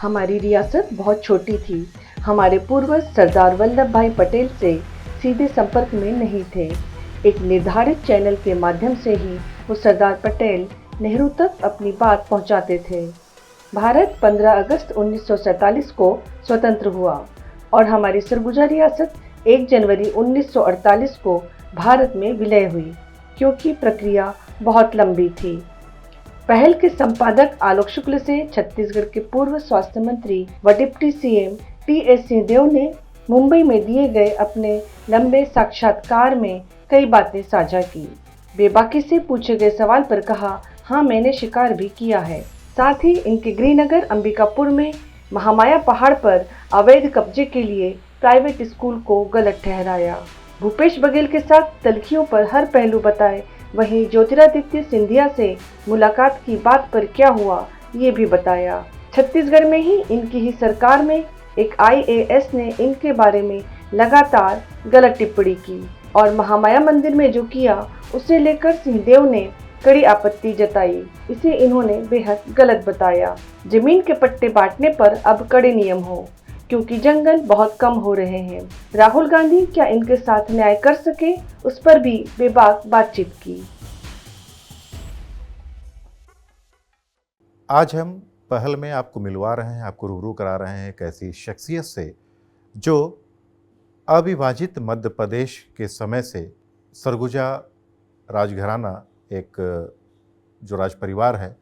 हमारी रियासत बहुत छोटी थी। हमारे पूर्वज सरदार वल्लभ भाई पटेल से सीधे संपर्क में नहीं थे। एक निर्धारित चैनल के माध्यम से ही वो सरदार पटेल नेहरू तक अपनी बात पहुंचाते थे। भारत 15 अगस्त 1947 को स्वतंत्र हुआ और हमारी सरगुजा रियासत 1 जनवरी 1948 को भारत में विलय हुई, क्योंकि प्रक्रिया बहुत लंबी थी। पहल के संपादक आलोक शुक्ल से छत्तीसगढ़ के पूर्व स्वास्थ्य मंत्री व डिप्टी सीएम टी.एस. सिंहदेव ने मुंबई में दिए गए अपने लंबे साक्षात्कार में कई बातें साझा की। बेबाकी से पूछे गए सवाल पर कहा, हाँ मैंने शिकार भी किया है। साथ ही इनके गृहनगर अंबिकापुर में महामाया पहाड़ पर अवैध कब्जे के लिए प्राइवेट स्कूल को गलत ठहराया। भूपेश बघेल के साथ तलखियों पर हर पहलू बताए। वहीं ज्योतिरादित्य सिंधिया से मुलाकात की बात पर क्या हुआ ये भी बताया। छत्तीसगढ़ में ही इनकी ही सरकार में एक IAS ने इनके बारे में लगातार गलत टिप्पणी की और महामाया मंदिर में जो किया उसे लेकर सिंहदेव ने कड़ी आपत्ति जताई। इसे इन्होंने बेहद गलत बताया। जमीन के पट्टे बांटने पर अब कड़े नियम हो, क्योंकि जंगल बहुत कम हो रहे हैं। राहुल गांधी क्या इनके साथ न्याय कर सके, उस पर भी बेबाक बातचीत की। आज हम पहल में आपको मिलवा रहे हैं, आपको रूबरू करा रहे हैं एक ऐसी शख्सियत से जो अविभाजित मध्य प्रदेश के समय से सरगुजा राजघराना एक जो राज परिवार है,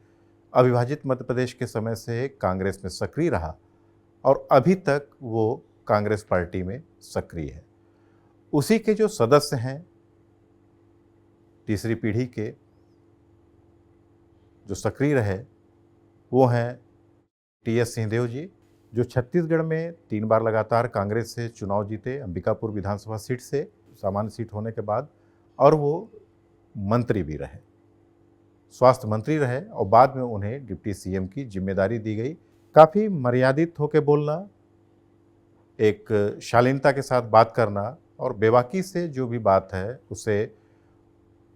अविभाजित मध्य प्रदेश के समय से कांग्रेस में सक्रिय रहा और अभी तक वो कांग्रेस पार्टी में सक्रिय है। उसी के जो सदस्य हैं, तीसरी पीढ़ी के जो सक्रिय रहे, वो हैं T.S. सिंहदेव जी, जो छत्तीसगढ़ में 3 बार लगातार कांग्रेस से चुनाव जीते, अंबिकापुर विधानसभा सीट से, सामान्य सीट होने के बाद, और वो मंत्री भी रहे, स्वास्थ्य मंत्री रहे और बाद में उन्हें डिप्टी सीएम की जिम्मेदारी दी गई। काफ़ी मर्यादित होकर बोलना, एक शालीनता के साथ बात करना और बेबाकी से जो भी बात है उसे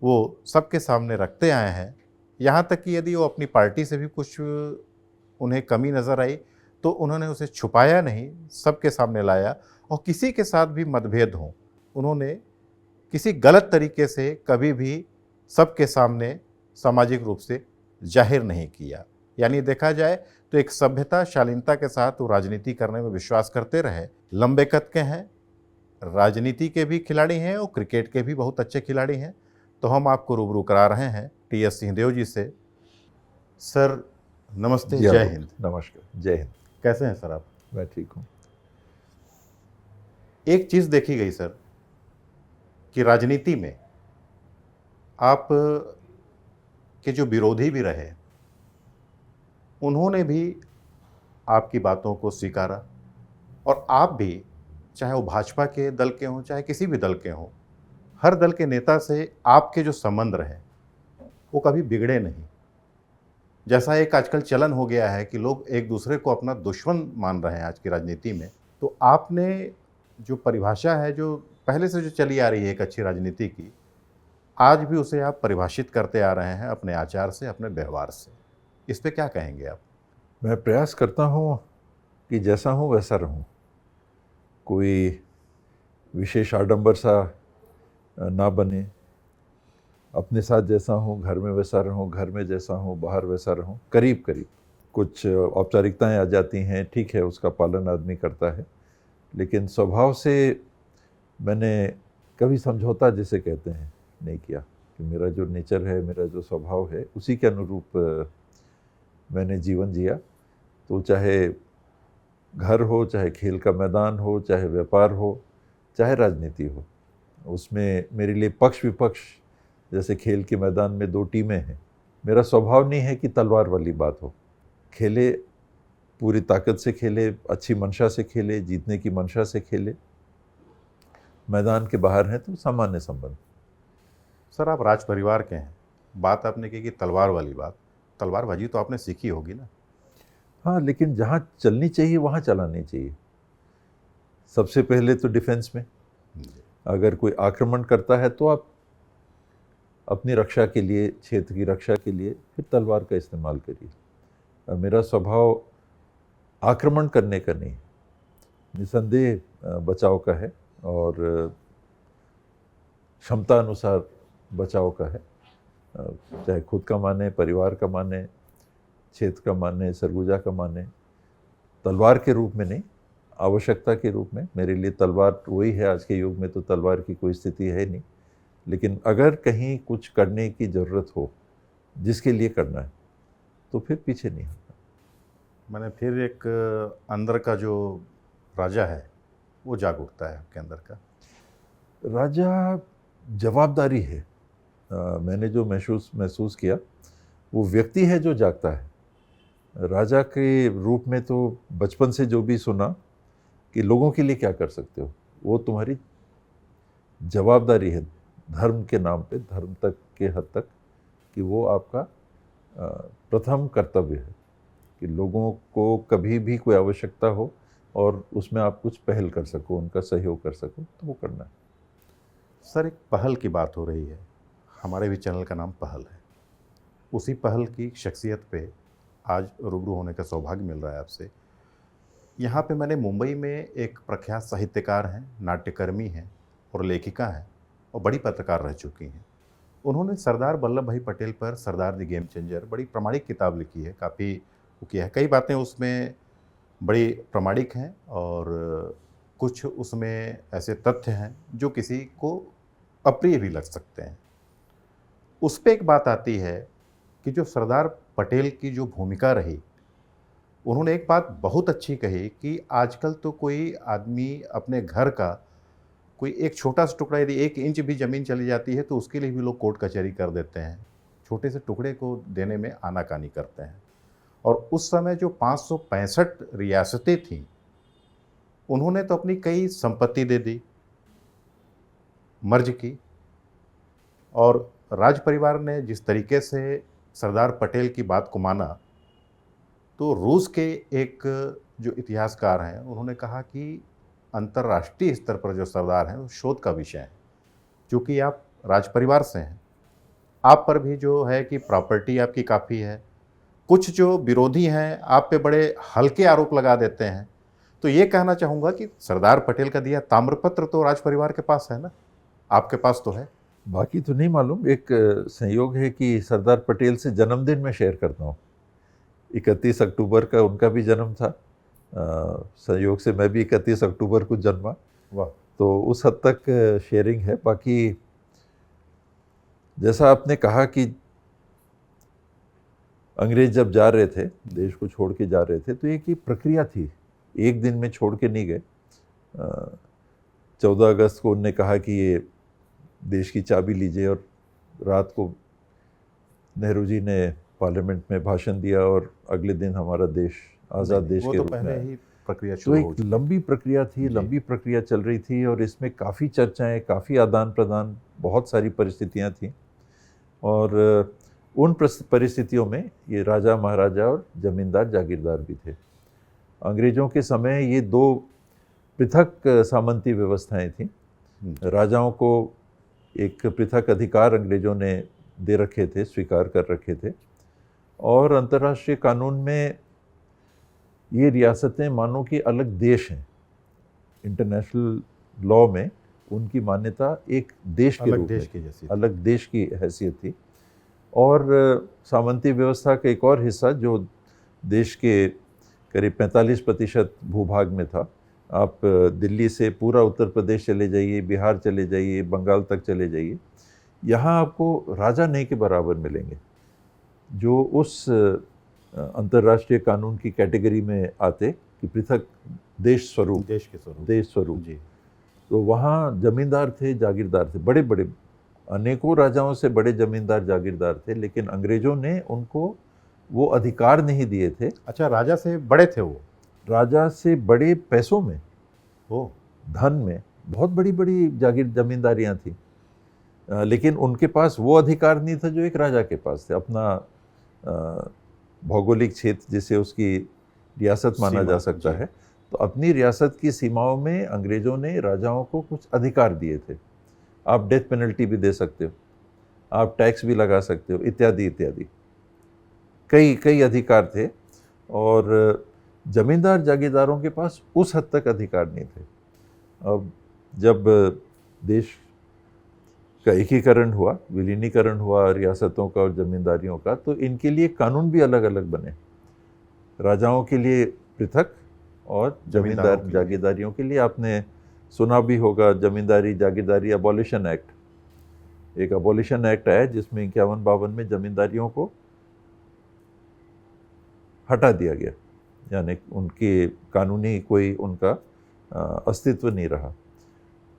वो सबके सामने रखते आए हैं। यहाँ तक कि यदि वो अपनी पार्टी से भी कुछ उन्हें कमी नज़र आई तो उन्होंने उसे छुपाया नहीं, सबके सामने लाया। और किसी के साथ भी मतभेद हो, उन्होंने किसी गलत तरीके से कभी भी सबके सामने सामाजिक रूप से जाहिर नहीं किया। यानी देखा जाए तो एक सभ्यता, शालीनता के साथ वो राजनीति करने में विश्वास करते रहे। लंबे कद के हैं, राजनीति के भी खिलाड़ी हैं और क्रिकेट के भी बहुत अच्छे खिलाड़ी हैं। तो हम आपको रूबरू करा रहे हैं T.S. सिंहदेव जी से। सर नमस्ते, जय हिंद। नमस्कार, जय हिंद। कैसे हैं सर आप? मैं ठीक हूँ। एक चीज़ देखी गई सर कि राजनीति में आप के जो विरोधी भी रहे, उन्होंने भी आपकी बातों को स्वीकारा और आप भी, चाहे वो भाजपा के दल के हों चाहे किसी भी दल के हों, हर दल के नेता से आपके जो संबंध रहे वो कभी बिगड़े नहीं। जैसा एक आजकल चलन हो गया है कि लोग एक दूसरे को अपना दुश्मन मान रहे हैं आज की राजनीति में, तो आपने जो परिभाषा है जो पहले से जो चली आ रही है एक अच्छी राजनीति की, आज भी उसे आप परिभाषित करते आ रहे हैं अपने आचार से, अपने व्यवहार से। इस पे क्या कहेंगे आप? मैं प्रयास करता हूँ कि जैसा हूँ वैसा रहूँ, कोई विशेष आडंबर सा ना बने। अपने साथ जैसा हूँ घर में वैसा रहूँ, घर में जैसा हूँ बाहर वैसा रहूँ। करीब करीब कुछ औपचारिकताएं आ जाती हैं, ठीक है, उसका पालन आदमी करता है, लेकिन स्वभाव से मैंने कभी समझौता जिसे कहते हैं नहीं किया कि मेरा जो नेचर है, मेरा जो स्वभाव है, उसी के अनुरूप मैंने जीवन जिया। तो चाहे घर हो, चाहे खेल का मैदान हो, चाहे व्यापार हो, चाहे राजनीति हो, उसमें मेरे लिए पक्ष विपक्ष, जैसे खेल के मैदान में 2 टीमें हैं, मेरा स्वभाव नहीं है कि तलवार वाली बात हो। खेले, पूरी ताकत से खेले, अच्छी मंशा से खेले, जीतने की मंशा से खेले। मैदान के बाहर हैं तो सामान्य संबंध। सर आप राज परिवार के हैं, बात आपने की कि तलवार वाली बात, तलवारबाजी तो आपने सीखी होगी ना? हाँ, लेकिन जहाँ चलनी चाहिए वहाँ चलानी चाहिए। सबसे पहले तो डिफेंस में, अगर कोई आक्रमण करता है तो आप अपनी रक्षा के लिए, क्षेत्र की रक्षा के लिए फिर तलवार का इस्तेमाल करिए। मेरा स्वभाव आक्रमण करने का नहीं, निसंदेह बचाव का है और क्षमता अनुसार बचाव का है, चाहे खुद का माने, परिवार का माने, क्षेत्र का माने, सरगुजा का माने, तलवार के रूप में नहीं, आवश्यकता के रूप में। मेरे लिए तलवार वही है, आज के युग में तो तलवार की कोई स्थिति है नहीं, लेकिन अगर कहीं कुछ करने की ज़रूरत हो जिसके लिए करना है तो फिर पीछे नहीं हटना। मैंने फिर एक अंदर का जो राजा है वो जाग उठता है आपके अंदर का। राजा जवाबदारी है। मैंने जो महसूस किया वो व्यक्ति है जो जागता है। राजा के रूप में तो बचपन से जो भी सुना कि लोगों के लिए क्या कर सकते हो, वो तुम्हारी जवाबदारी है धर्म के नाम पे, धर्म तक के हद तक, कि वो आपका प्रथम कर्तव्य है कि लोगों को कभी भी कोई आवश्यकता हो और उसमें आप कुछ पहल कर सको, उनका सहयोग कर सको, तो वो करना है। सर, एक पहल की बात हो रही है, हमारे भी चैनल का नाम पहल है। उसी पहल की शख्सियत पे आज रूबरू होने का सौभाग्य मिल रहा है आपसे। यहाँ पे मैंने मुंबई में एक प्रख्यात साहित्यकार हैं, नाट्यकर्मी हैं और लेखिका हैं और बड़ी पत्रकार रह चुकी हैं। उन्होंने सरदार वल्लभ भाई पटेल पर सरदार द गेम चेंजर बड़ी प्रामाणिक किताब लिखी है, काफ़ी वो किया है। कई बातें उसमें बड़ी प्रामाणिक हैं और कुछ उसमें ऐसे तथ्य हैं जो किसी को अप्रिय भी लग सकते हैं। उस पर एक बात आती है कि जो सरदार पटेल की जो भूमिका रही, उन्होंने एक बात बहुत अच्छी कही कि आजकल तो कोई आदमी अपने घर का कोई एक छोटा सा टुकड़ा, यदि 1 इंच भी ज़मीन चली जाती है तो उसके लिए भी लोग कोर्ट कचहरी कर देते हैं, छोटे से टुकड़े को देने में आनाकानी करते हैं। और उस समय जो 565 रियासतें थीं, उन्होंने तो अपनी कई संपत्ति दे दी, मर्ज की। और राज परिवार ने जिस तरीके से सरदार पटेल की बात को माना, तो रूस के एक जो इतिहासकार हैं उन्होंने कहा कि अंतर्राष्ट्रीय स्तर पर जो सरदार हैं वो शोध का विषय है। चूँकि आप राज परिवार से हैं, आप पर भी जो है कि प्रॉपर्टी आपकी काफ़ी है, कुछ जो विरोधी हैं आप पे बड़े हल्के आरोप लगा देते हैं। तो ये कहना चाहूँगा कि सरदार पटेल का दिया ताम्रपत्र तो राज परिवार के पास है ना, आपके पास तो है। बाकी तो नहीं मालूम। एक संयोग है कि सरदार पटेल से जन्मदिन में शेयर करता हूँ। 31 अक्टूबर का उनका भी जन्म था, संयोग से मैं भी 31 अक्टूबर को जन्मा। वाह। तो उस हद तक शेयरिंग है। बाकी जैसा आपने कहा कि अंग्रेज जब जा रहे थे, देश को छोड़ के जा रहे थे, तो एक ही प्रक्रिया थी, एक दिन में छोड़ के नहीं गए। 14 अगस्त को उन्होंने कहा कि ये देश की चाबी लीजिए, और रात को नेहरू जी ने पार्लियामेंट में भाषण दिया और अगले दिन हमारा देश आज़ाद देश के रूप में पहले ही प्रक्रिया तो शुरू एक हो चुकी। लंबी प्रक्रिया थी, लंबी प्रक्रिया चल रही थी और इसमें काफ़ी चर्चाएं, काफ़ी आदान प्रदान, बहुत सारी परिस्थितियां थीं। और उन परिस्थितियों में ये राजा महाराजा और जमींदार जागीरदार भी थे। अंग्रेज़ों के समय ये 2 पृथक सामंती व्यवस्थाएं थीं। राजाओं को एक पृथक अधिकार अंग्रेज़ों ने दे रखे थे, स्वीकार कर रखे थे, और अंतर्राष्ट्रीय कानून में ये रियासतें मानो कि अलग देश हैं। इंटरनेशनल लॉ में उनकी मान्यता एक देश के रूप में, अलग देश की हैसियत थी। और सामंती व्यवस्था का एक और हिस्सा जो देश के करीब 45% भूभाग में था। आप दिल्ली से पूरा उत्तर प्रदेश चले जाइए, बिहार चले जाइए, बंगाल तक चले जाइए, यहाँ आपको राजा नहीं के बराबर मिलेंगे जो उस अंतर्राष्ट्रीय कानून की कैटेगरी में आते कि पृथक देश स्वरूप जी। तो वहाँ जमींदार थे, जागीरदार थे, बड़े बड़े, अनेकों राजाओं से बड़े जमींदार जागीरदार थे, लेकिन अंग्रेज़ों ने उनको वो अधिकार नहीं दिए थे। अच्छा, राजा से बड़े थे वो? राजा से बड़े पैसों में, वो धन में, बहुत बड़ी बड़ी जागीर जमींदारियाँ थी, लेकिन उनके पास वो अधिकार नहीं था जो एक राजा के पास थे। अपना भौगोलिक क्षेत्र जिसे उसकी रियासत माना जा सकता है, तो अपनी रियासत की सीमाओं में अंग्रेज़ों ने राजाओं को कुछ अधिकार दिए थे। आप डेथ पेनल्टी भी दे सकते हो, आप टैक्स भी लगा सकते हो, इत्यादि इत्यादि, कई कई अधिकार थे। और जमींदार जागीरदारों के पास उस हद तक अधिकार नहीं थे। अब जब देश का एकीकरण हुआ, विलीनीकरण हुआ रियासतों का और जमींदारियों का, तो इनके लिए कानून भी अलग अलग बने। राजाओं के लिए पृथक और जमींदार जागीरदारियों के लिए। आपने सुना भी होगा जमींदारी जागीरदारी अबॉलिशन एक्ट। एक अबॉलिशन एक्ट आया जिसमें 51-52 में जमींदारियों को हटा दिया गया, यानी उनके कानूनी कोई उनका अस्तित्व नहीं रहा।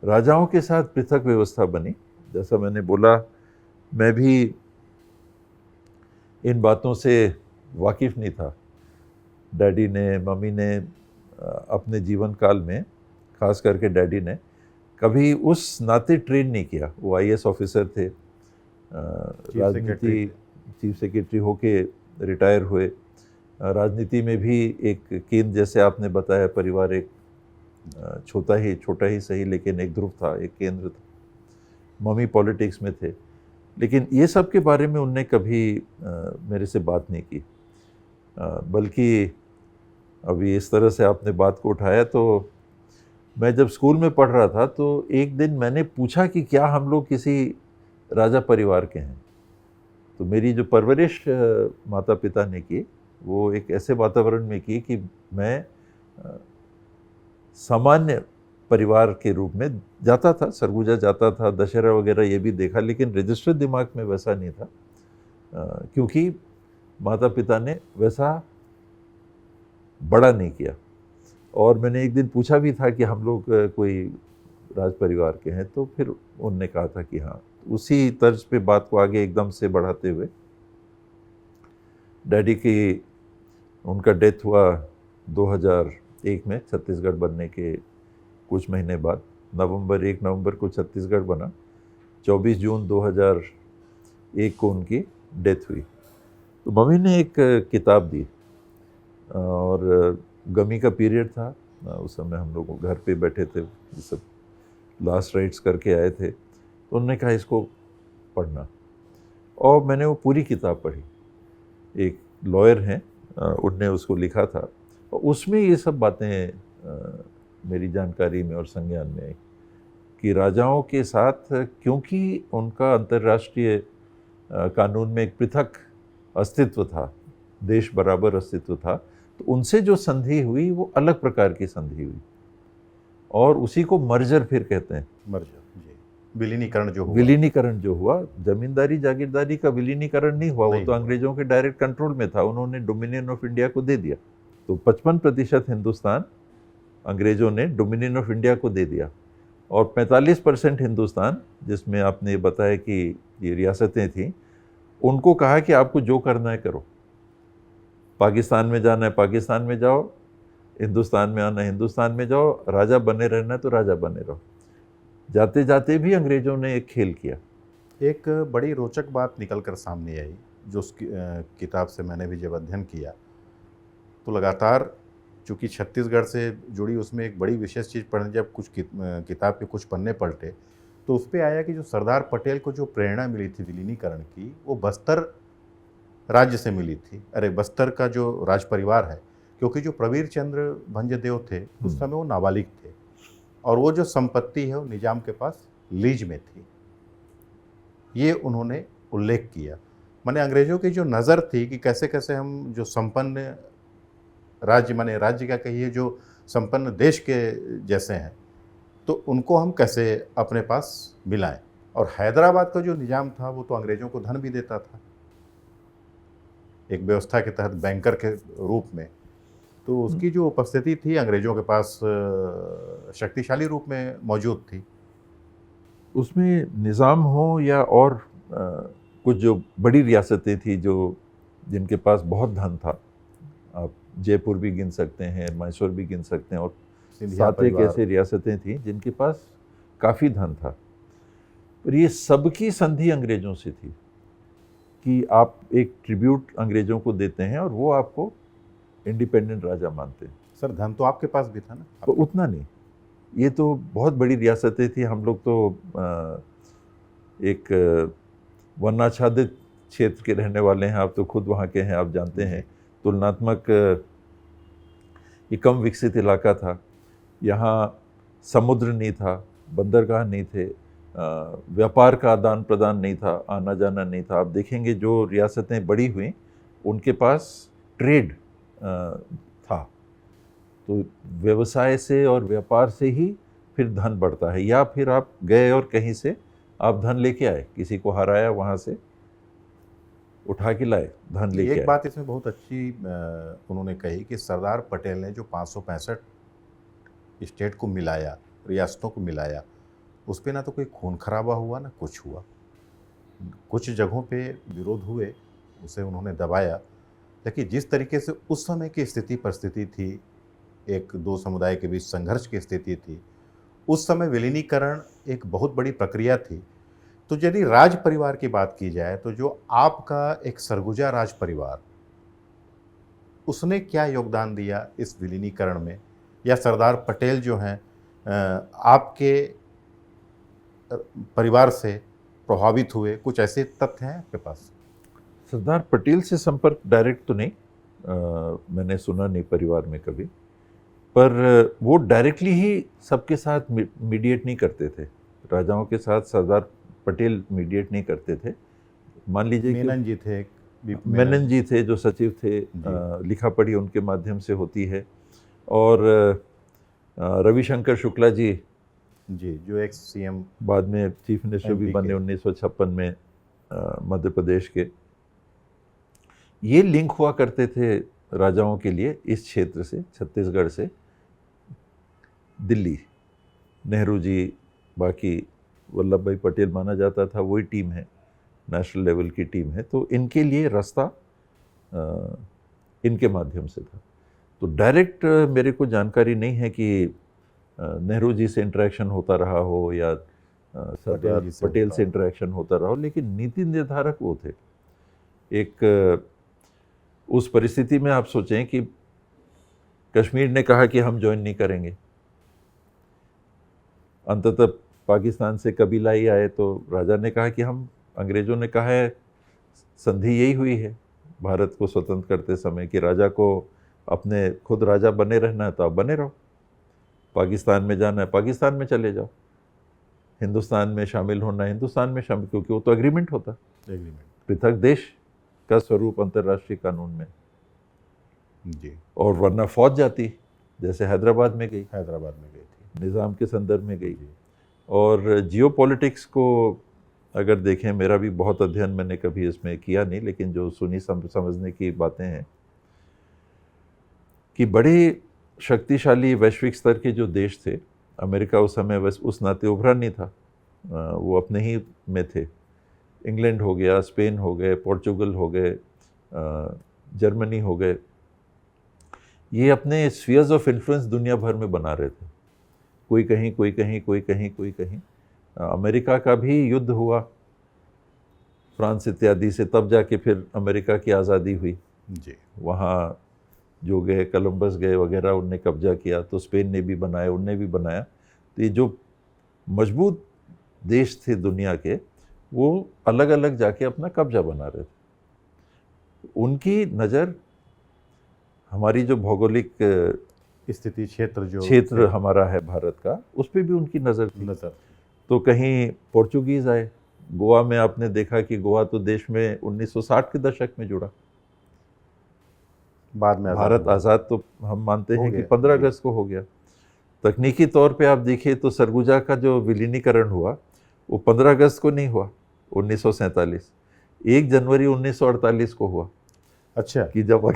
राजाओं के साथ पृथक व्यवस्था बनी। जैसा मैंने बोला, मैं भी इन बातों से वाकिफ़ नहीं था। डैडी ने, मम्मी ने अपने जीवन काल में, ख़ास करके डैडी ने, कभी उस नाते ट्रेन नहीं किया। वो IAS ऑफिसर थे, राजनीति चीफ सेक्रेटरी होके रिटायर हुए। राजनीति में भी एक केंद्र, जैसे आपने बताया, परिवार एक छोटा ही सही लेकिन एक ध्रुव था, एक केंद्र था। मम्मी पॉलिटिक्स में थे, लेकिन ये सब के बारे में उनने कभी मेरे से बात नहीं की। बल्कि अभी इस तरह से आपने बात को उठाया, तो मैं जब स्कूल में पढ़ रहा था तो एक दिन मैंने पूछा कि क्या हम लोग किसी राजा परिवार के हैं। तो मेरी जो परवरिश माता पिता ने की, वो एक ऐसे वातावरण में की कि मैं सामान्य परिवार के रूप में जाता था, सरगुजा जाता था, दशहरा वगैरह ये भी देखा, लेकिन रजिस्टर दिमाग में वैसा नहीं था, क्योंकि माता पिता ने वैसा बड़ा नहीं किया। और मैंने एक दिन पूछा भी था कि हम लोग कोई राज परिवार के हैं, तो फिर उनने कहा था कि हाँ। उसी तर्ज पे बात को आगे एकदम से बढ़ाते हुए, डैडी की, उनका डेथ हुआ 2001 में, छत्तीसगढ़ बनने के कुछ महीने बाद। 1 नवंबर को छत्तीसगढ़ बना, 24 जून 2001 को उनकी डेथ हुई। तो मम्मी ने एक किताब दी, और गमी का पीरियड था उस समय, हम लोग घर पे बैठे थे, ये सब लास्ट राइट्स करके आए थे। तो उन्होंने कहा इसको पढ़ना, और मैंने वो पूरी किताब पढ़ी। एक लॉयर हैं, उनने उसको लिखा था, और उसमें ये सब बातें मेरी जानकारी में और संज्ञान में आई कि राजाओं के साथ, क्योंकि उनका अंतर्राष्ट्रीय कानून में एक पृथक अस्तित्व था, देश बराबर अस्तित्व था, तो उनसे जो संधि हुई वो अलग प्रकार की संधि हुई, और उसी को मर्जर फिर कहते हैं। मर्जर, जी, विलीनीकरण जो हुआ। जमींदारी जागीरदारी का विलीनीकरण नहीं हुआ, वो तो अंग्रेजों के डायरेक्ट कंट्रोल में था, उन्होंने डोमिनियन ऑफ इंडिया को दे दिया। तो 55% हिंदुस्तान अंग्रेजों ने डोमिनियन ऑफ इंडिया को दे दिया, और 45% हिंदुस्तान, जिसमें आपने बताया कि ये रियासतें थीं, उनको कहा कि आपको जो करना है करो। पाकिस्तान में जाना है पाकिस्तान में जाओ, हिंदुस्तान में आना है हिंदुस्तान में जाओ, राजा बने रहना है तो राजा बने रहो। जाते जाते भी अंग्रेजों ने एक खेल किया। एक बड़ी रोचक बात निकल कर सामने आई, जो उस किताब से मैंने भी जब अध्ययन किया, तो लगातार चूँकि छत्तीसगढ़ से जुड़ी उसमें एक बड़ी विशेष चीज़ पढ़ने, जब कुछ किताब के कुछ पन्ने पलटे तो उस पर आया कि जो सरदार पटेल को जो प्रेरणा मिली थी विलीनीकरण की, वो बस्तर राज्य से मिली थी। अरे बस्तर का जो राज परिवार है, क्योंकि जो प्रवीर चंद्र भंजदेव थे उस समय वो नाबालिग थे, और वो जो संपत्ति है वो निजाम के पास लीज में थी, ये उन्होंने उल्लेख किया। माने अंग्रेज़ों की जो नज़र थी कि कैसे कैसे हम जो संपन्न राज्य, माने राज्य का कहिए, जो संपन्न देश के जैसे हैं, तो उनको हम कैसे अपने पास मिलाएं। और हैदराबाद का जो निजाम था वो तो अंग्रेज़ों को धन भी देता था, एक व्यवस्था के तहत बैंकर के रूप में, तो उसकी जो उपस्थिति थी अंग्रेज़ों के पास शक्तिशाली रूप में मौजूद थी। उसमें निज़ाम हो या और कुछ जो बड़ी रियासतें थी जो जिनके पास बहुत धन था, आप जयपुर भी गिन सकते हैं, मैसूर भी गिन सकते हैं, और 7 एक ऐसी रियासतें थीं जिनके पास काफ़ी धन था। पर ये सबकी संधि अंग्रेज़ों से थी कि आप एक ट्रिब्यूट अंग्रेज़ों को देते हैं और वो आपको इंडिपेंडेंट राजा मानते हैं। सर धन तो आपके पास भी था ना? तो उतना नहीं, ये तो बहुत बड़ी रियासतें थी। हम लोग तो एक वर्णाच्छादित क्षेत्र के रहने वाले हैं, आप तो खुद वहाँ के हैं, आप जानते हैं। तुलनात्मक ये कम विकसित इलाका था, यहाँ समुद्र नहीं था, बंदरगाह नहीं थे, व्यापार का आदान प्रदान नहीं था, आना जाना नहीं था। आप देखेंगे जो रियासतें बड़ी हुई उनके पास ट्रेड था, तो व्यवसाय से और व्यापार से ही फिर धन बढ़ता है, या फिर आप गए और कहीं से आप धन लेके आए, किसी को हराया वहाँ से उठा के लाए, धन लेके आए। एक बात इसमें बहुत अच्छी उन्होंने कही कि सरदार पटेल ने जो 565 स्टेट को मिलाया, रियासतों को मिलाया, उस पर ना तो कोई खून खराबा हुआ ना कुछ हुआ। कुछ जगहों पे विरोध हुए, उसे उन्होंने दबाया, लेकिन जिस तरीके से उस समय की स्थिति परिस्थिति थी, एक दो समुदाय के बीच संघर्ष की स्थिति थी, उस समय विलीनीकरण एक बहुत बड़ी प्रक्रिया थी। तो यदि राज परिवार की बात की जाए तो जो आपका एक सरगुजा राज परिवार, उसने क्या योगदान दिया इस विलीनीकरण में, या सरदार पटेल जो हैं आपके परिवार से प्रभावित हुए, कुछ ऐसे तथ्य हैं आपके पास? सरदार पटेल से संपर्क डायरेक्ट तो नहीं, मैंने सुना नहीं परिवार में कभी, पर वो डायरेक्टली ही सबके साथ मीडिएट नहीं करते थे। राजाओं के साथ सरदार पटेल मीडिएट नहीं करते थे। मान लीजिए मेनन जी थे, मेनन जी थे जो सचिव थे, लिखा पढ़ी उनके माध्यम से होती है, और रविशंकर शुक्ला जी जो एक सीएम बाद में चीफ मिनिस्टर भी बने 1956 में मध्य प्रदेश के, ये लिंक हुआ करते थे राजाओं के लिए इस क्षेत्र से, छत्तीसगढ़ से दिल्ली। नेहरू जी, बाकी वल्लभ भाई पटेल माना जाता था वही टीम है, नेशनल लेवल की टीम है, तो इनके लिए रास्ता इनके माध्यम से था। तो डायरेक्ट मेरे को जानकारी नहीं है कि नेहरू जी से इंटरेक्शन होता रहा हो या सरदार पटेल से इंटरेक्शन होता रहा हो, लेकिन नीति निर्धारक वो थे। एक उस परिस्थिति में आप सोचें कि कश्मीर ने कहा कि हम ज्वाइन नहीं करेंगे, अंततः पाकिस्तान से कबीलाई आए तो राजा ने कहा कि हम, अंग्रेज़ों ने कहा है, संधि यही हुई है भारत को स्वतंत्र करते समय कि राजा को अपने खुद राजा बने रहना है तो आप बने रहो, पाकिस्तान में जाना है पाकिस्तान में चले जाओ, हिंदुस्तान में शामिल होना है हिंदुस्तान में शामिल, क्योंकि वो तो एग्रीमेंट होता, पृथक देश का स्वरूप अंतर्राष्ट्रीय कानून में जी। और वरना फौज जाती, जैसे हैदराबाद में गई थी, निज़ाम के संदर्भ में गई। और जियोपॉलिटिक्स को अगर देखें, मेरा भी बहुत अध्ययन मैंने कभी इसमें किया नहीं, लेकिन जो सुनी समझने की बातें हैं कि बड़े शक्तिशाली वैश्विक स्तर के जो देश थे, अमेरिका उस समय उस नाते उभरा नहीं था, वो अपने ही में थे। इंग्लैंड हो गया, स्पेन हो गए, पोर्चुगल हो गए, जर्मनी हो गए, ये अपने स्फीयर्स ऑफ इन्फ्लुएंस दुनिया भर में बना रहे थे, कोई कहीं कोई कहीं कोई कहीं कोई कहीं। अमेरिका का भी युद्ध हुआ फ्रांस इत्यादि से, तब जाके फिर अमेरिका की आज़ादी हुई जी। वहाँ जो गए, कोलंबस गए वगैरह, उनने कब्जा किया, तो स्पेन ने भी बनाया, उनने भी बनाया। तो ये जो मजबूत देश थे दुनिया के, वो अलग अलग जाके अपना कब्जा बना रहे थे। उनकी नज़र हमारी जो भौगोलिक स्थिति, क्षेत्र हमारा है भारत का, उस पर भी उनकी नज़र थी। तो कहीं पोर्चुगीज़ आए, गोवा में आपने देखा कि गोवा तो देश में 1960 के दशक में जुड़ा, बाद में भारत आज़ाद तो हम मानते हैं कि 15 अगस्त को हो गया। तकनीकी तौर पे आप देखिए तो सरगुजा का जो विलीनीकरण हुआ वो 15 अगस्त को नहीं हुआ, 1947, 1 जनवरी 1948 को हुआ। अच्छा, कि जब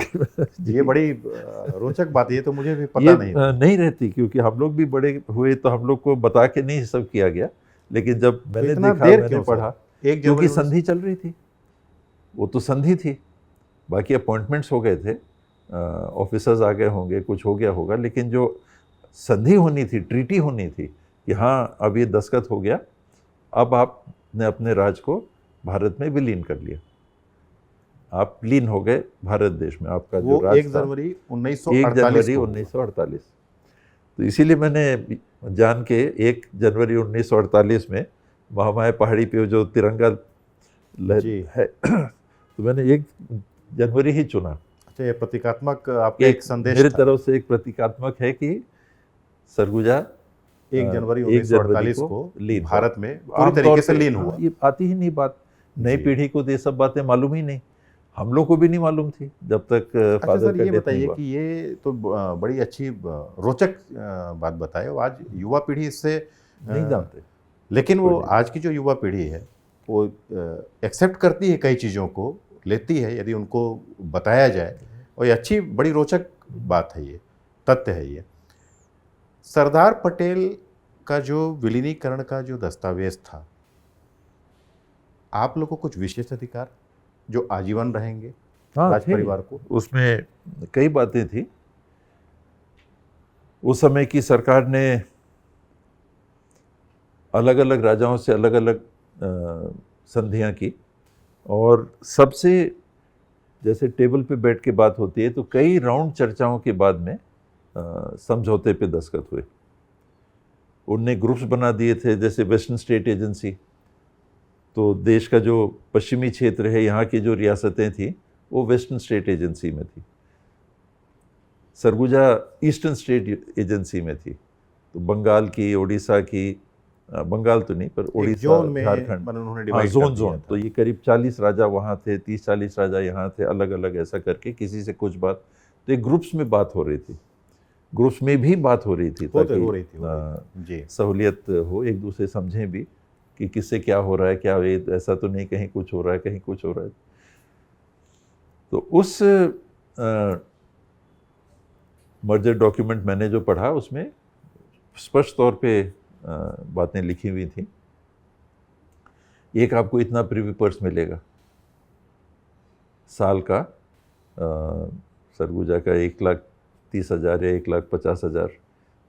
ये बड़ी रोचक बात, ये तो मुझे भी पता नहीं रहती, क्योंकि हम लोग भी बड़े हुए तो हम लोग को बता के नहीं सब किया गया, लेकिन जब मैंने देखा, मैंने पढ़ा, क्योंकि संधि चल रही थी, वो तो संधि थी, बाकी अपॉइंटमेंट्स हो गए थे, ऑफिसर्स आ गए होंगे, कुछ हो गया होगा, लेकिन जो संधि होनी थी, ट्रीटी होनी थी कि हाँ अब ये दस्तखत हो गया, अब आपने अपने राज को भारत में विलीन कर लिया, आप लीन हो गए भारत देश में, आपका जो राज 1 जनवरी 1948। तो इसीलिए मैंने जान के 1 जनवरी 1948 में महामाया पहाड़ी पे जो तिरंगा लहर है तो मैंने 1 जनवरी ही चुना। अच्छा, ये प्रतीकात्मक आपका एक एक संदेश मेरे था। तरफ से एक प्रतीकात्मक है कि सरगुजा 1 जनवरी 1 जनवरी 1948 को को लीन हुआ। भारत में पूरी आम तरीके तौर से पे, लीन हाँ, हुआ। ये आती ही नहीं बात, नई जी। पीढ़ी को तो ये सब बातें मालूम ही नहीं, हम लोग को भी नहीं मालूम थी जब तक अच्छा फादर सर, का ये डेथ नहीं बताइए हुआ। कि ये तो बड़ी अच्छी रोचक बात बताए, और आज युवा पीढ़ी इससे नहीं जानते। लेकिन वो कोई नहीं। आज की जो युवा पीढ़ी है वो एक्सेप्ट करती है, कई चीज़ों को लेती है यदि उनको बताया जाए, और ये अच्छी बड़ी रोचक बात है, ये तथ्य है। ये सरदार पटेल का जो विलीनीकरण का जो दस्तावेज था, आप लोग को कुछ विशेष अधिकार जो आजीवन रहेंगे हाँ, राज थे। परिवार को? उसमें कई बातें थी। उस समय की सरकार ने अलग अलग राजाओं से अलग अलग संधियां की, और सबसे जैसे टेबल पे बैठ के बात होती है तो कई राउंड चर्चाओं के बाद में समझौते पे दस्तखत हुए। उनने ग्रुप्स बना दिए थे, जैसे वेस्टर्न स्टेट एजेंसी, तो देश का जो पश्चिमी क्षेत्र है, यहाँ की जो रियासतें थी वो वेस्टर्न स्टेट एजेंसी में थी, सरगुजा ईस्टर्न स्टेट एजेंसी में थी। तो बंगाल की, उड़ीसा की, बंगाल तो नहीं पर उड़ीसा, जोन में झारखंड, उन्होंने हाँ, डिवाइड कर जोन दिया जोन। था। तो ये करीब 40 राजा वहाँ थे, 30-40 राजा यहाँ थे, अलग अलग ऐसा करके किसी से कुछ बात, तो एक ग्रुप्स में बात हो रही थी, ग्रुप्स में भी बात हो रही थी हो ताकि रही थी जी। सहूलियत हो, एक दूसरे समझें भी कि किससे क्या हो रहा है, क्या ये ऐसा तो नहीं कहीं कुछ हो रहा है, कहीं कुछ हो रहा है। तो उस मर्जर डॉक्यूमेंट मैंने जो पढ़ा उसमें स्पष्ट तौर पे बातें लिखी हुई थी। एक, आपको इतना प्रीवी पर्स मिलेगा साल का, सरगुजा का 1,30,000 या 1,50,000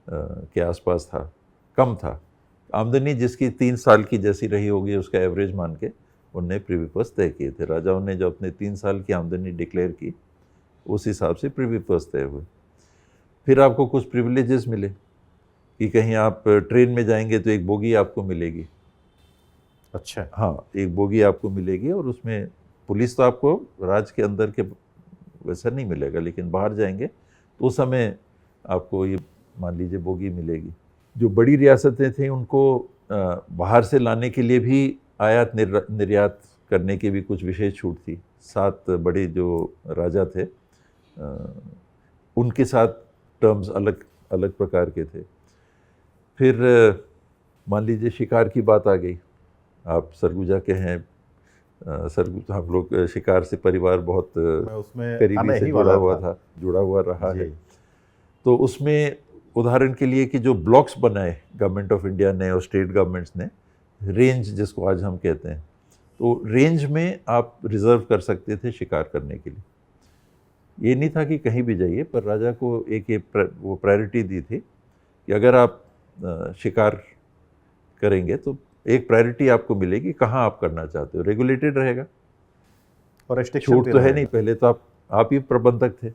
के आसपास था, कम था। आमदनी जिसकी 3 साल की जैसी रही होगी उसका एवरेज मान के उनने प्रीवी पर्स तय किए थे। राजाओं ने जो अपने 3 साल की आमदनी डिक्लेयर की उस हिसाब से प्रीवी पर्स तय हुए। फिर आपको कुछ प्रिविलेजेस मिले कि कहीं आप ट्रेन में जाएंगे तो एक बोगी आपको मिलेगी। अच्छा, हाँ, एक बोगी आपको मिलेगी, और उसमें पुलिस तो आपको राज के अंदर के वैसा नहीं मिलेगा, लेकिन बाहर जाएंगे तो उस समय आपको ये मान लीजिए बोगी मिलेगी। जो बड़ी रियासतें थीं उनको बाहर से लाने के लिए भी आयात निर्यात करने की भी कुछ विशेष छूट थी। 7 बड़े जो राजा थे उनके साथ टर्म्स अलग अलग प्रकार के थे। फिर मान लीजिए शिकार की बात आ गई, आप सरगुजा के हैं, सरगुजा हम लोग शिकार से परिवार बहुत मैं उसमें करीबी आने से ही जुड़ा वाला हुआ था। जुड़ा हुआ रहा है। जी। तो उसमें उदाहरण के लिए कि जो ब्लॉक्स बनाए गवर्नमेंट ऑफ इंडिया ने और स्टेट गवर्नमेंट्स ने, रेंज जिसको आज हम कहते हैं, तो रेंज में आप रिजर्व कर सकते थे शिकार करने के लिए। ये नहीं था कि कहीं भी जाइए, पर राजा को वो प्रायोरिटी दी थी कि अगर आप शिकार करेंगे तो एक प्रायोरिटी आपको मिलेगी, कहाँ आप करना चाहते हो, रेगुलेटेड रहेगा, और restriction छूट भी तो है रहेगा। नहीं। पहले तो आप ही प्रबंधक थे,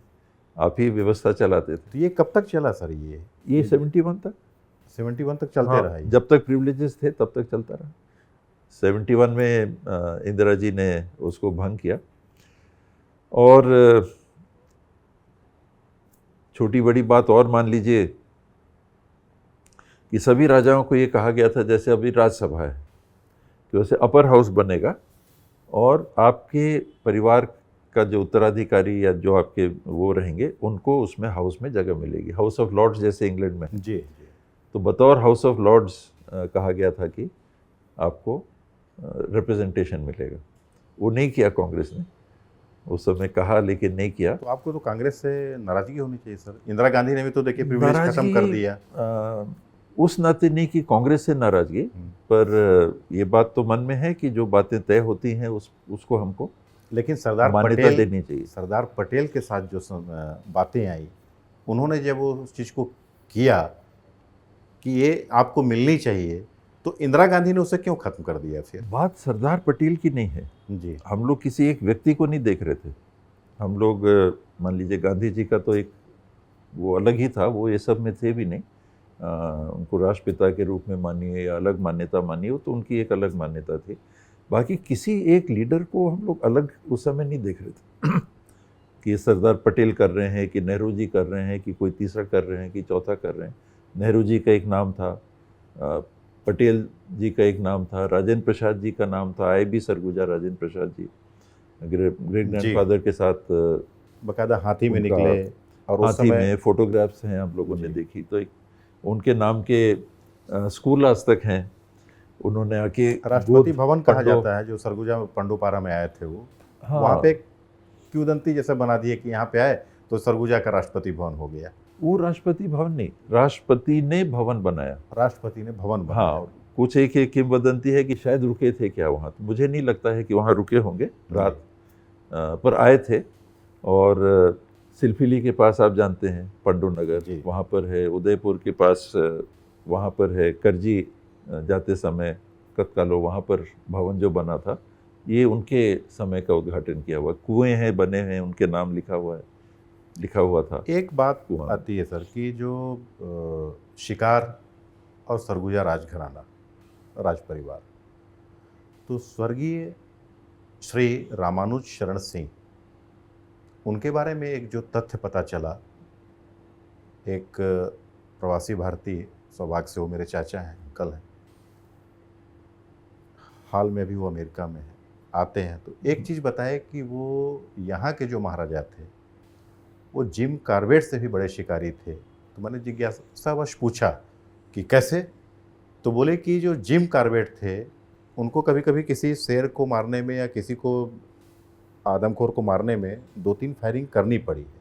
आप ही व्यवस्था चलाते थे। तो ये कब तक चला सर? ये 71 तक, 71 तक चलते हाँ, रहा ये? जब तक प्रिविलेजेस थे तब तक चलता रहा। 71 में इंदिरा जी ने उसको भंग किया, और छोटी बड़ी बात और मान लीजिए कि सभी राजाओं को ये कहा गया था, जैसे अभी राज्यसभा है, कि वैसे अपर हाउस बनेगा, और आपके परिवार का जो उत्तराधिकारी या जो आपके वो रहेंगे उनको उसमें हाउस में जगह मिलेगी, हाउस ऑफ लॉर्ड्स जैसे इंग्लैंड में। जी। तो बतौर हाउस ऑफ लॉर्ड्स कहा गया था कि आपको रिप्रेजेंटेशन मिलेगा। वो नहीं किया कांग्रेस ने, उस समय कहा लेकिन नहीं किया। तो आपको तो कांग्रेस से नाराजगी होनी चाहिए सर। इंदिरा गांधी ने भी तो देखिए प्रिविलेज खत्म नाराजगी, कर दिया। उस नाते नहीं कि कांग्रेस से नाराजगी, पर ये बात तो मन में है कि जो बातें तय होती हैं उसको हमको लेकिन सरदार मान्यता पटेल देनी चाहिए। सरदार पटेल के साथ जो बातें आई, उन्होंने जब वो उस चीज़ को किया कि ये आपको मिलनी चाहिए, तो इंदिरा गांधी ने उसे क्यों खत्म कर दिया फिर? बात सरदार पटेल की नहीं है, जी। हम लोग किसी एक व्यक्ति को नहीं देख रहे थे। हम लोग मान लीजिए गांधी जी का तो एक वो अलग ही था, वो ये सब में थे भी नहीं। उनको राष्ट्रपिता के रूप में मानिए या अलग मान्यता मानिए, वो तो उनकी एक अलग मान्यता थी। बाकी किसी एक लीडर को हम लोग अलग उस समय नहीं देख रहे थे कि सरदार पटेल कर रहे हैं, कि नेहरू जी कर रहे हैं, कि कोई तीसरा कर रहे हैं, कि चौथा कर रहे हैं। नेहरू जी का एक नाम था, पटेल जी का एक नाम था, राजेंद्र प्रसाद जी का नाम था, IB Surguja Rajendra Prasad ji, great grandfather के साथ बकायदा हाथी में उनका निकले, और उस हाथी समय में फोटोग्राफ्स हैं आप लोगों ने देखी। तो एक उनके नाम के स्कूल आज तक हैं। उन्होंने आके राष्ट्रपति भवन कहा पंडो- जाता है, जो सरगुजा पंडोपारा में आए थे वो, हाँ, वहाँ पे किंवदंती जैसे बना दिए कि यहाँ पे आए तो सरगुजा का राष्ट्रपति भवन हो गया। वो राष्ट्रपति भवन नहीं, राष्ट्रपति ने भवन बनाया। राष्ट्रपति ने भवन बनाया। हाँ, कुछ एक किंवदंती है कि शायद रुके थे क्या वहाँ, तो मुझे नहीं लगता है कि वहाँ रुके होंगे रात, पर आए थे। और सिलफिली के पास आप जानते हैं पंडो नगर, वहाँ पर है। उदयपुर के पास वहाँ पर है। करजी जाते समय कतकालो वहाँ पर भवन जो बना था, ये उनके समय का उद्घाटन किया हुआ। कुएं हैं बने हैं, उनके नाम लिखा हुआ था। एक बात आती है सर कि जो शिकार और सरगुजा राजघराना, राज परिवार, तो स्वर्गीय श्री रामानुज शरण सिंह, उनके बारे में एक जो तथ्य पता चला, एक प्रवासी भारतीय, सौभाग्य से वो मेरे चाचा हैं, अंकल हैं, हाल में भी वो अमेरिका में है, आते हैं, तो एक चीज़ बताए कि वो यहाँ के जो महाराजा थे वो जिम कार्बेट से भी बड़े शिकारी थे। तो मैंने जिज्ञासावश पूछा कि कैसे, तो बोले कि जो जिम कार्बेट थे उनको कभी कभी किसी शेर को मारने में या किसी को आदमखोर को मारने में 2-3 फायरिंग करनी पड़ी है,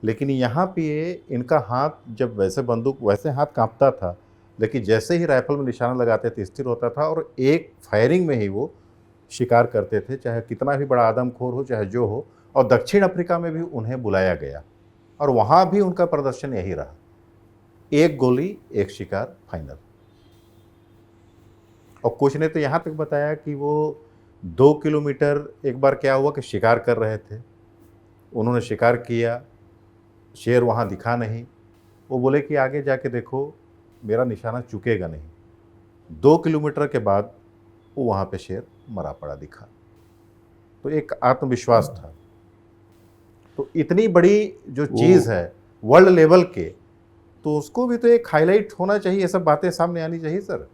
लेकिन यहाँ पे इनका हाथ जब वैसे बंदूक वैसे हाथ कांपता था, लेकिन जैसे ही राइफल में निशाना लगाते थे स्थिर होता था और एक फायरिंग में ही वो शिकार करते थे, चाहे कितना भी बड़ा आदमखोर हो, चाहे जो हो। और दक्षिण अफ्रीका में भी उन्हें बुलाया गया और वहाँ भी उनका प्रदर्शन यही रहा, एक गोली एक शिकार फाइनल। और कुछ ने तो यहाँ तक बताया कि वो 2 किलोमीटर एक बार क्या हुआ कि शिकार कर रहे थे, उन्होंने शिकार किया, शेर वहाँ दिखा नहीं, वो बोले कि आगे जाके देखो मेरा निशाना चुकेगा नहीं। 2 किलोमीटर के बाद वो वहाँ पे शेर मरा पड़ा दिखा। तो एक आत्मविश्वास था। तो इतनी बड़ी जो चीज़ है वर्ल्ड लेवल के, तो उसको भी तो एक हाईलाइट होना चाहिए, ये सब बातें सामने आनी चाहिए सर।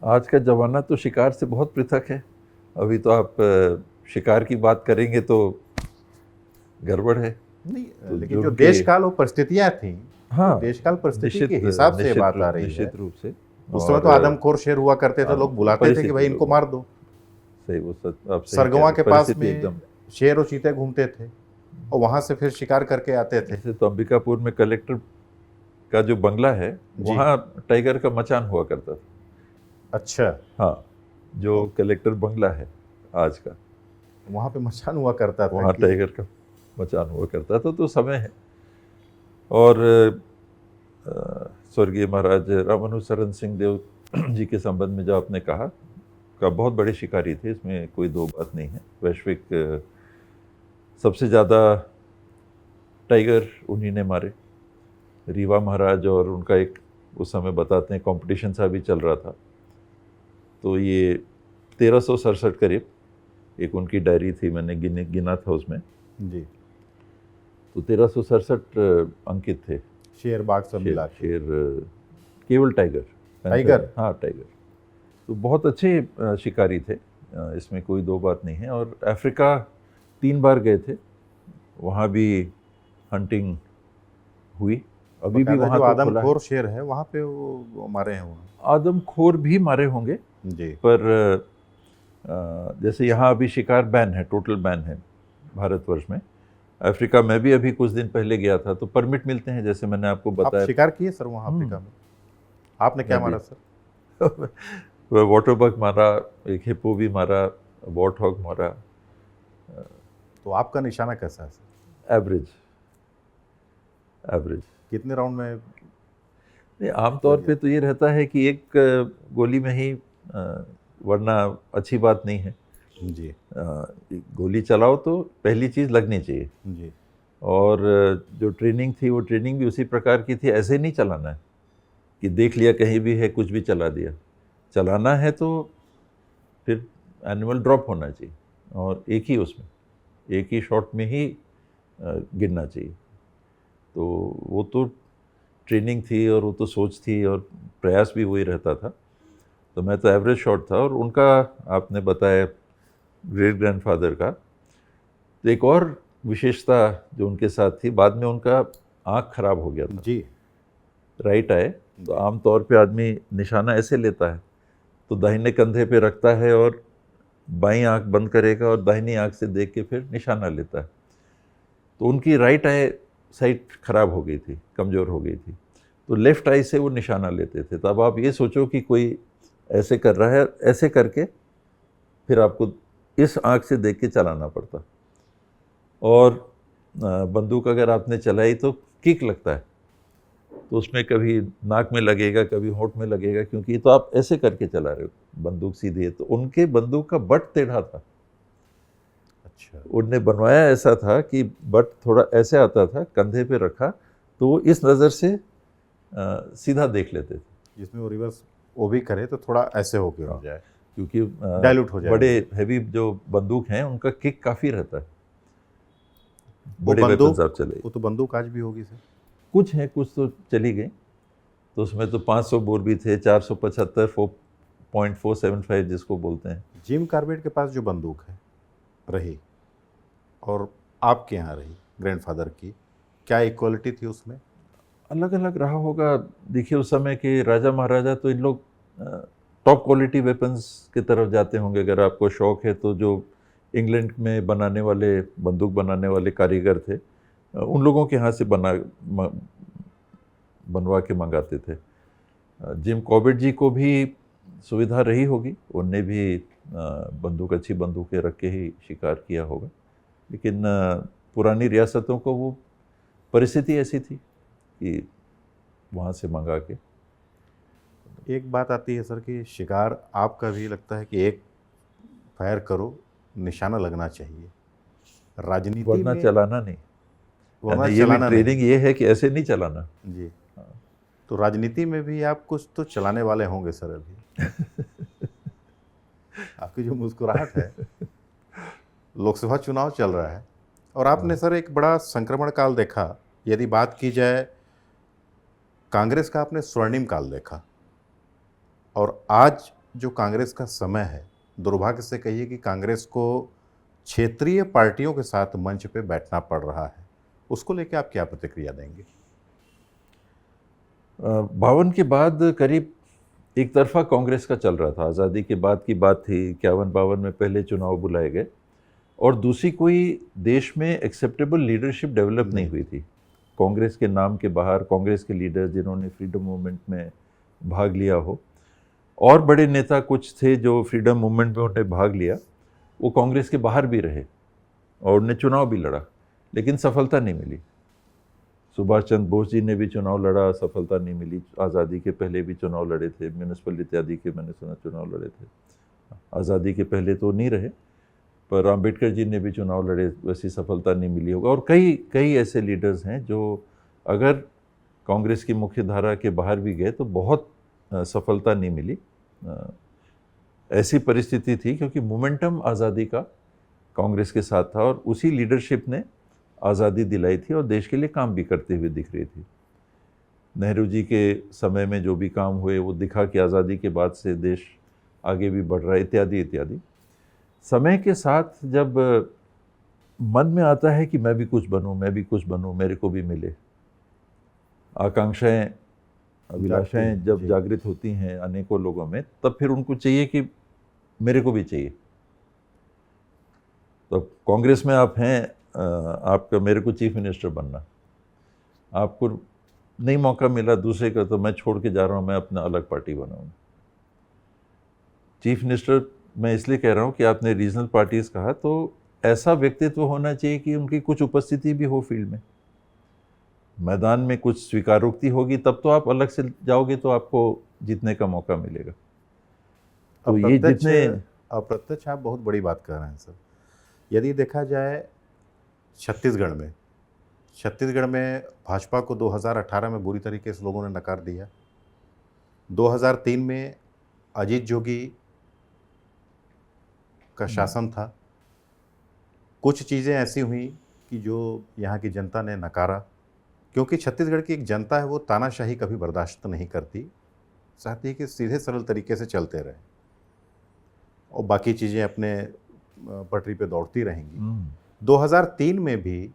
आज का ज़माना तो शिकार से बहुत पृथक है। अभी तो आप शिकार की बात करेंगे तो गड़बड़ है। नहीं, तो लेकिन जो देश काल और परिस्थितियाँ थी, हाँ, देश काल परिस्थिति के हिसाब से बात आ रही है। निश्चित रूप से। उस समय तो आदमखोर शेर हुआ करते थे, लोग बुलाते थे कि भाई इनको मार दो। सही, वो आप सरगवा के पास में शेर और चीते घूमते थे और वहां से फिर शिकार करके आते थे। जैसे तो अंबिकापुर में कलेक्टर का जो बंगला है, वहाँ टाइगर का मचान हुआ करता था। अच्छा, हाँ, जो कलेक्टर बंगला है आज का, वहाँ पे मचान हुआ करता था, वहाँ टाइगर का मचान हुआ करता था। तो समय है। और स्वर्गीय महाराज रामानुज शरण सिंह देव जी के संबंध में जो आपने कहा, का बहुत बड़े शिकारी थे, इसमें कोई दो बात नहीं है। वैश्विक सबसे ज़्यादा टाइगर उन्हीं ने मारे। रीवा महाराज और उनका एक उस समय बताते हैं कंपटीशन सा भी चल रहा था, तो ये 1367 करीब, एक उनकी डायरी थी, मैंने गिना था उसमें जी, तो 1367 अंकित थे। शेर बाघ सब मिला के। शेर केवल टाइगर, हाँ टाइगर। तो बहुत अच्छे शिकारी थे, इसमें कोई दो बात नहीं है। और अफ्रीका 3 बार गए थे, वहाँ भी हंटिंग हुई। अभी भी वहाँ जो आदमखोर शेर है वहाँ पे वो मारे हैं। वहाँ आदमखोर भी मारे होंगे जी, पर जैसे यहाँ अभी शिकार बैन है, टोटल बैन है भारतवर्ष में। अफ्रीका में भी अभी कुछ दिन पहले गया था, तो परमिट मिलते हैं, जैसे मैंने आपको बताया। आप शिकार किए सर वहाँ अफ्रीका में? आपने क्या मारा सर? वाटर बग मारा, एक हिप्पो भी मारा, वॉर्ट हॉग मारा। तो आपका निशाना कैसा है सर? एवरेज। कितने राउंड में? नहीं, आमतौर पे तो ये रहता है कि एक गोली में ही, वरना अच्छी बात नहीं है जी। गोली चलाओ तो पहली चीज़ लगनी चाहिए जी। और जो ट्रेनिंग थी वो ट्रेनिंग भी उसी प्रकार की थी। ऐसे नहीं चलाना है कि देख लिया कहीं भी है कुछ भी चला दिया। चलाना है तो फिर एनिमल ड्रॉप होना चाहिए और एक ही उसमें, एक ही शॉट में ही गिनना चाहिए। तो वो तो ट्रेनिंग थी और वो तो सोच थी और प्रयास भी वही रहता था। तो मैं तो एवरेज शॉट था। और उनका आपने बताया ग्रेट ग्रैंडफादर का, तो एक और विशेषता जो उनके साथ थी, बाद में उनका आँख खराब हो गया था जी। राइट आए। तो आमतौर पे आदमी निशाना ऐसे लेता है, तो दाहिने कंधे पे रखता है और बाईं आंख बंद करेगा और दाहिनी आंख से देख के फिर निशाना लेता है। तो उनकी राइट आई साइट खराब हो गई थी, कमज़ोर हो गई थी, तो लेफ्ट आई से वो निशाना लेते थे। तो अब आप ये सोचो कि कोई ऐसे कर रहा है, ऐसे करके फिर आपको इस आंख से देख के चलाना पड़ता। और बंदूक अगर आपने चलाई तो किक लगता है, तो उसमें कभी नाक में लगेगा, कभी होंठ में लगेगा, क्योंकि तो आप ऐसे करके चला रहे हो, बंदूक सीधी है। तो उनके बंदूक का बट टेढ़ा था। अच्छा। उनने बनवाया ऐसा था कि बट थोड़ा ऐसे आता था, कंधे पे रखा तो वो इस नज़र से सीधा देख लेते थे, जिसमें वो रिवर्स वो भी करे तो थोड़ा ऐसे होके हो जाए, क्योंकि डाइल्यूट हो जाए। बड़े हैवी जो बंदूक हैं उनका किक काफ़ी रहता है। वो बड़े बंदूक, वेपन्स आप चले, वो तो बंदूक आज भी होगी सर। कुछ हैं, कुछ तो चली गई। तो उसमें तो 500 बोर भी थे, 475 4.475 जिसको बोलते हैं। जिम कार्बेट के पास जो बंदूक है रही और आपके यहाँ रही ग्रैंडफादर की, क्या इक्वालिटी थी उसमें? अलग अलग रहा होगा। देखिए उस समय के राजा महाराजा तो इन लोग टॉप क्वालिटी वेपन्स की तरफ जाते होंगे। अगर आपको शौक है तो जो इंग्लैंड में बनाने वाले, बंदूक बनाने वाले कारीगर थे, उन लोगों के यहाँ से बनवा के मंगाते थे। जिम कॉर्बेट जी को भी सुविधा रही होगी, उनने भी बंदूक, अच्छी बंदूकें रख के ही शिकार किया होगा। लेकिन पुरानी रियासतों को वो परिस्थिति ऐसी थी कि वहाँ से मंगा के। एक बात आती है सर कि शिकार आपका भी लगता है कि एक फायर करो, निशाना लगना चाहिए। राजनीति वरना में चलाना नहीं, वरना ये भी चलाना नहीं। ट्रेनिंग ये है कि ऐसे नहीं चलाना। जी। तो राजनीति में भी आप कुछ तो चलाने वाले होंगे सर अभी। आपकी जो मुस्कुराहट है, लोकसभा चुनाव चल रहा है और आपने सर एक बड़ा संक्रमण काल देखा। यदि बात की जाए कांग्रेस का, आपने स्वर्णिम काल देखा और आज जो कांग्रेस का समय है, दुर्भाग्य से कहिए कि कांग्रेस को क्षेत्रीय पार्टियों के साथ मंच पे बैठना पड़ रहा है। उसको लेके आप क्या प्रतिक्रिया देंगे? 52 के बाद करीब एक तरफा कांग्रेस का चल रहा था। आज़ादी के बाद की बात थी, 51-52 में पहले चुनाव बुलाए गए और दूसरी कोई देश में एक्सेप्टेबल लीडरशिप डेवलप नहीं हुई थी। कांग्रेस के नाम के बाहर कांग्रेस के लीडर जिन्होंने फ्रीडम मूवमेंट में भाग लिया हो, और बड़े नेता कुछ थे जो फ्रीडम मूवमेंट में उन्होंने भाग लिया, वो कांग्रेस के बाहर भी रहे और उन्हें चुनाव भी लड़ा, लेकिन सफलता नहीं मिली। सुभाष चंद्र बोस जी ने भी चुनाव लड़ा, सफलता नहीं मिली। आज़ादी के पहले भी चुनाव लड़े थे, म्यूनिसिपल इत्यादि के मैंने सुना चुनाव लड़े थे। आज़ादी के पहले तो नहीं रहे, पर अम्बेडकर जी ने भी चुनाव लड़े, वैसी सफलता नहीं मिली होगा। और कई कई ऐसे लीडर्स हैं जो अगर कांग्रेस की मुख्य धारा के बाहर भी गए तो बहुत सफलता नहीं मिली। ऐसी परिस्थिति थी क्योंकि मोमेंटम आज़ादी का कांग्रेस के साथ था और उसी लीडरशिप ने आज़ादी दिलाई थी और देश के लिए काम भी करते हुए दिख रही थी। नेहरू जी के समय में जो भी काम हुए वो दिखा कि आज़ादी के बाद से देश आगे भी बढ़ रहा है, इत्यादि इत्यादि। समय के साथ जब मन में आता है कि मैं भी कुछ बनूं, मैं भी कुछ बनूं, मेरे को भी मिले, आकांक्षाएं, अभिलाषाएं जब जागृत होती हैं अनेकों लोगों में, तब फिर उनको चाहिए कि मेरे को भी चाहिए। तो कांग्रेस में आप हैं, आपका मेरे को चीफ मिनिस्टर बनना, आपको नहीं मौका मिला दूसरे का, तो मैं छोड़ के जा रहा हूँ, मैं अपना अलग पार्टी बनाऊंगा। चीफ मिनिस्टर मैं इसलिए कह रहा हूँ कि आपने रीजनल पार्टीज कहा, तो ऐसा व्यक्तित्व होना चाहिए कि उनकी कुछ उपस्थिति भी हो फील्ड में, मैदान में कुछ स्वीकारोक्ति होगी, तब तो आप अलग से जाओगे तो आपको जीतने का मौका मिलेगा। तो ये जितने अप्रत्यक्ष, आप बहुत बड़ी बात कर रहे हैं सर। यदि देखा जाए छत्तीसगढ़ में भाजपा को 2018 में बुरी तरीके से लोगों ने नकार दिया। 2003 में अजीत जोगी का शासन था। कुछ चीज़ें ऐसी हुई कि जो यहाँ की जनता ने नकारा, क्योंकि छत्तीसगढ़ की एक जनता है वो तानाशाही कभी बर्दाश्त नहीं करती, चाहती है कि सीधे सरल तरीके से चलते रहें और बाकी चीज़ें अपने पटरी पे दौड़ती रहेंगी। 2003 में भी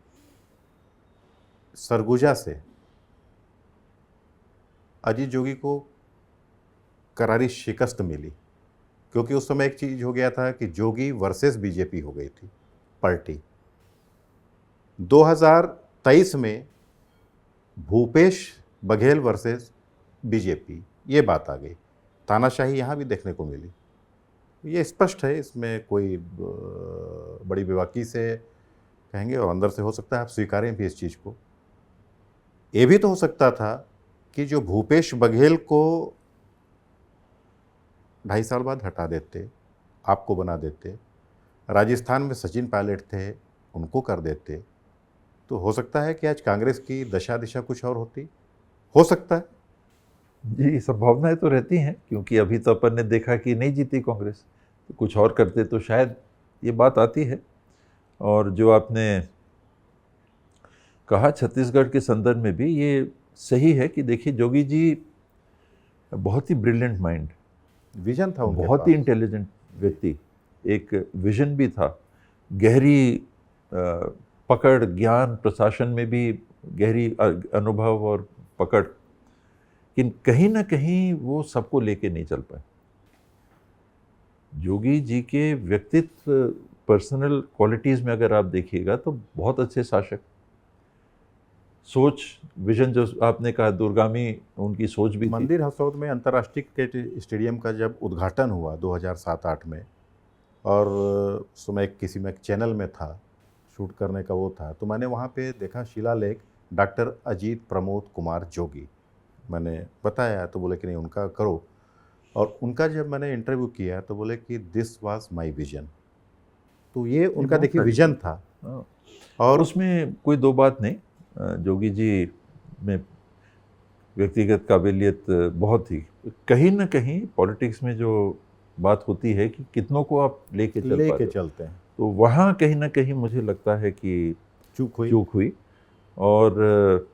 सरगुजा से अजीत जोगी को करारी शिकस्त मिली, क्योंकि उस समय एक चीज़ हो गया था कि जोगी वर्सेस बीजेपी हो गई थी पार्टी। 2023 में भूपेश बघेल वर्सेस बीजेपी, ये बात आ गई। तानाशाही यहाँ भी देखने को मिली। ये स्पष्ट है, इसमें कोई बड़ी बेबाकी से कहेंगे और अंदर से हो सकता है आप स्वीकारें भी इस चीज़ को। ये भी तो हो सकता था कि जो भूपेश बघेल को 2.5 साल बाद हटा देते, आपको बना देते, राजस्थान में सचिन पायलट थे उनको कर देते, तो हो सकता है कि आज कांग्रेस की दशा दिशा कुछ और होती, हो सकता है। जी, संभावनाएं तो रहती हैं, क्योंकि अभी तो अपन ने देखा कि नहीं जीती कांग्रेस, तो कुछ और करते तो शायद ये बात आती है। और जो आपने कहा छत्तीसगढ़ के संदर्भ में भी ये सही है कि देखिए जोगी जी बहुत ही ब्रिलियंट माइंड, विजन था उनके बहुत पास। ही इंटेलिजेंट व्यक्ति, एक विजन भी था, गहरी पकड़, ज्ञान, प्रशासन में भी गहरी अनुभव और पकड़, कि कहीं ना कहीं वो सबको लेके नहीं चल पाए। जोगी जी के व्यक्तित्व, पर्सनल क्वालिटीज़ में अगर आप देखिएगा तो बहुत अच्छे शासक, सोच, विजन, जो आपने कहा दूरगामी उनकी सोच भी थी। मंदिर हसौद में अंतर्राष्ट्रीय क्रिकेट स्टेडियम का जब उद्घाटन हुआ 2007-8 में, और उस समय किसी में एक चैनल में था, शूट करने का वो था, तो मैंने वहाँ पे देखा शिलालेख डॉक्टर अजीत प्रमोद कुमार जोगी। मैंने बताया तो बोले कि नहीं उनका करो, और उनका जब मैंने इंटरव्यू किया तो बोले कि दिस वाज माय विजन। तो ये उनका देखिए विजन था। और उसमें कोई दो बात नहीं, जोगी जी में व्यक्तिगत काबिलियत बहुत थी। कहीं ना कहीं पॉलिटिक्स में जो बात होती है कि कितनों को आप लेके चलते हैं, तो वहाँ कहीं ना कहीं मुझे लगता है कि चूक हुई। और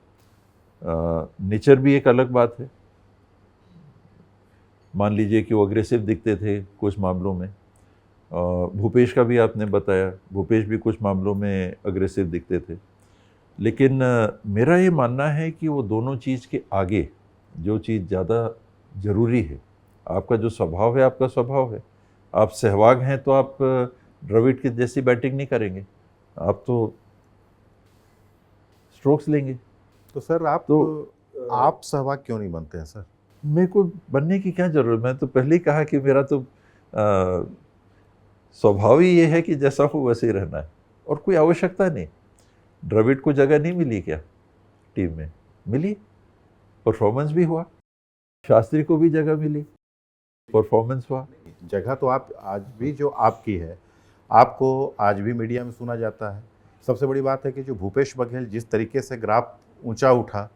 नेचर भी एक अलग बात है। मान लीजिए कि वो अग्रेसिव दिखते थे कुछ मामलों में, भूपेश का भी आपने बताया, भूपेश भी कुछ मामलों में अग्रेसिव दिखते थे, लेकिन मेरा ये मानना है कि वो दोनों चीज़ के आगे जो चीज़ ज़्यादा ज़रूरी है, आपका जो स्वभाव है, आपका स्वभाव है। आप सहवाग हैं तो आप द्रविड़ के जैसी बैटिंग नहीं करेंगे, आप तो स्ट्रोक्स लेंगे। तो सर आप सहवाग क्यों नहीं बनते हैं सर? मेरे को बनने की क्या ज़रूरत, मैं तो पहले ही कहा कि मेरा तो स्वभाव ही ये है कि जैसा हो वैसे ही रहना है, और कोई आवश्यकता नहीं। द्रविड़ को जगह नहीं मिली क्या टीम में? मिली, परफॉर्मेंस भी हुआ। शास्त्री को भी जगह मिली, परफॉर्मेंस हुआ। जगह तो आप आज भी जो आपकी है, आपको आज भी मीडिया में सुना जाता है। सबसे बड़ी बात है कि जो भूपेश बघेल जिस तरीके से ग्राफ ऊंचा उठा,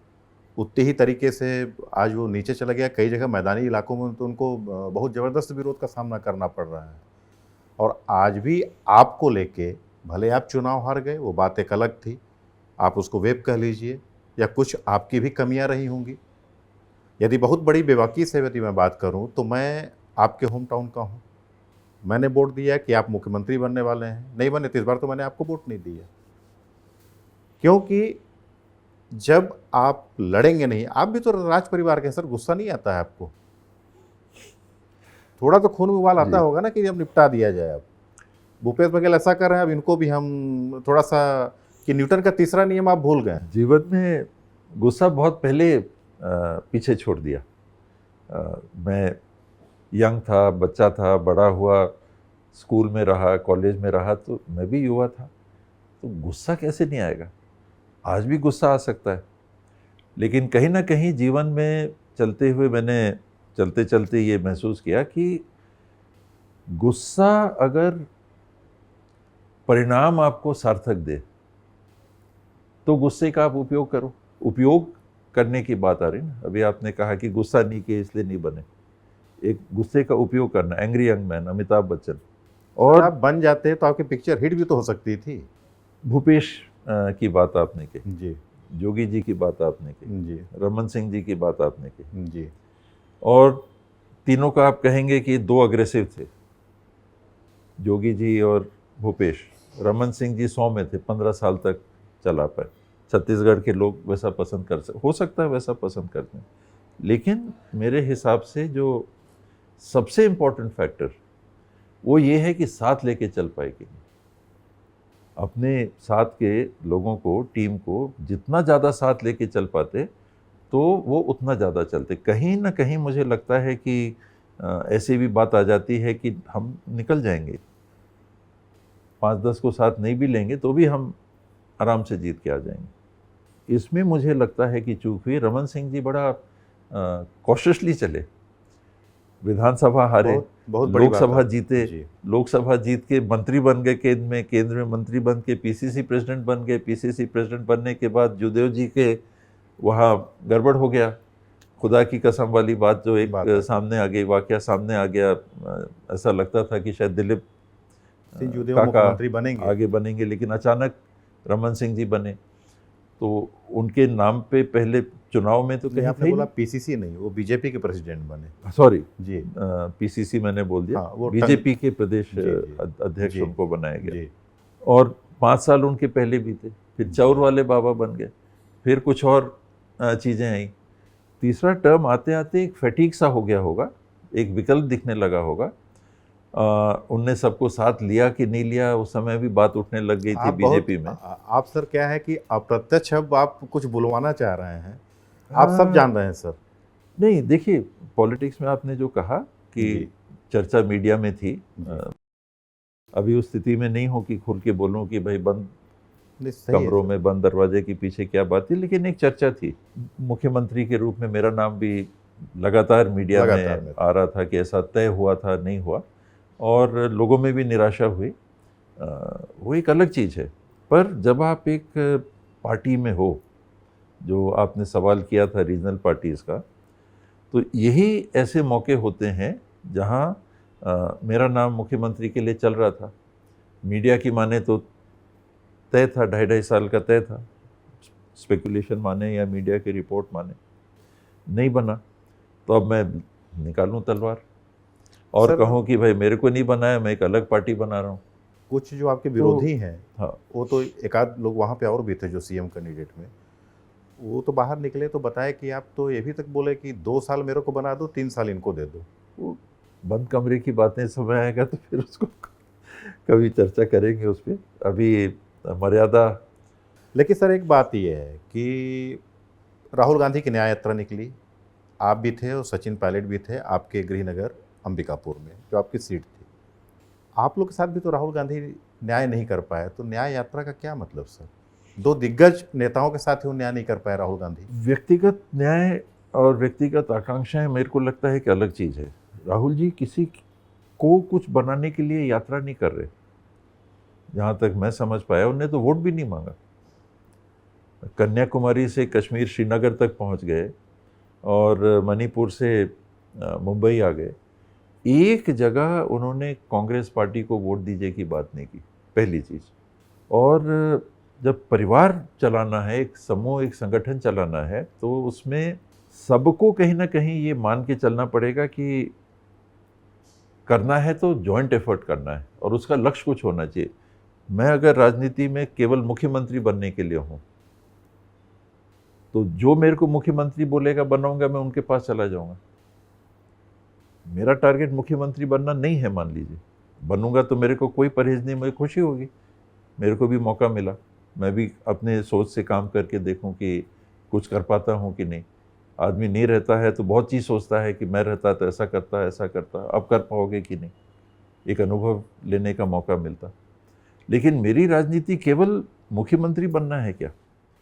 उतने ही तरीके से आज वो नीचे चला गया। कई जगह मैदानी इलाकों में तो उनको बहुत ज़बरदस्त विरोध का सामना करना पड़ रहा है। और आज भी आपको लेके, भले आप चुनाव हार गए, वो बात एक अलग थी, आप उसको वेब कह लीजिए, या कुछ आपकी भी कमियां रही होंगी। यदि बहुत बड़ी बेबाकी से यदि मैं बात करूं तो मैं आपके होम टाउन का हूं। मैंने वोट दिया कि आप मुख्यमंत्री बनने वाले हैं, नहीं बने तो इस बार तो मैंने आपको वोट नहीं दिया, क्योंकि जब आप लड़ेंगे नहीं, आप भी तो राज परिवार के सर, गुस्सा नहीं आता है आपको? थोड़ा तो खून में उबाल आता होगा ना कि अब निपटा दिया जाए। अब भूपेश बघेल ऐसा कर रहे हैं, अब इनको भी हम थोड़ा सा, कि न्यूटन का तीसरा नियम आप भूल गए। जीवन में गुस्सा बहुत पहले पीछे छोड़ दिया। मैं यंग था, बच्चा था, बड़ा हुआ, स्कूल में रहा, कॉलेज में रहा, तो मैं भी युवा था, तो गुस्सा कैसे नहीं आएगा? आज भी गुस्सा आ सकता है, लेकिन कहीं ना कहीं जीवन में चलते हुए मैंने चलते चलते ये महसूस किया कि गुस्सा अगर परिणाम आपको सार्थक दे तो गुस्से का आप उपयोग करो। उपयोग करने की बात आ रही ना, अभी आपने कहा कि गुस्सा नहीं किए इसलिए नहीं बने, एक गुस्से का उपयोग करना। Angry young man, Amitabh Bachchan. और आप बन जाते तो आपकी पिक्चर हिट भी तो हो सकती थी। भूपेश की बात आपने कही, जी जोगी जी की बात आपने कही, जी रमन सिंह जी की बात आपने कही, जी और तीनों का आप कहेंगे कि दो अग्रेसिव थे, जोगी जी और भूपेश। रमन सिंह जी 100 में थे, 15 साल तक चला पाए। छत्तीसगढ़ के लोग वैसा पसंद हो सकता है वैसा पसंद करते हैं, लेकिन मेरे हिसाब से जो सबसे इम्पोर्टेंट फैक्टर वो ये है कि साथ लेके चल पाए कि नहीं। अपने साथ के लोगों को, टीम को जितना ज़्यादा साथ लेके चल पाते तो वो उतना ज़्यादा चलते। कहीं ना कहीं मुझे लगता है कि ऐसी भी बात आ जाती है कि हम निकल जाएंगे, 5-10 को साथ नहीं भी लेंगे तो भी हम आराम से जीत के आ जाएंगे। इसमें मुझे लगता है कि चूक हुई। रमन सिंह जी बड़ा कॉशियसली चले, विधानसभा हारे, बहुत बहुत बड़ी बात लोकसभा है। जीते, जी लोकसभा जीत के मंत्री बन गए, केंद्र में मंत्री बन के पीसीसी प्रेसिडेंट बन गए। पीसीसी प्रेसिडेंट बनने के बाद जुदेव जी के वहाँ गड़बड़ हो गया, खुदा की कसम वाली बात जो एक बात है। सामने आ गई, वाकया सामने आ गया। ऐसा लगता था कि शायद दिलीप सिंह जूदेव काका मुख्यमंत्री बनेंगे। आगे बनेंगे, लेकिन अचानक रमन सिंह जी बने। तो उनके नाम पे पहले चुनाव में तो नहीं, कहीं आपने थे बोला पीसीसी नहीं, वो बीजेपी के प्रेसिडेंट बने। सॉरी, जी पीसीसी मैंने बोल दिया। हाँ, वो बीजेपी के प्रदेश जी, जी, अध्यक्ष जी, उनको बनाया गया। जी और 5 साल उनके पहले भी थे, फिर चौर वाले बाबा बन गए, फिर कुछ और चीज़ें आई। तीसरा टर्म आते आते एक फैटीक सा हो गया होगा, एक विकल्प दिखने लगा होगा। उनने सबको साथ लिया कि नहीं लिया, उस समय भी बात उठने लग गई थी आप बीजेपी में। आप सर क्या है कि अप्रत्यक्ष अब आप कुछ बुलवाना चाह रहे हैं, आप सब जान रहे हैं सर। नहीं, देखिए पॉलिटिक्स में आपने जो कहा कि जी। चर्चा मीडिया में थी, जी। अभी उस स्थिति में नहीं हो कि खुल के बोलूं कि भाई बंद नहीं, सही है कमरों सर। में बंद दरवाजे के पीछे क्या बात थी, लेकिन एक चर्चा थी। मुख्यमंत्री के रूप में मेरा नाम भी लगातार मीडिया लगातार में आ रहा था कि ऐसा तय हुआ था, नहीं हुआ, और लोगों में भी निराशा हुई। वो एक अलग चीज़ है। पर जब आप एक पार्टी में हो, जो आपने सवाल किया था रीजनल पार्टीज़ का, तो यही ऐसे मौके होते हैं जहाँ मेरा नाम मुख्यमंत्री के लिए चल रहा था। मीडिया की माने तो तय था, 2.5 साल का तय था, स्पेकुलेशन माने या मीडिया की रिपोर्ट माने, नहीं बना। तो अब मैं निकालूं तलवार और सर, कहूं कि भाई मेरे को नहीं बनाया, मैं एक अलग पार्टी बना रहा हूं। कुछ जो आपके विरोधी हैं, हाँ, वो तो एक आध लोग वहाँ पे और भी थे जो सीएम कैंडिडेट में, वो तो बाहर निकले तो बताए कि आप तो ये भी तक बोले कि 2 साल मेरे को बना दो, 3 साल इनको दे दो। वो बंद कमरे की बातें समय आएगा तो फिर उसको कभी चर्चा करेंगे उस पर, अभी मर्यादा। लेकिन सर एक बात ये है कि राहुल गांधी की न्याय यात्रा निकली, आप भी थे और सचिन पायलट भी थे आपके गृहनगर अंबिकापुर में, जो आपकी सीट थी। आप लोग के साथ भी तो राहुल गांधी न्याय नहीं कर पाए, तो न्याय यात्रा का क्या मतलब सर? 2 दिग्गज नेताओं के साथ ही वो न्याय नहीं कर पाए राहुल गांधी। व्यक्तिगत न्याय और व्यक्तिगत आकांक्षाएं मेरे को लगता है कि अलग चीज़ है। राहुल जी किसी को कुछ बनाने के लिए यात्रा नहीं कर रहे, जहाँ तक मैं समझ पाया। उन्होंने तो वोट भी नहीं मांगा, कन्याकुमारी से कश्मीर श्रीनगर तक पहुँच गए और मणिपुर से मुंबई आ गए। एक जगह उन्होंने कांग्रेस पार्टी को वोट दीजिए की बात नहीं की, पहली चीज़। और जब परिवार चलाना है, एक समूह, एक संगठन चलाना है, तो उसमें सबको कहीं ना कहीं ये मान के चलना पड़ेगा कि करना है तो जॉइंट एफर्ट करना है और उसका लक्ष्य कुछ होना चाहिए। मैं अगर राजनीति में केवल मुख्यमंत्री बनने के लिए हूँ, तो जो मेरे को मुख्यमंत्री बोलेगा बनाऊंगा, मैं उनके पास चला जाऊंगा। मेरा टारगेट मुख्यमंत्री बनना नहीं है, मान लीजिए बनूंगा तो मेरे को कोई परहेज नहीं, मुझे खुशी होगी, मेरे को भी मौका मिला, मैं भी अपने सोच से काम करके देखूं कि कुछ कर पाता हूं कि नहीं। आदमी नहीं रहता है तो बहुत चीज़ सोचता है कि मैं रहता तो ऐसा करता, ऐसा करता। अब कर पाओगे कि नहीं, एक अनुभव लेने का मौका मिलता। लेकिन मेरी राजनीति केवल मुख्यमंत्री बनना है क्या?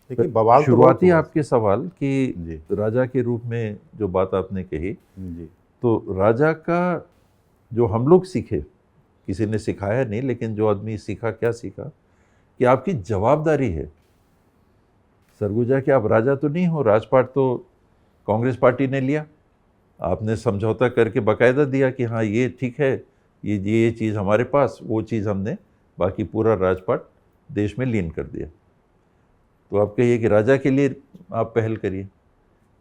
लेकिन बवाल तो शुरुआती बहुत हुआ। आपके सवाल कि जी राजा के रूप में जो बात आपने कही, जी तो राजा का जो हम लोग सीखे, किसी ने सिखाया नहीं, लेकिन जो आदमी सीखा, क्या सीखा कि आपकी जवाबदारी है। सरगुजा कि आप राजा तो नहीं हो, राजपाट तो कांग्रेस पार्टी ने लिया, आपने समझौता करके बाकायदा दिया कि हाँ ये ठीक है, ये चीज़ हमारे पास, वो चीज़ हमने बाकी पूरा राजपाट देश में लीन कर दिया। तो आप कहिए कि राजा के लिए आप पहल करिए।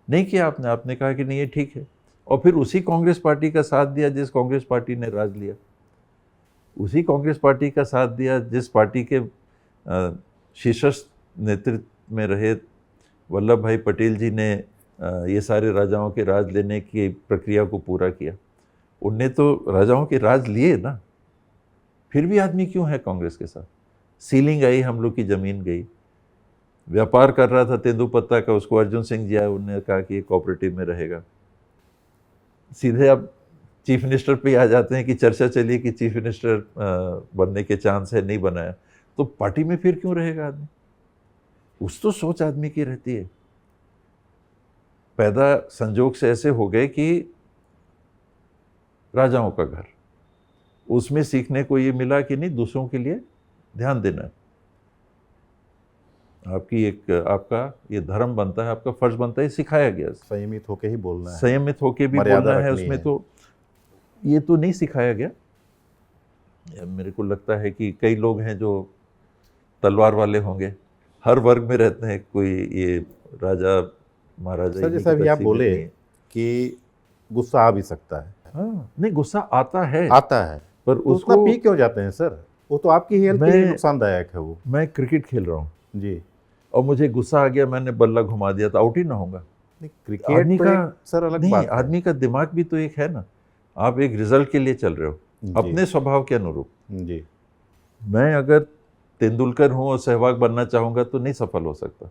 नहीं किया आपने, आपने कहा कि नहीं ये ठीक है, और फिर उसी कांग्रेस पार्टी का साथ दिया जिस कांग्रेस पार्टी ने राज लिया, उसी कांग्रेस पार्टी का साथ दिया जिस पार्टी के शीर्षस्थ नेतृत्व में रहे वल्लभ भाई पटेल जी ने ये सारे राजाओं के राज लेने की प्रक्रिया को पूरा किया। उनने तो राजाओं के राज लिए ना, फिर भी आदमी क्यों है कांग्रेस के साथ? सीलिंग आई, हम लोग की ज़मीन गई। व्यापार कर रहा था तेंदुपत्ता का, उसको अर्जुन सिंह जी आए, उन्होंने कहा कि ये कोऑपरेटिव में रहेगा। सीधे अब चीफ मिनिस्टर पे आ जाते हैं कि चर्चा चली कि चीफ मिनिस्टर बनने के चांस है, नहीं बनाया, तो पार्टी में फिर क्यों रहेगा आदमी? उस तो सोच आदमी की रहती है। पैदा संजोग से ऐसे हो गए कि राजाओं का घर, उसमें सीखने को ये मिला कि नहीं, दूसरों के लिए ध्यान देना है। आपका ये धर्म बनता है, आपका फर्ज बनता है, सिखाया गया। संयमित होके ही बोलना है, संयमित होके भी मर्यादा बोलना है, रखनी उसमें है। तो ये तो नहीं सिखाया गया। मेरे को लगता है कि कई लोग हैं जो तलवार वाले होंगे, हर वर्ग में रहते हैं, कोई ये राजा महाराजा। सर जैसा अभी आप बोले कि गुस्सा आ भी सकता है, हाँ, नहीं गुस्सा आता है, पर तो उसका पी क्यों जाते हैं सर? वो तो आपकी हेल्थ के लिए नुकसानदायक है। वो मैं क्रिकेट खेल रहा हूँ जी, और मुझे गुस्सा आ गया, मैंने बल्ला घुमा दिया, तो आउट ही ना होगा? क्रिकेट आदमी तो का एक सर अलग नहीं, बात है। आदमी का दिमाग भी तो एक है ना। आप एक रिजल्ट के लिए चल रहे हो, जी, अपने स्वभाव के अनुरूप। जी, मैं अगर तेंदुलकर हूँ और सहवाग बनना चाहूँगा तो नहीं सफल हो सकता।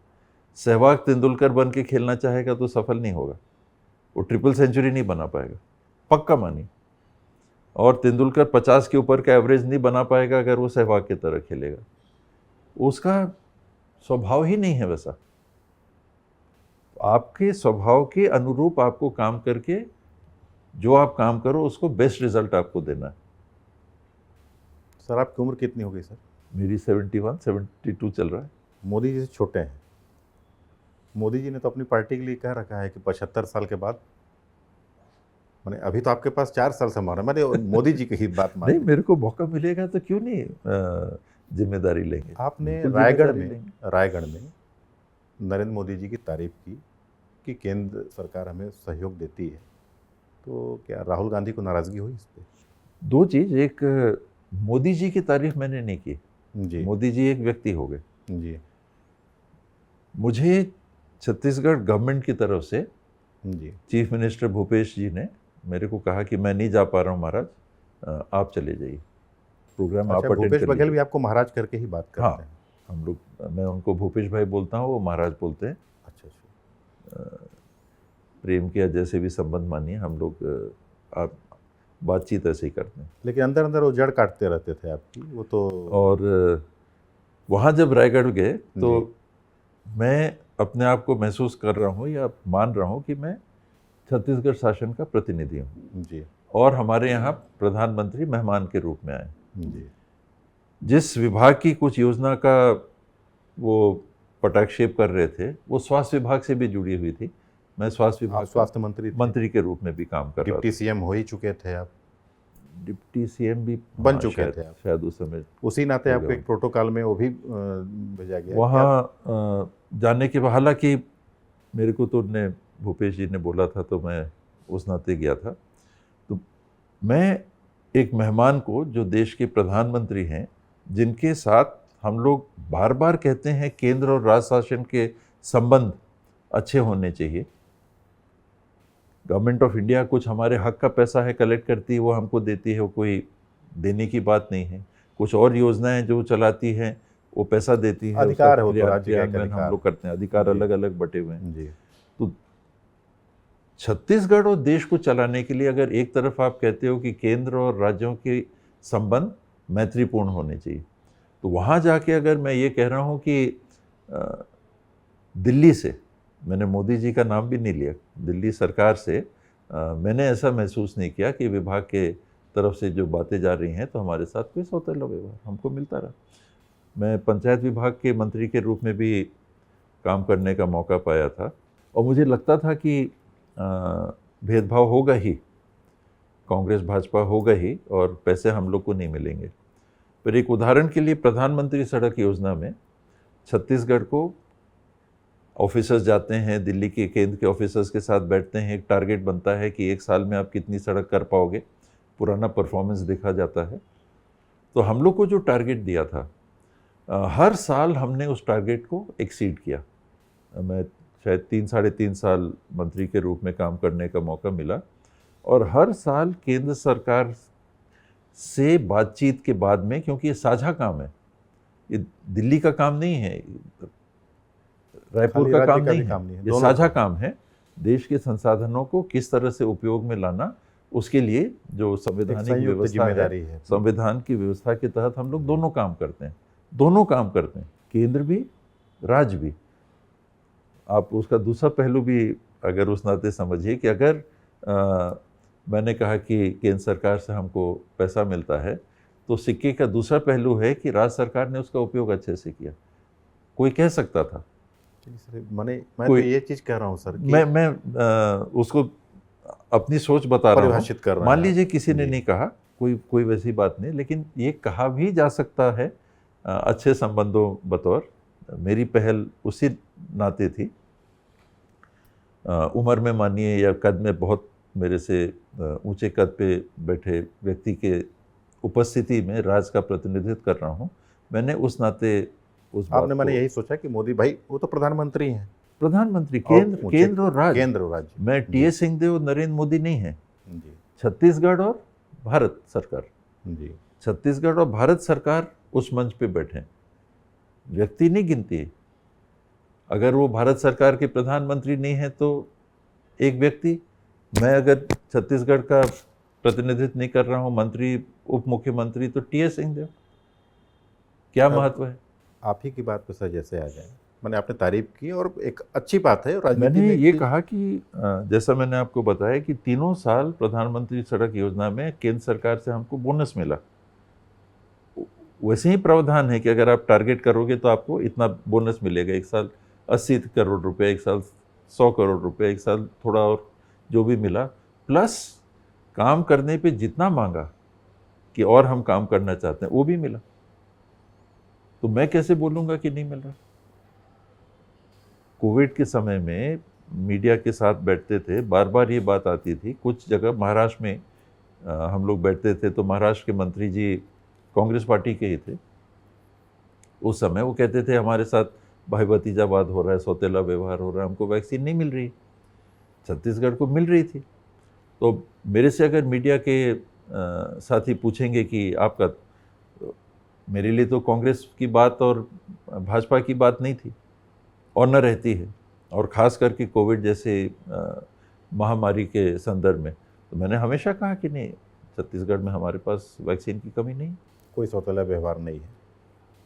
सहवाग तेंदुलकर बन के खेलना चाहेगा तो सफल नहीं होगा, वो ट्रिपल सेंचुरी नहीं बना पाएगा, पक्का मानिए। और तेंदुलकर 50 के ऊपर का एवरेज नहीं बना पाएगा अगर वो सहवाग की तरह खेलेगा, उसका स्वभाव ही नहीं है वैसा। आपके स्वभाव के अनुरूप आपको काम करके जो आप काम करो उसको बेस्ट रिजल्ट आपको देना है। सर आपकी उम्र कितनी हो गई सर? मेरी 71, 72 चल रहा है। मोदी जी से छोटे हैं। मोदी जी ने तो अपनी पार्टी के लिए कह रखा है कि 75 साल के बाद, मैंने अभी तो आपके पास 4 साल से मारा, मैंने मोदी जी की ही बात मानी। नहीं, मेरे को मौका मिलेगा तो क्यों नहीं जिम्मेदारी लेंगे। आपने बिल्कुल रायगढ़ जिम्मेदारी में नरेंद्र मोदी जी की तारीफ की कि केंद्र सरकार हमें सहयोग देती है, तो क्या राहुल गांधी को नाराजगी हुई इस पे? दो चीज़, एक मोदी जी की तारीफ मैंने नहीं की जी, मोदी जी एक व्यक्ति हो गए। जी, मुझे छत्तीसगढ़ गवर्नमेंट की तरफ से जी, चीफ मिनिस्टर भूपेश जी ने मेरे को कहा कि मैं नहीं जा पा रहा हूँ महाराज, आप चले जाइए, प्रोग्राम आप अच्छा, अटेंड भूपेश कर बघेल लीजिए। भी आपको महाराज करके ही बात करते हाँ, हैं? हम लोग, मैं उनको भूपेश भाई बोलता हूँ, वो महाराज बोलते हैं। अच्छा अच्छा, प्रेम के जैसे भी संबंध मानिए, हम लोग आप बातचीत ऐसे ही करते हैं। लेकिन अंदर अंदर वो जड़ काटते रहते थे आपकी, वो तो। और वहाँ जब रायगढ़ गए तो मैं अपने आप को महसूस कर रहा हूँ या मान रहा हूँ कि मैं छत्तीसगढ़ शासन का प्रतिनिधि हूँ, जी, और हमारे यहाँ प्रधानमंत्री मेहमान के रूप में आए। जी, जिस विभाग की कुछ योजना का वो पटाक्षेप कर रहे थे, वो स्वास्थ्य विभाग से भी जुड़ी हुई थी। मैं स्वास्थ्य विभाग आप स्वास्थ्य मंत्री थे। मंत्री के रूप में भी काम कर रहा डिप्टी था। सीएम हो ही चुके थे आप, डिप्टी सीएम भी बन चुके थे आप। शायद उस समय। उसी नाते हो आपको गया। एक प्रोटोकॉल में वो भी भेजा गया। वहाँ जाने के बाद, हालांकि मेरे को तो ने भूपेश जी ने बोला था तो मैं उस नाते गया था। तो मैं एक मेहमान को, जो देश के प्रधानमंत्री हैं, जिनके साथ हम लोग बार बार कहते हैं केंद्र और राज्य शासन के संबंध अच्छे होने चाहिए। गवर्नमेंट ऑफ इंडिया कुछ हमारे हक का पैसा है कलेक्ट करती है, वो हमको देती है, वो कोई देने की बात नहीं है। कुछ और योजनाएं जो चलाती हैं वो पैसा देती है, अधिकार है, उसका वो तो राज्य का एक क्रियान्वयन हम अधिकार। लोग करते हैं। अधिकार जी। अलग अलग बटे हुए हैं। जी, तो छत्तीसगढ़ और देश को चलाने के लिए अगर एक तरफ आप कहते हो कि केंद्र और राज्यों के संबंध मैत्रीपूर्ण होने चाहिए, तो वहाँ जाके अगर मैं ये कह रहा हूँ कि दिल्ली से, मैंने मोदी जी का नाम भी नहीं लिया, दिल्ली सरकार से मैंने ऐसा महसूस नहीं किया कि विभाग के तरफ से जो बातें जा रही हैं तो हमारे साथ कोई सौतेला व्यवहार हमको मिलता रहा। मैं पंचायत विभाग के मंत्री के रूप में भी काम करने का मौका पाया था, और मुझे लगता था कि भेदभाव होगा ही, कांग्रेस भाजपा होगा ही, और पैसे हम लोग को नहीं मिलेंगे। पर एक उदाहरण के लिए, प्रधानमंत्री सड़क योजना में छत्तीसगढ़ को ऑफिसर्स जाते हैं दिल्ली के केंद्र के ऑफिसर्स के साथ बैठते हैं, एक टारगेट बनता है कि 1 साल में आप कितनी सड़क कर पाओगे, पुराना परफॉर्मेंस देखा जाता है। तो हम लोग को जो टारगेट दिया था, हर साल हमने उस टारगेट को एक्सीड किया। मैं शायद 3-3.5 साल मंत्री के रूप में काम करने का मौका मिला, और हर साल केंद्र सरकार से बातचीत के बाद में, क्योंकि ये साझा काम है, ये दिल्ली का काम नहीं है, रायपुर का काम नहीं है, ये साझा काम है। देश के संसाधनों को किस तरह से उपयोग में लाना, उसके लिए जो संवैधानिक व्यवस्था है, संविधान की व्यवस्था के तहत हम लोग दोनों काम करते हैं, केंद्र भी राज्य भी। आप उसका दूसरा पहलू भी अगर उस नाते समझिए कि अगर मैंने कहा कि केंद्र सरकार से हमको पैसा मिलता है, तो सिक्के का दूसरा पहलू है कि राज्य सरकार ने उसका उपयोग अच्छे से किया। कोई कह सकता था, मैं तो ये चीज कह रहा हूँ सर, मैं उसको अपनी सोच बता रहा हूँ, परिभाषित कर रहा हूँ। मान लीजिए किसी ने नहीं कहा, कोई वैसी बात नहीं, लेकिन ये कहा भी जा सकता है अच्छे संबंधों बतौर। मेरी पहल उसी नाते थी, उम्र में मानिए या कद में बहुत मेरे से ऊंचे कद पे बैठे व्यक्ति के उपस्थिति में राज्य का प्रतिनिधित्व कर रहा हूँ। मैंने उस नाते उस आपने मैंने यही सोचा कि मोदी भाई वो तो प्रधानमंत्री हैं, प्रधानमंत्री केंद्र और राज्य। मैं टी.एस. सिंहदेव नरेंद्र मोदी नहीं है, छत्तीसगढ़ और भारत सरकार, छत्तीसगढ़ और भारत सरकार उस मंच पे बैठे, व्यक्ति नहीं गिनती है। अगर वो भारत सरकार के प्रधानमंत्री नहीं है तो एक व्यक्ति, मैं अगर छत्तीसगढ़ का प्रतिनिधित्व नहीं कर रहा हूँ, मंत्री उप मुख्यमंत्री, तो टी.एस. सिंहदेव, क्या महत्व है? आप ही की बात पे सर जैसे आ जाए, मैंने आपने तारीफ की और एक अच्छी बात है। मैंने ये कहा कि जैसा मैंने आपको बताया कि 3 साल प्रधानमंत्री सड़क योजना में केंद्र सरकार से हमको बोनस मिला। वैसे ही प्रावधान है कि अगर आप टारगेट करोगे तो आपको इतना बोनस मिलेगा, 1 साल 80 करोड़ रुपए, 1 साल 100 करोड़ रुपए, 1 साल थोड़ा और जो भी मिला, प्लस काम करने पे जितना मांगा कि और हम काम करना चाहते हैं वो भी मिला। तो मैं कैसे बोलूँगा कि नहीं मिल रहा? कोविड के समय में मीडिया के साथ बैठते थे, बार बार ये बात आती थी। कुछ जगह महाराष्ट्र में हम लोग बैठते थे तो महाराष्ट्र के मंत्री जी कांग्रेस पार्टी के ही थे। उस समय वो कहते थे हमारे साथ भाई भतीजावाद हो रहा है, सौतेला व्यवहार हो रहा है, हमको वैक्सीन नहीं मिल रही। छत्तीसगढ़ को मिल रही थी। तो मेरे से अगर मीडिया के साथी पूछेंगे कि आपका, मेरे लिए तो कांग्रेस की बात और भाजपा की बात नहीं थी और न रहती है, और ख़ास करके कोविड जैसे महामारी के संदर्भ में। तो मैंने हमेशा कहा कि नहीं, छत्तीसगढ़ में हमारे पास वैक्सीन की कमी नहीं, कोई सौतेला व्यवहार नहीं है,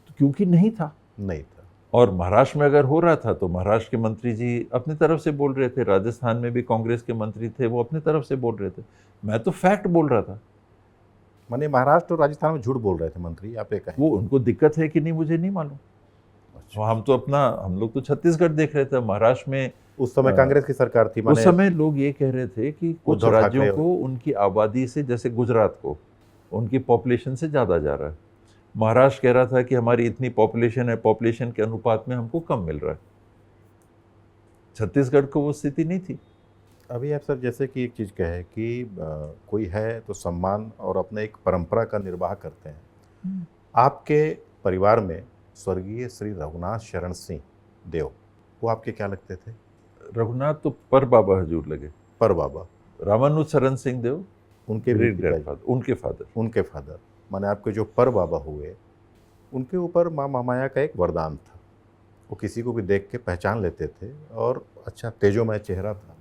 तो क्योंकि नहीं था। और महाराष्ट्र में अगर हो रहा था तो महाराष्ट्र के मंत्री जी अपनी तरफ से बोल रहे थे, राजस्थान में भी कांग्रेस के मंत्री थे, वो अपनी तरफ से बोल रहे थे। मैं तो फैक्ट बोल रहा था। माने महाराष्ट्र और राजस्थान में झूठ बोल रहे थे मंत्री, आप ये कहें? वो उनको दिक्कत है कि नहीं मुझे नहीं मालूम। हम लोग तो छत्तीसगढ़ देख रहे थे। महाराष्ट्र में उस समय कांग्रेस की सरकार थी। उस समय लोग ये कह रहे थे कि कुछ राज्यों को उनकी आबादी से, जैसे गुजरात को, उनकी पॉपुलेशन से ज़्यादा जा रहा है। महाराष्ट्र कह रहा था कि हमारी इतनी पॉपुलेशन है, पॉपुलेशन के अनुपात में हमको कम मिल रहा है। छत्तीसगढ़ को वो स्थिति नहीं थी। अभी आप सर जैसे कि एक चीज़ कहे कि कोई है तो सम्मान और अपने एक परंपरा का निर्वाह करते हैं। आपके परिवार में स्वर्गीय श्री रघुनाथ शरण सिंह देव, वो आपके क्या लगते थे? रघुनाथ तो पर बाबा हजूर लगे। पर बाबा रामानुज शरण सिंह देव उनके उनके फादर माने आपके जो पर बाबा हुए, उनके ऊपर माँ महामाया का एक वरदान था। वो किसी को भी देख के पहचान लेते थे और अच्छा तेजोमय चेहरा था।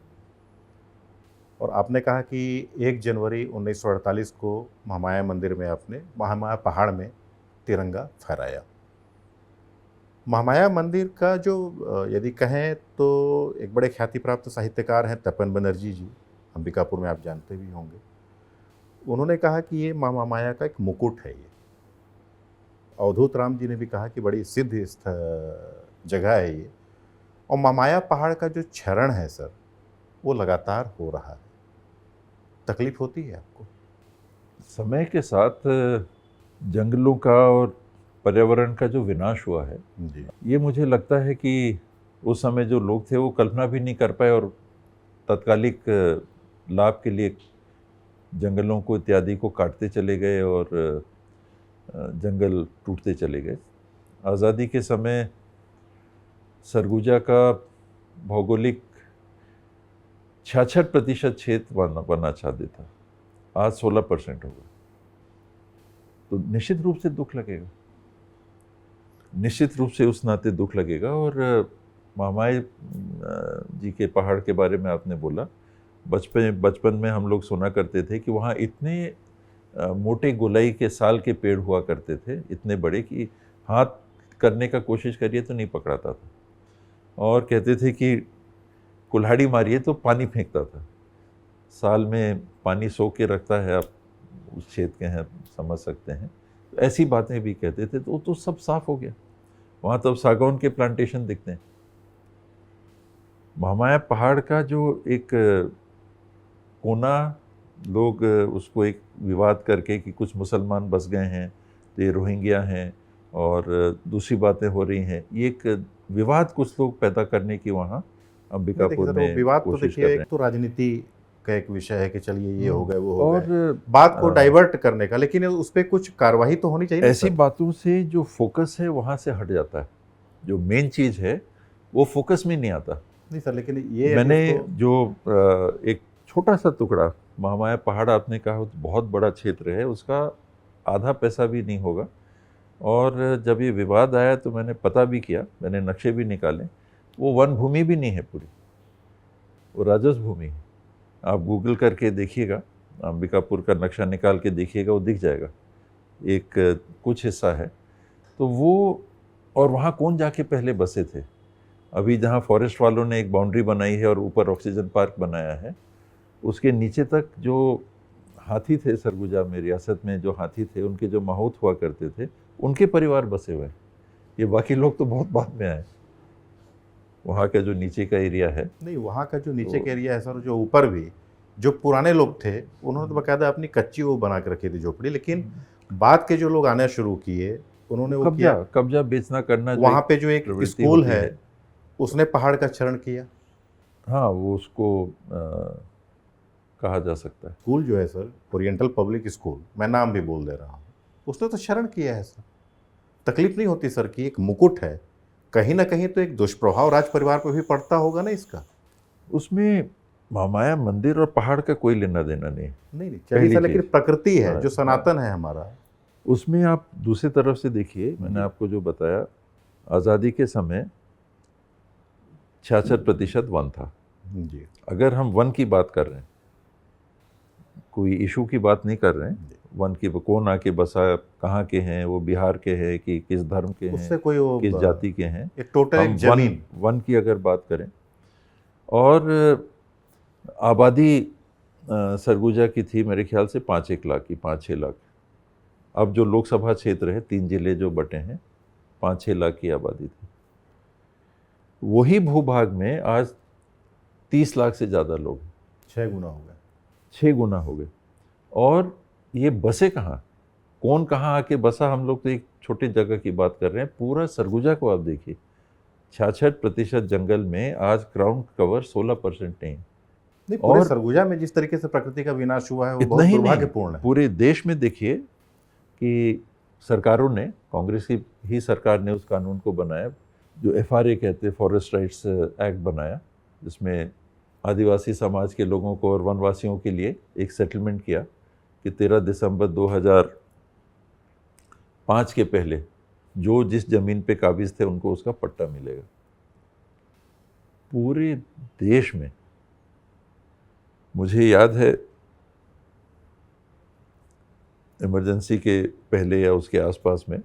और आपने कहा कि 1 जनवरी 1948 को महामाया मंदिर में आपने महामाया पहाड़ में तिरंगा फहराया। महामाया मंदिर का जो यदि कहें तो एक बड़े ख्याति प्राप्त साहित्यकार हैं तपन बनर्जी जी, अंबिकापुर में आप जानते भी होंगे। उन्होंने कहा कि ये माँ महामाया का एक मुकुट है। ये अवधूत राम जी ने भी कहा कि बड़ी सिद्ध जगह है ये। और महामाया पहाड़ का जो क्षरण है सर, वो लगातार हो रहा है। तकलीफ होती है आपको? समय के साथ जंगलों का और पर्यावरण का जो विनाश हुआ है जी, ये मुझे लगता है कि उस समय जो लोग थे वो कल्पना भी नहीं कर पाए और तत्कालिक लाभ के लिए जंगलों को इत्यादि को काटते चले गए और जंगल टूटते चले गए। आज़ादी के समय सरगुजा का भौगोलिक 66% क्षेत्र बनना चाहते था, आज 16% होगा। तो निश्चित रूप से दुख लगेगा, निश्चित रूप से उस नाते दुख लगेगा। और महामाया जी के पहाड़ के बारे में आपने बोला, बचपन में हम लोग सुना करते थे कि वहाँ इतने मोटे गोलाई के साल के पेड़ हुआ करते थे, इतने बड़े कि हाथ करने का कोशिश करिए तो नहीं पकड़ाता था, और कहते थे कि कुल्हाड़ी मारिए तो पानी फेंकता था। साल में पानी सो के रखता है, आप उस क्षेत्र के हैं समझ सकते हैं। तो ऐसी बातें भी कहते थे। तो सब साफ हो गया, वहाँ तो अब सागौन के प्लांटेशन दिखते हैं। महामाया पहाड़ का जो एक कोना, लोग उसको एक विवाद करके कि कुछ मुसलमान बस गए हैं तो ये रोहिंग्या हैं और दूसरी बातें हो रही हैं, ये एक विवाद कुछ लोग पैदा करने की वहाँ अंबिकापुर में विवाद तो कोशिश कर देखिए, रहे एक हैं। तो राजनीति का एक विषय है कि चलिए ये हो गए वो हो और गए, बात को डाइवर्ट करने का, लेकिन उस पर कुछ कार्रवाई तो होनी चाहिए ना ऐसी सर? बातों से जो फोकस है वहाँ से हट जाता है, जो मेन चीज़ है वो फोकस में नहीं आता। नहीं सर, लेकिन ये मैंने उसको- जो एक छोटा सा टुकड़ा महामाया पहाड़ आपने कहा तो बहुत बड़ा क्षेत्र है, उसका आधा पैसा भी नहीं होगा। और जब ये विवाद आया तो मैंने पता भी किया, मैंने नक्शे भी निकाले, वो वन भूमि भी नहीं है पूरी, वो राजस्व भूमि है। आप गूगल करके देखिएगा, अंबिकापुर का नक्शा निकाल के देखिएगा, वो दिख जाएगा, एक कुछ हिस्सा है। तो वो, और वहाँ कौन जाके पहले बसे थे? अभी जहाँ फॉरेस्ट वालों ने एक बाउंड्री बनाई है और ऊपर ऑक्सीजन पार्क बनाया है, उसके नीचे तक जो हाथी थे सरगुजा में, रियासत में जो हाथी थे, उनके जो माहौत हुआ करते थे, उनके परिवार बसे हुए हैं। ये बाकी लोग तो बहुत बाद में आए। वहाँ का जो नीचे का एरिया है, नहीं, वहाँ का जो नीचे का एरिया है सर, जो ऊपर भी जो पुराने लोग थे उन्होंने तो बाकायदा अपनी कच्ची वो बना के रखी थी झोपड़ी, लेकिन बाद के जो लोग आने शुरू किए उन्होंने वो किया। कब्जा बेचना करना, वहाँ पे जो एक प्रवृत्ति स्कूल होती है उसने पहाड़ का चरण किया। हाँ, वो उसको कहा जा सकता है। स्कूल जो है सर, ओरिएंटल पब्लिक स्कूल, मैं नाम भी बोल दे रहा हूँ, उसने तो शरण किया है सर। तकलीफ नहीं होती सर कि एक मुकुट है, कहीं ना कहीं तो एक दुष्प्रभाव राज परिवार पर भी पड़ता होगा ना इसका। उसमें महामाया मंदिर और पहाड़ का कोई लेना देना नहीं। नहीं चलिए पहली सर, लेकिन चीज़। प्रकृति है हाँ, जो सनातन है हमारा। उसमें आप दूसरी तरफ से देखिए, मैंने आपको जो बताया, आज़ादी के समय 66% वन था। जी अगर हम वन की बात कर रहे हैं, कोई इशू की बात नहीं कर रहे हैं, वन की कौन आके बसा, कहाँ के हैं, वो बिहार के हैं कि किस धर्म के उससे हैं, कोई वो किस जाति के हैं, एक टोटल हम एक जमीन। वन की अगर बात करें, और आबादी सरगुजा की थी मेरे ख्याल से 5-1 लाख की, 5-6 लाख। अब जो लोकसभा क्षेत्र है, 3 जिले जो बटे हैं, 5-6 लाख की आबादी थी। वही भूभाग में आज 30 लाख से ज़्यादा लोग, 6 गुना हो गए। 6 गुना हो गए। और ये बसे कहाँ, कौन कहाँ आके बसा? हम लोग तो एक छोटी जगह की बात कर रहे हैं, पूरा सरगुजा को आप देखिए, 66% जंगल में आज ग्राउंड कवर 16% नहीं। नहीं, पूरे और सरगुजा में जिस तरीके से प्रकृति का विनाश हुआ है वो इतना बहुत ही नहीं, दुर्भाग्यपूर्ण है। पूरे देश में देखिए कि सरकारों ने, कांग्रेस की ही सरकार ने उस कानून को बनाया जो FRA कहते हैं, फॉरेस्ट राइट्स एक्ट बनाया, जिसमें आदिवासी समाज के लोगों को और वनवासियों के लिए एक सेटलमेंट किया कि 13 दिसंबर 2005 के पहले जो जिस ज़मीन पे काबिज थे उनको उसका पट्टा मिलेगा। पूरे देश में मुझे याद है इमरजेंसी के पहले या उसके आसपास में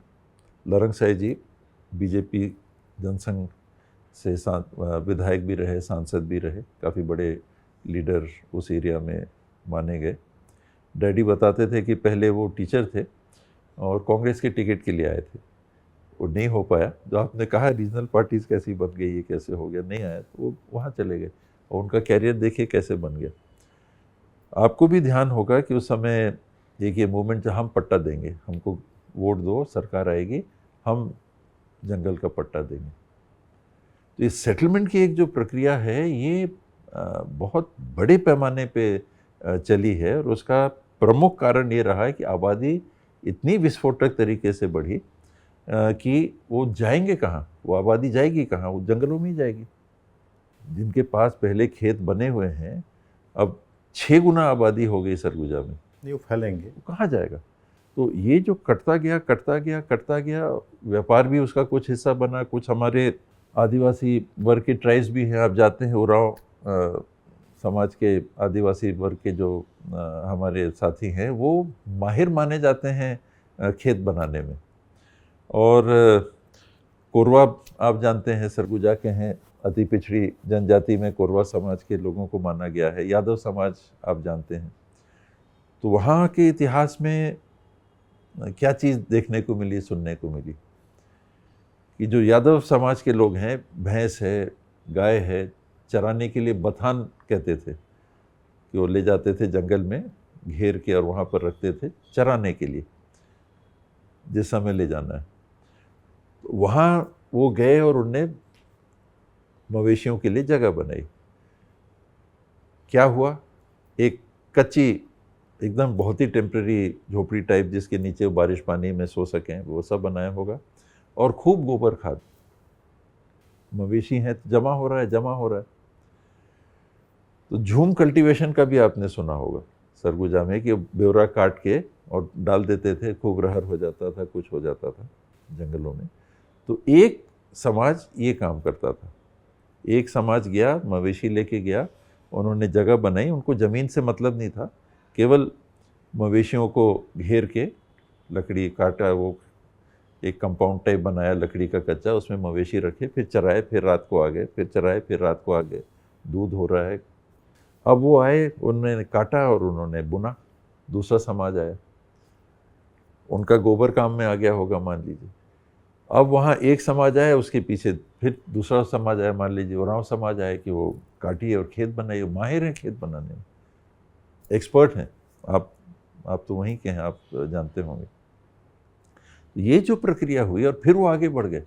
लरंगसाई जी बीजेपी जनसंघ से विधायक भी रहे, सांसद भी रहे, काफ़ी बड़े लीडर उस एरिया में माने गए। डैडी बताते थे कि पहले वो टीचर थे और कांग्रेस के टिकट के लिए आए थे, वो नहीं हो पाया। जो आपने कहा रीजनल पार्टीज़ कैसी बन गई, ये कैसे हो गया, नहीं आया, तो वो वहाँ चले गए और उनका कैरियर देखिए कैसे बन गया। आपको भी ध्यान होगा कि उस समय एक ये मूवमेंट, जहाँ हम पट्टा देंगे, हमको वोट दो, सरकार आएगी, हम जंगल का पट्टा देंगे। तो इस सेटलमेंट की एक जो प्रक्रिया है ये बहुत बड़े पैमाने पे चली है, और उसका प्रमुख कारण ये रहा है कि आबादी इतनी विस्फोटक तरीके से बढ़ी कि वो जाएंगे कहाँ, वो आबादी जाएगी कहाँ, वो जंगलों में ही जाएगी। जिनके पास पहले खेत बने हुए हैं, अब 6 गुना आबादी हो गई सरगुजा में, नहीं वो फैलेंगे। वो कहाँ जाएगा? तो ये जो कटता गया कटता गया कटता गया, व्यापार भी उसका कुछ हिस्सा बना। कुछ हमारे आदिवासी वर्ग के ट्राइब्स भी हैं, आप जाते हैं उरांव समाज के आदिवासी वर्ग के जो हमारे साथी हैं, वो माहिर माने जाते हैं खेत बनाने में। और कोरवा आप जानते हैं सरगुजा के हैं, अति पिछड़ी जनजाति में कोरवा समाज के लोगों को माना गया है। यादव समाज आप जानते हैं। तो वहाँ के इतिहास में क्या चीज़ देखने को मिली, सुनने को मिली कि जो यादव समाज के लोग हैं, भैंस है, गाय है, चराने के लिए बथान कहते थे कि वो ले जाते थे जंगल में घेर के और वहाँ पर रखते थे चराने के लिए, जिस समय ले जाना है। तो वहाँ वो गए और उनने मवेशियों के लिए जगह बनाई। क्या हुआ, एक कच्ची एकदम बहुत ही टेम्परेरी झोपड़ी टाइप, जिसके नीचे वो बारिश पानी में सो सकें, वो सब बनाया होगा। और खूब गोबर खाद, मवेशी हैं तो जमा हो रहा है, जमा हो रहा है। तो झूम कल्टीवेशन का भी आपने सुना होगा सरगुजा में, कि ब्योरा काट के और डाल देते थे, खूब रहर हो जाता था, कुछ हो जाता था जंगलों में। तो एक समाज ये काम करता था। एक समाज गया, मवेशी लेके गया, उन्होंने जगह बनाई, उनको ज़मीन से मतलब नहीं था, केवल मवेशियों को घेर के लकड़ी काटा, वो एक कंपाउंड टाइप बनाया लकड़ी का कच्चा, उसमें मवेशी रखे, फिर चराए, फिर रात को आ गए, फिर चराए, फिर रात को आ गए। दूध हो रहा है। अब वो आए, उन्होंने काटा और उन्होंने बुना। दूसरा समाज आया, उनका गोबर काम में आ गया होगा मान लीजिए। अब वहाँ एक समाज आया, उसके पीछे फिर दूसरा समाज आया, मान लीजिए उरांव समाज आया, कि वो काटिए और खेत बनाइए। माहिर हैं खेत बनाने में, एक्सपर्ट हैं। आप तो वहीं के हैं, आप जानते होंगे। ये जो प्रक्रिया हुई और फिर वो आगे बढ़ गए।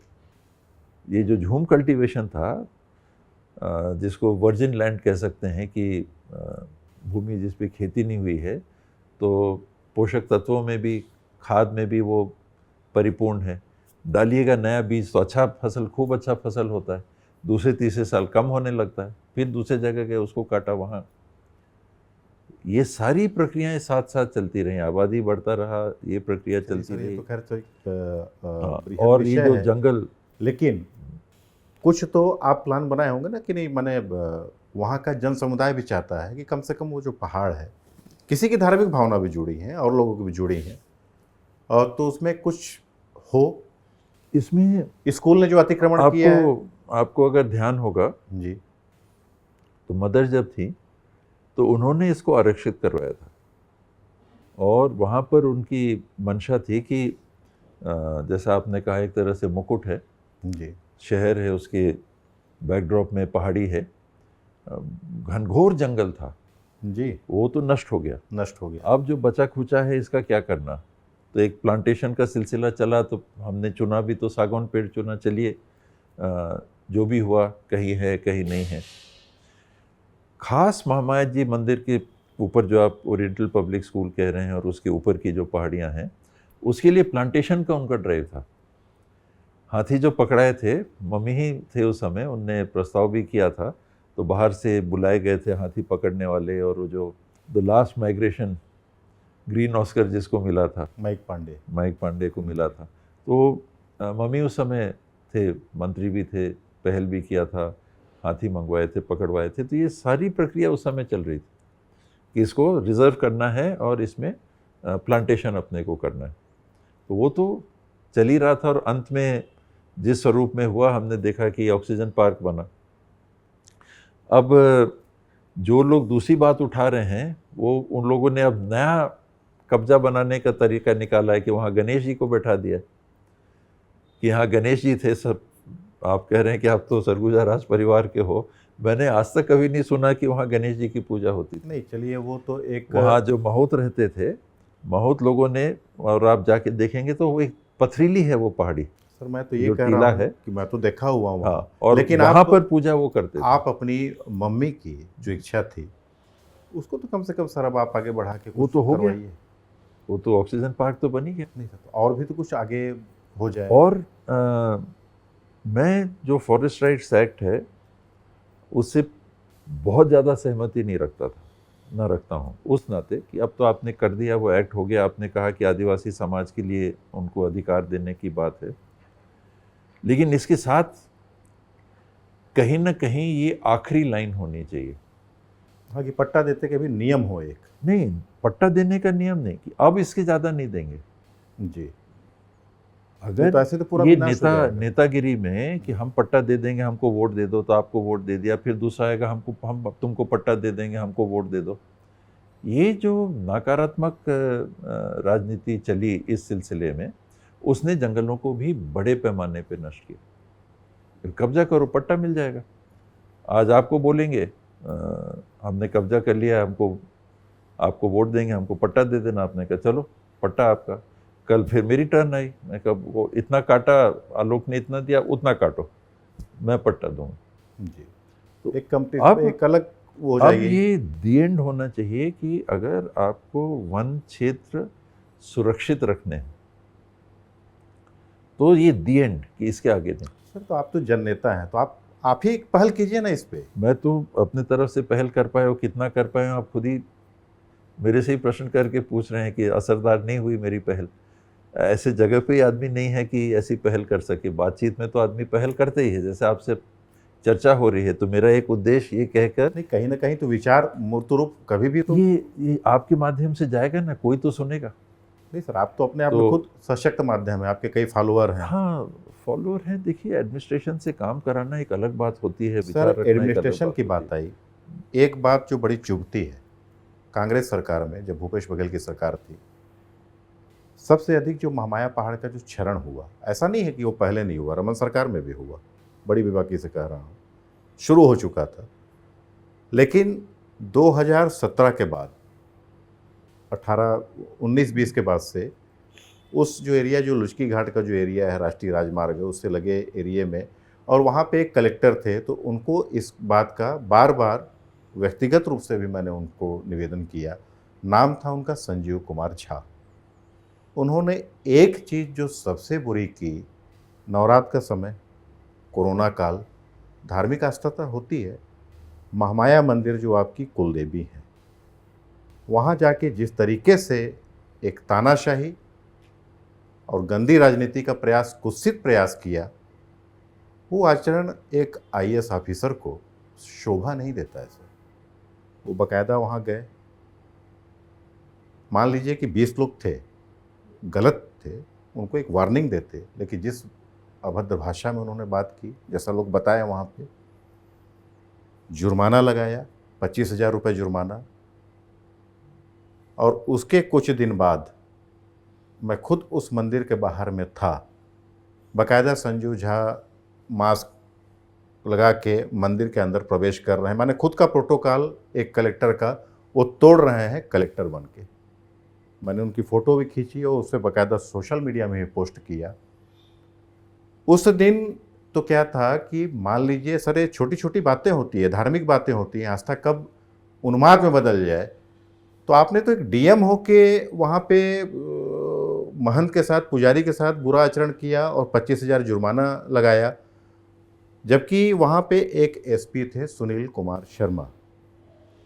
ये जो झूम कल्टीवेशन था, जिसको वर्जिन लैंड कह सकते हैं, कि भूमि जिस पे खेती नहीं हुई है, तो पोषक तत्वों में भी, खाद में भी वो परिपूर्ण है। डालिएगा नया बीज तो अच्छा फसल, खूब अच्छा फसल होता है। दूसरे तीसरे साल कम होने लगता है, फिर दूसरे जगह गए, उसको काटा वहाँ। ये सारी प्रक्रियाएं साथ साथ चलती रही, आबादी बढ़ता रहा, ये प्रक्रिया चलती रही। तो खैर तो एक बृहद और ये विषय जो है। जंगल, लेकिन कुछ तो आप प्लान बनाए होंगे ना, कि नहीं माने वहाँ का जन समुदाय भी चाहता है कि कम से कम वो जो पहाड़ है, किसी की धार्मिक भावना भी जुड़ी है और लोगों की भी जुड़ी है, और तो उसमें कुछ हो। इसमें स्कूल ने जो अतिक्रमण किया है, आपको अगर ध्यान होगा जी, तो मदर जब थी तो उन्होंने इसको आरक्षित करवाया था। और वहाँ पर उनकी मंशा थी कि जैसा आपने कहा, एक तरह से मुकुट है, जी, शहर है, उसके बैकड्रॉप में पहाड़ी है, घनघोर जंगल था जी, वो तो नष्ट हो गया। नष्ट हो गया। अब जो बचा खुचा है, इसका क्या करना? तो एक प्लांटेशन का सिलसिला चला, तो हमने चुना भी तो सागौन पेड़ चुना। चलिए, जो भी हुआ, कहीं है कहीं नहीं है। खास महामाया जी मंदिर के ऊपर, जो आप ओरिएंटल पब्लिक स्कूल कह रहे हैं, और उसके ऊपर की जो पहाड़ियाँ हैं, उसके लिए प्लांटेशन का उनका ड्राइव था। हाथी जो पकड़ाए थे, मम्मी ही थे उस समय, उनने प्रस्ताव भी किया था, तो बाहर से बुलाए गए थे हाथी पकड़ने वाले। और वो जो the last migration green Oscar जिसको मिला था, माइक पांडे को मिला था, तो मम्मी उस समय थे, मंत्री भी थे, पहल भी किया था, हाथी मंगवाए थे, पकड़वाए थे। तो ये सारी प्रक्रिया उस समय चल रही थी कि इसको रिजर्व करना है और इसमें प्लांटेशन अपने को करना है। तो वो तो चल ही रहा था, और अंत में जिस स्वरूप में हुआ, हमने देखा कि ऑक्सीजन पार्क बना। अब जो लोग दूसरी बात उठा रहे हैं, वो उन लोगों ने अब नया कब्जा बनाने का तरीका निकाला है कि वहाँ गणेश जी को बैठा दिया, कि यहाँ गणेश जी थे। सब आप कह रहे हैं कि आप तो सरगुजा राज परिवार के हो, मैंने आज तक कभी नहीं सुना कि वहाँ गणेश जी की पूजा होती थी। नहीं, चलिए, वो तो एक, वहाँ जो महूत रहते थे, महूत लोगों ने, और आप जाके देखेंगे तो वो एक पथरीली है वो पहाड़ी, सर मैं तो ये जो कह टीला रहा हूँ है। कि मैं तो देखा हुआ हूँ वहाँ। हाँ, और लेकिन वहाँ आप पर पूजा वो करते थे। आप अपनी मम्मी की जो इच्छा थी उसको तो कम से कम सर अब आप आगे बढ़ा के वो कुछ तो हो गया। करवाइए। वो तो ऑक्सीजन पार्क तो बन ही गया। नहीं सर, तो और भी तो कुछ आगे हो जाए। और मैं जो फॉरेस्ट राइट्स एक्ट है उससे बहुत ज़्यादा सहमति नहीं रखता था, ना रखता हूँ, उस नाते कि अब तो आपने कर दिया, वो एक्ट हो गया, आपने कहा कि आदिवासी समाज के लिए उनको अधिकार देने की बात है, लेकिन इसके साथ कहीं ना कहीं ये आखिरी लाइन होनी चाहिए। हाँ, कि पट्टा देते के भी नियम हो एक। नहीं, पट्टा देने का नियम नहीं कि अब इसके ज़्यादा नहीं देंगे। जी, अगर तो ऐसे तो पूरा ये विनाश हो जाएगा। नेतागिरी में कि हम पट्टा दे देंगे, हमको वोट दे दो, तो आपको वोट दे दिया, फिर दूसरा आएगा हम तुमको पट्टा दे देंगे, हमको वोट दे दो, ये जो नकारात्मक राजनीति चली इस सिलसिले में, उसने जंगलों को भी बड़े पैमाने पे नष्ट किया। फिर कब्जा करो, पट्टा मिल जाएगा। आज आपको बोलेंगे हमने कब्जा कर लिया, हमको आपको वोट देंगे, हमको पट्टा दे देना, आपने कहा चलो पट्टा आपका। कल फिर मेरी टर्न आई, मैं कहा वो इतना काटा, आलोक ने इतना दिया, उतना काटो, मैं पट्टा दूंगा। जी, तो एक कंपनी अब एक अलग वो हो अब जाएगी। ये दी एंड होना चाहिए कि अगर आपको वन क्षेत्र सुरक्षित रखने हैं तो ये दी एंड कि इसके आगे नहीं। सर तो आप तो जननेता हैं, तो आप ही एक पहल कीजिए ना इस पे। मैं तो अपने तरफ से पहल कर पाए हो, कितना कर पाए हो आप खुद ही मेरे से ही प्रश्न करके पूछ रहे हैं कि असरदार नहीं हुई मेरी पहल। ऐसे जगह पे ही आदमी नहीं है कि ऐसी पहल कर सके। बातचीत में तो आदमी पहल करते ही है, जैसे आपसे चर्चा हो रही है, तो मेरा एक उद्देश्य ये कहकर नहीं, कहीं ना कहीं तो विचार मूर्त रूप कभी भी तो ये आपके माध्यम से जाएगा ना, कोई तो सुनेगा। नहीं सर, आप तो अपने आप में तो- खुद सशक्त माध्यम है, आपके कई फॉलोअर हैं। हाँ, फॉलोअर है। देखिए, एडमिनिस्ट्रेशन से काम कराना एक अलग बात होती है, विचार सर रखना एक अलग एडमिनिस्ट्रेशन की होती बात है। आई, एक बात जो बड़ी चुभती है, कांग्रेस सरकार में जब भूपेश बघेल की सरकार थी, सबसे अधिक जो महामाया पहाड़ का जो क्षरण हुआ, ऐसा नहीं है कि वो पहले नहीं हुआ, रमन सरकार में भी हुआ, बड़ी बेबाकी से कह रहा हूँ, शुरू हो चुका था। लेकिन 2017 के बाद 19-20 के बाद से उस जो एरिया, जो लुचकी घाट का जो एरिया है, राष्ट्रीय राजमार्ग है, उससे लगे एरिया में, और वहाँ पे एक कलेक्टर थे, तो उनको इस बात का बार बार व्यक्तिगत रूप से भी मैंने उनको निवेदन किया। नाम था उनका संजीव कुमार झा। उन्होंने एक चीज़ जो सबसे बुरी की, नवरात्र का समय, कोरोना काल, धार्मिक आस्था तो होती है, महामाया मंदिर जो आपकी कुलदेवी है, वहाँ जाके जिस तरीके से एक तानाशाही और गंदी राजनीति का प्रयास, कुत्सित प्रयास किया, वो आचरण एक आईएएस ऑफिसर को शोभा नहीं देता है सर। वो बाकायदा वहाँ गए, मान लीजिए कि 20 लोग थे, गलत थे, उनको एक वार्निंग देते, लेकिन जिस अभद्र भाषा में उन्होंने बात की, जैसा लोग बताया, वहाँ पे जुर्माना लगाया, 25,000 रुपये जुर्माना। और उसके कुछ दिन बाद मैं खुद उस मंदिर के बाहर में था, बाकायदा संजू झा मास्क लगा के मंदिर के अंदर प्रवेश कर रहे हैं। मैंने खुद का प्रोटोकॉल एक कलेक्टर का वो तोड़ रहे हैं कलेक्टर बन के। मैंने उनकी फ़ोटो भी खींची और उससे बाकायदा सोशल मीडिया में भी पोस्ट किया। उस दिन तो क्या था कि मान लीजिए सर, ये छोटी छोटी बातें होती है, धार्मिक बातें होती हैं, आस्था कब उन्माद में बदल जाए। तो आपने तो एक डीएम होके वहाँ पे महंत के साथ, पुजारी के साथ बुरा आचरण किया और 25,000 जुर्माना लगाया, जबकि वहाँ पे एक एसपी थे सुनील कुमार शर्मा,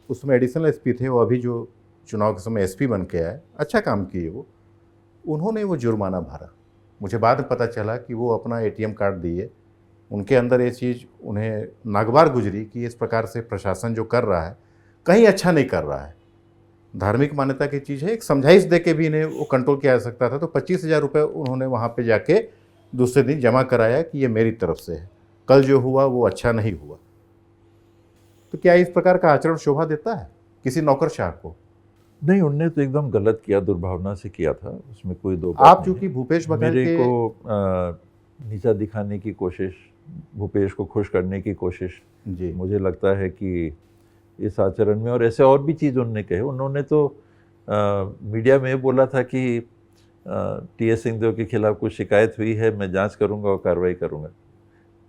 उसमें एडिशनल एसपी थे, वो अभी जो चुनाव के समय एसपी बन के आए, अच्छा काम किए वो, उन्होंने वो जुर्माना भरा। मुझे बाद में पता चला कि वो अपना एटीएम कार्ड दिए, उनके अंदर ये चीज़ उन्हें नागवार गुजरी कि इस प्रकार से प्रशासन जो कर रहा है कहीं अच्छा नहीं कर रहा है, धार्मिक मान्यता की चीज़ है, एक समझाइश दे के भी इन्हें वो कंट्रोल किया जा सकता था। तो 25,000 रुपये उन्होंने वहाँ पे जाके दूसरे दिन जमा कराया कि ये मेरी तरफ से है, कल जो हुआ वो अच्छा नहीं हुआ। तो क्या इस प्रकार का आचरण शोभा देता है किसी नौकरशाह को? नहीं, उनने तो एकदम गलत किया, दुर्भावना से किया था, उसमें कोई दो बात आप नहीं चूंकि है। भूपेश बघेल मेरे के को नीचा दिखाने की कोशिश, भूपेश को खुश करने की कोशिश, जी, मुझे लगता है कि इस आचरण में, और ऐसे और भी चीज़ उन्होंने कहे। उन्होंने तो मीडिया में बोला था कि टी.एस. सिंहदेव के खिलाफ कुछ शिकायत हुई है, मैं जांच करूंगा और कार्रवाई करूंगा।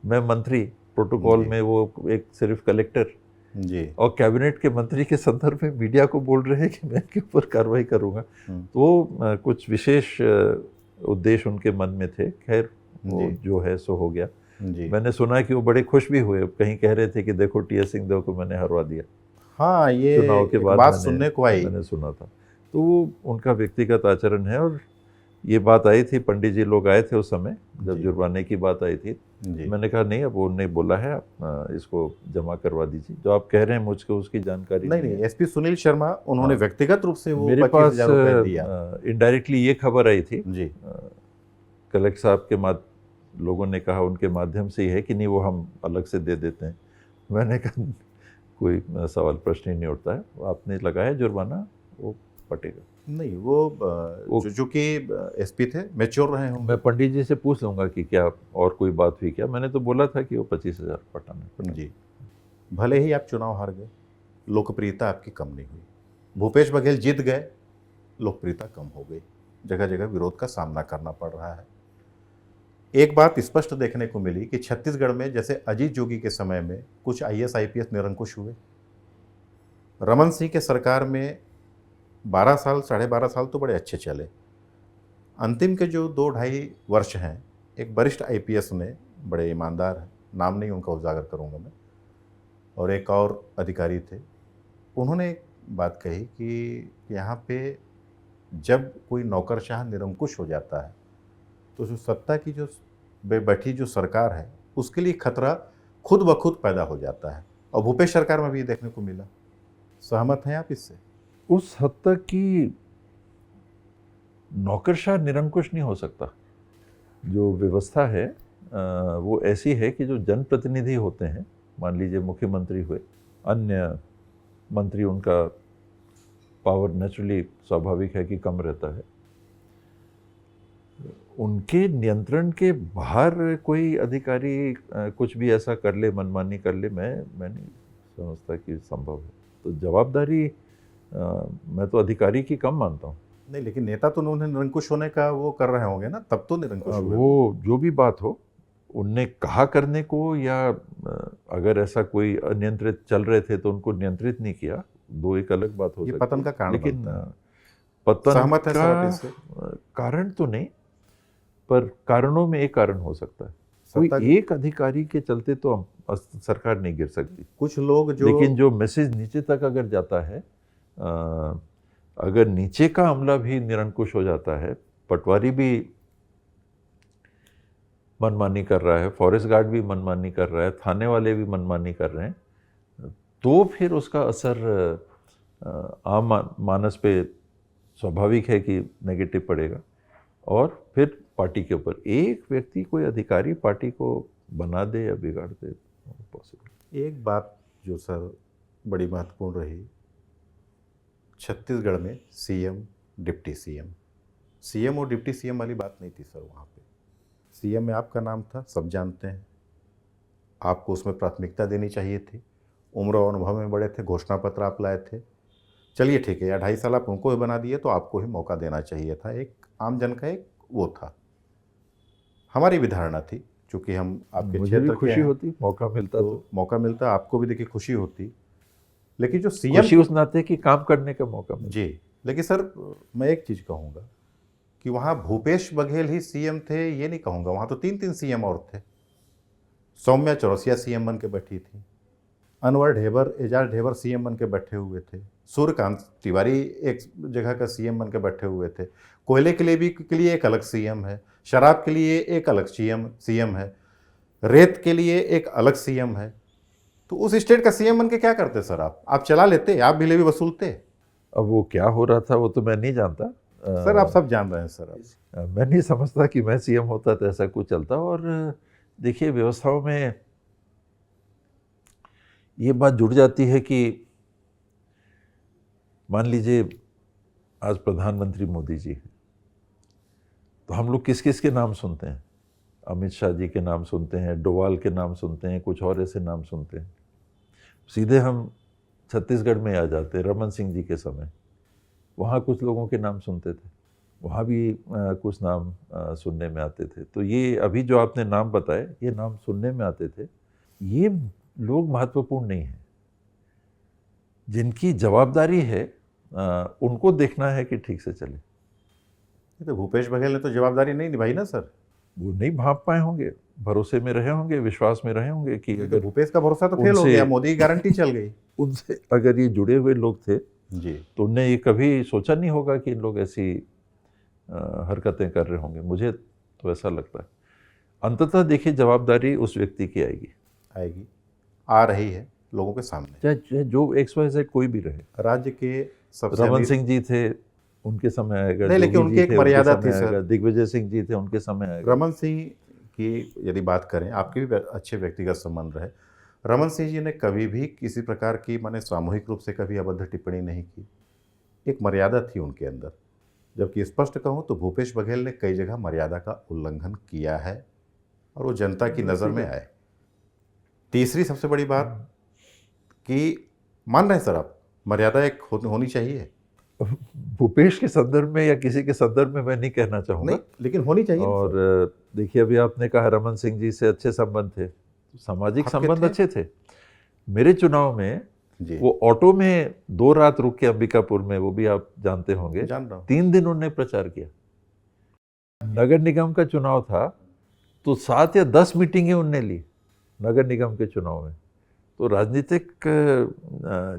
मैं मंत्री, प्रोटोकॉल में वो एक सिर्फ कलेक्टर जी और कैबिनेट के मंत्री के संदर्भ में मीडिया को बोल रहे हैं कि मैं इनके ऊपर कार्रवाई करूंगा। तो कुछ विशेष उद्देश्य उनके मन में थे। खैर वो जो है सो हो गया। मैंने सुना कि वो बड़े खुश भी हुए, कहीं कह रहे थे कि देखो टी.एस. सिंहदेव को मैंने हरवा दिया। हाँ, ये चुनाव के बाद बात सुनने को आई, मैंने सुना था। तो वो उनका व्यक्तिगत आचरण है। और ये बात आई थी, पंडित जी लोग आए थे उस समय जब जुर्माने की बात आई थी। मैंने कहा नहीं, अब उन्होंने बोला है आप इसको जमा करवा दीजिए। जो आप कह रहे हैं मुझको उसकी जानकारी नहीं। एसपी सुनील शर्मा उन्होंने व्यक्तिगत रूप से वो मेरे पास 25,000 रुपए दिया। इनडायरेक्टली ये खबर आई थी जी कलेक्टर साहब के लोगों ने कहा उनके माध्यम से ही है कि नहीं वो हम अलग से दे देते हैं। मैंने कहा कोई सवाल प्रश्न ही नहीं उठता है, आपने लगाया जुर्माना वो पटेगा। नहीं, वो जो कि एसपी थे, मैच्योर रहे होंगे। मैं पंडित जी से पूछ लूँगा कि क्या और कोई बात हुई क्या। मैंने तो बोला था कि वो 25,000 पटाना। जी, भले ही आप चुनाव हार गए, लोकप्रियता आपकी कम नहीं हुई। भूपेश बघेल जीत गए, लोकप्रियता कम हो गई, जगह जगह विरोध का सामना करना पड़ रहा है। एक बात स्पष्ट देखने को मिली कि छत्तीसगढ़ में जैसे अजीत जोगी के समय में कुछ IAS IPS निरंकुश हुए, रमन सिंह के सरकार में 12 साल 12.5 साल तो बड़े अच्छे चले। अंतिम के जो 2-2.5 वर्ष हैं, एक वरिष्ठ IPS ने, बड़े ईमानदार हैं, नाम नहीं उनका उजागर करूंगा मैं, और एक और अधिकारी थे, उन्होंने एक बात कही कि यहाँ पे जब कोई नौकरशाह निरंकुश हो जाता है तो जो सत्ता की जो बैठी जो सरकार है उसके लिए खतरा खुद ब खुद पैदा हो जाता है, और भूपेश सरकार में भी ये देखने को मिला। सहमत हैं आप इससे? उस हद तक कि नौकरशाह निरंकुश नहीं हो सकता। जो व्यवस्था है वो ऐसी है कि जो जनप्रतिनिधि होते हैं, मान लीजिए मुख्यमंत्री हुए, अन्य मंत्री, उनका पावर नेचुरली स्वाभाविक है कि कम रहता है। उनके नियंत्रण के बाहर कोई अधिकारी कुछ भी ऐसा कर ले, मनमानी कर ले, मैं नहीं समझता कि संभव है। तो जवाबदारी मैं तो अधिकारी की कम मानता हूँ। नहीं, लेकिन नेता तो उन्होंने निरंकुश होने का वो कर रहे होंगे ना, तब तो निरंकुश हुए। वो जो भी बात हो, उनने कहा करने को, या अगर ऐसा कोई अनियंत्रित चल रहे थे तो उनको नियंत्रित नहीं किया, दो एक अलग बात हो सकती है। ये पतन का कारण लेकिन पतन सहमत है का कारण तो नहीं, पर कारणों में एक कारण हो सकता है। कोई एक अधिकारी के चलते तो सरकार नहीं गिर सकती। कुछ लोग जो, लेकिन जो मैसेज नीचे तक अगर जाता है, अगर नीचे का अमला भी निरंकुश हो जाता है, पटवारी भी मनमानी कर रहा है, फॉरेस्ट गार्ड भी मनमानी कर रहा है, थाने वाले भी मनमानी कर रहे हैं, तो फिर उसका असर आम मानस पे स्वाभाविक है कि नेगेटिव पड़ेगा। और फिर पार्टी के ऊपर एक व्यक्ति, कोई अधिकारी पार्टी को बना दे या बिगाड़ दे, पॉसिबल। एक बात जो सर बड़ी महत्वपूर्ण रही, छत्तीसगढ़ में CM, डिप्टी CM और डिप्टी CM वाली बात नहीं थी सर। वहाँ पे CM में आपका नाम था, सब जानते हैं, आपको उसमें प्राथमिकता देनी चाहिए थी। उम्र और अनुभव में बड़े थे, घोषणा पत्र आप लाए थे, चलिए ठीक है, या 2.5 साल आप उनको ही बना दिए तो आपको ही मौका देना चाहिए था। एक आम जन का एक वो था, हमारी भी धारणा थी, चूँकि हम आपके क्षेत्र के खुशी होती, मौका मिलता तो मौका मिलता, आपको भी देखिए खुशी होती। लेकिन जो CM, खुशी उस नाते कि काम करने का मौका मिलता। जी, लेकिन सर मैं एक चीज़ कहूँगा कि वहाँ भूपेश बघेल ही CM थे, ये नहीं कहूँगा, वहाँ तो 3 CM और थे। सौम्या चौरसिया CM बन के बैठी थी, अनवर ढेबर, एजाज ढेबर CM बन के बैठे हुए थे, सूर्यकांत तिवारी एक जगह का CM बन के बैठे हुए थे। कोयले के लिए एक अलग CM है, शराब के लिए एक अलग CM है, रेत के लिए एक अलग CM है। तो उस स्टेट का CM बन के क्या करते सर? आप चला लेते, आप भी लेवी वसूलते। अब वो क्या हो रहा था वो तो मैं नहीं जानता सर, आप सब जान रहे हैं सर। मैं नहीं समझता कि मैं CM होता तो ऐसा कुछ चलता। और देखिए, व्यवस्थाओं में ये बात जुड़ जाती है कि मान लीजिए आज प्रधानमंत्री मोदी जी हैं, तो हम लोग किस किस के नाम सुनते हैं? अमित शाह जी के नाम सुनते हैं, डोवाल के नाम सुनते हैं, कुछ और ऐसे नाम सुनते हैं। सीधे हम छत्तीसगढ़ में आ जाते हैं, रमन सिंह जी के समय, वहाँ कुछ लोगों के नाम सुनते थे। वहाँ भी कुछ नाम सुनने में आते थे। तो ये अभी जो आपने नाम बताए, ये नाम सुनने में आते थे। ये लोग महत्वपूर्ण नहीं हैं। जिनकी जवाबदारी है उनको देखना है कि ठीक से चले। ये तो भूपेश बघेल ने तो जवाबदारी नहीं निभाई ना सर। वो नहीं भांप पाए होंगे, भरोसे में रहे होंगे, विश्वास में रहे होंगे कि तो अगर भूपेश का भरोसा तो फेल हो उनसे- गया, मोदी की गारंटी चल गई। उनसे अगर ये जुड़े हुए लोग थे जी। तो उनने ये कभी सोचा नहीं होगा कि इन लोग ऐसी हरकतें कर रहे होंगे। मुझे तो ऐसा लगता है। अंततः देखिए, जवाबदारी उस व्यक्ति की आएगी, आएगी, आ रही है लोगों के सामने। चाहे जो XYZ कोई भी रहे। राज्य के सबसे रमन अमीर- सिंह जी थे, उनके समय आएगा। नहीं, लेकिन जोगी उनकी जी एक थे, मर्यादा उनके थी, समय सर। आएगा। दिग्विजय सिंह जी थे, उनके समय आएगा। रमन सिंह की यदि बात करें, आपके भी अच्छे व्यक्तिगत संबंध रहे। रमन सिंह जी ने कभी भी किसी प्रकार की, माने सामूहिक रूप से कभी अभद्र टिप्पणी नहीं की। एक मर्यादा थी उनके अंदर। जबकि स्पष्ट कहूँ तो भूपेश बघेल ने कई जगह मर्यादा का उल्लंघन किया है और वो जनता की नज़र में आए। तीसरी सबसे बड़ी बात कि मान रहे हैं सर आप, मर्यादा एक होनी चाहिए। भूपेश के संदर्भ में या किसी के संदर्भ में मैं नहीं कहना चाहूँगा, नहीं, लेकिन होनी चाहिए। और देखिए, अभी आपने कहा रमन सिंह जी से अच्छे संबंध थे, सामाजिक आपके संबंध थे? अच्छे थे। मेरे चुनाव में जी, वो ऑटो में 2 रात रुक के अंबिकापुर में, वो भी आप जानते होंगे, जान रहा हूँ। 3 दिन उन्होंने प्रचार किया। नगर निगम का चुनाव था तो 7 या 10 मीटिंगें उनने ली नगर निगम के चुनाव में। तो राजनीतिक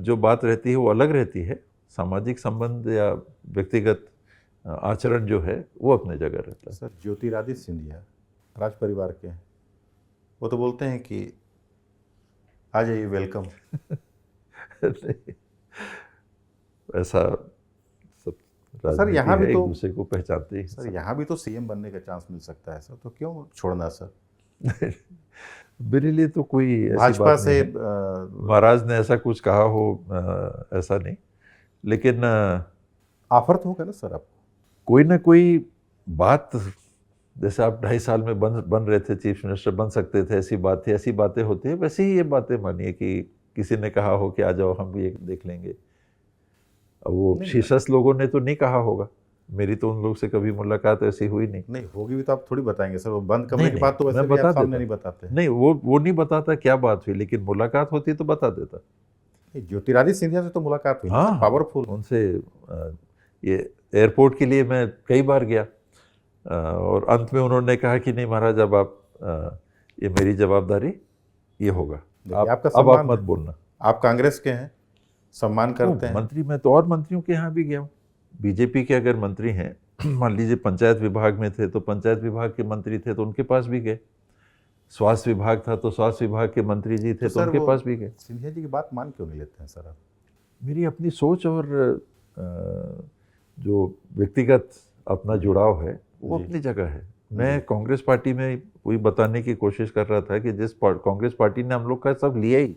जो बात रहती है वो अलग रहती है, सामाजिक संबंध या व्यक्तिगत आचरण जो है वो अपने जगह रहता है। सर, ज्योतिरादित्य सिंधिया राज परिवार के हैं, वो तो बोलते हैं कि आ जाइए, वेलकम। ऐसा सब सर, राजनीति यहाँ भी है, तो- एक दूसरे को पहचानते ही। सर, यहाँ भी तो सीएम बनने का चांस मिल सकता है सर, तो क्यों छोड़ना सर? मेरे लिए तो कोई ऐसी भाजपा बात से नहीं है। महाराज ने ऐसा कुछ कहा हो, ऐसा नहीं, लेकिन ऑफर तो होगा ना सर आपको? कोई ना कोई बात, जैसे आप 2.5 साल में बन रहे थे, चीफ मिनिस्टर बन सकते थे, ऐसी बात थी, ऐसी बातें होती है। वैसे ही ये बातें मानिए कि किसी ने कहा हो कि आ जाओ, हम भी एक देख लेंगे। अब वो नहीं, शीर्षस्थ लोगों ने तो नहीं कहा होगा। मेरी तो उन लोग से कभी मुलाकात ऐसी हुई नहीं। नहीं होगी भी तो आप थोड़ी बताएंगे सर, वो बंद कमरे नहीं, की बात तो नहीं, वैसे मैं भी आप बता सामने देता। नहीं बताते। नहीं, वो नहीं बताता क्या बात हुई, लेकिन मुलाकात होती तो बता देता। नहीं, ज्योतिरादित्य सिंधिया से तो मुलाकात हुई, हाँ, पावरफुल। उनसे ये एयरपोर्ट के लिए मैं कई बार गया, और अंत में उन्होंने कहा कि नहीं महाराज, अब आप ये मेरी जवाबदारी, ये होगा, आपका अब आप सम्मान मत है। बोलना। आप कांग्रेस के हैं, सम्मान करते हैं। मंत्री, मैं तो और मंत्रियों के यहाँ भी गया हूँ। बीजेपी के अगर मंत्री हैं, मान लीजिए पंचायत विभाग में थे तो पंचायत विभाग के मंत्री थे तो उनके पास भी गए। स्वास्थ्य विभाग था तो स्वास्थ्य विभाग के मंत्री जी थे तो सर, उनके वो पास भी गए। सिंधिया जी की बात मान क्यों नहीं लेते हैं सर आप? मेरी अपनी सोच और जो व्यक्तिगत अपना जुड़ाव है वो जी। अपनी जगह है। मैं कांग्रेस पार्टी में वही बताने की कोशिश कर रहा था कि जिस कांग्रेस पार्टी ने हम लोग का सब लिया ही,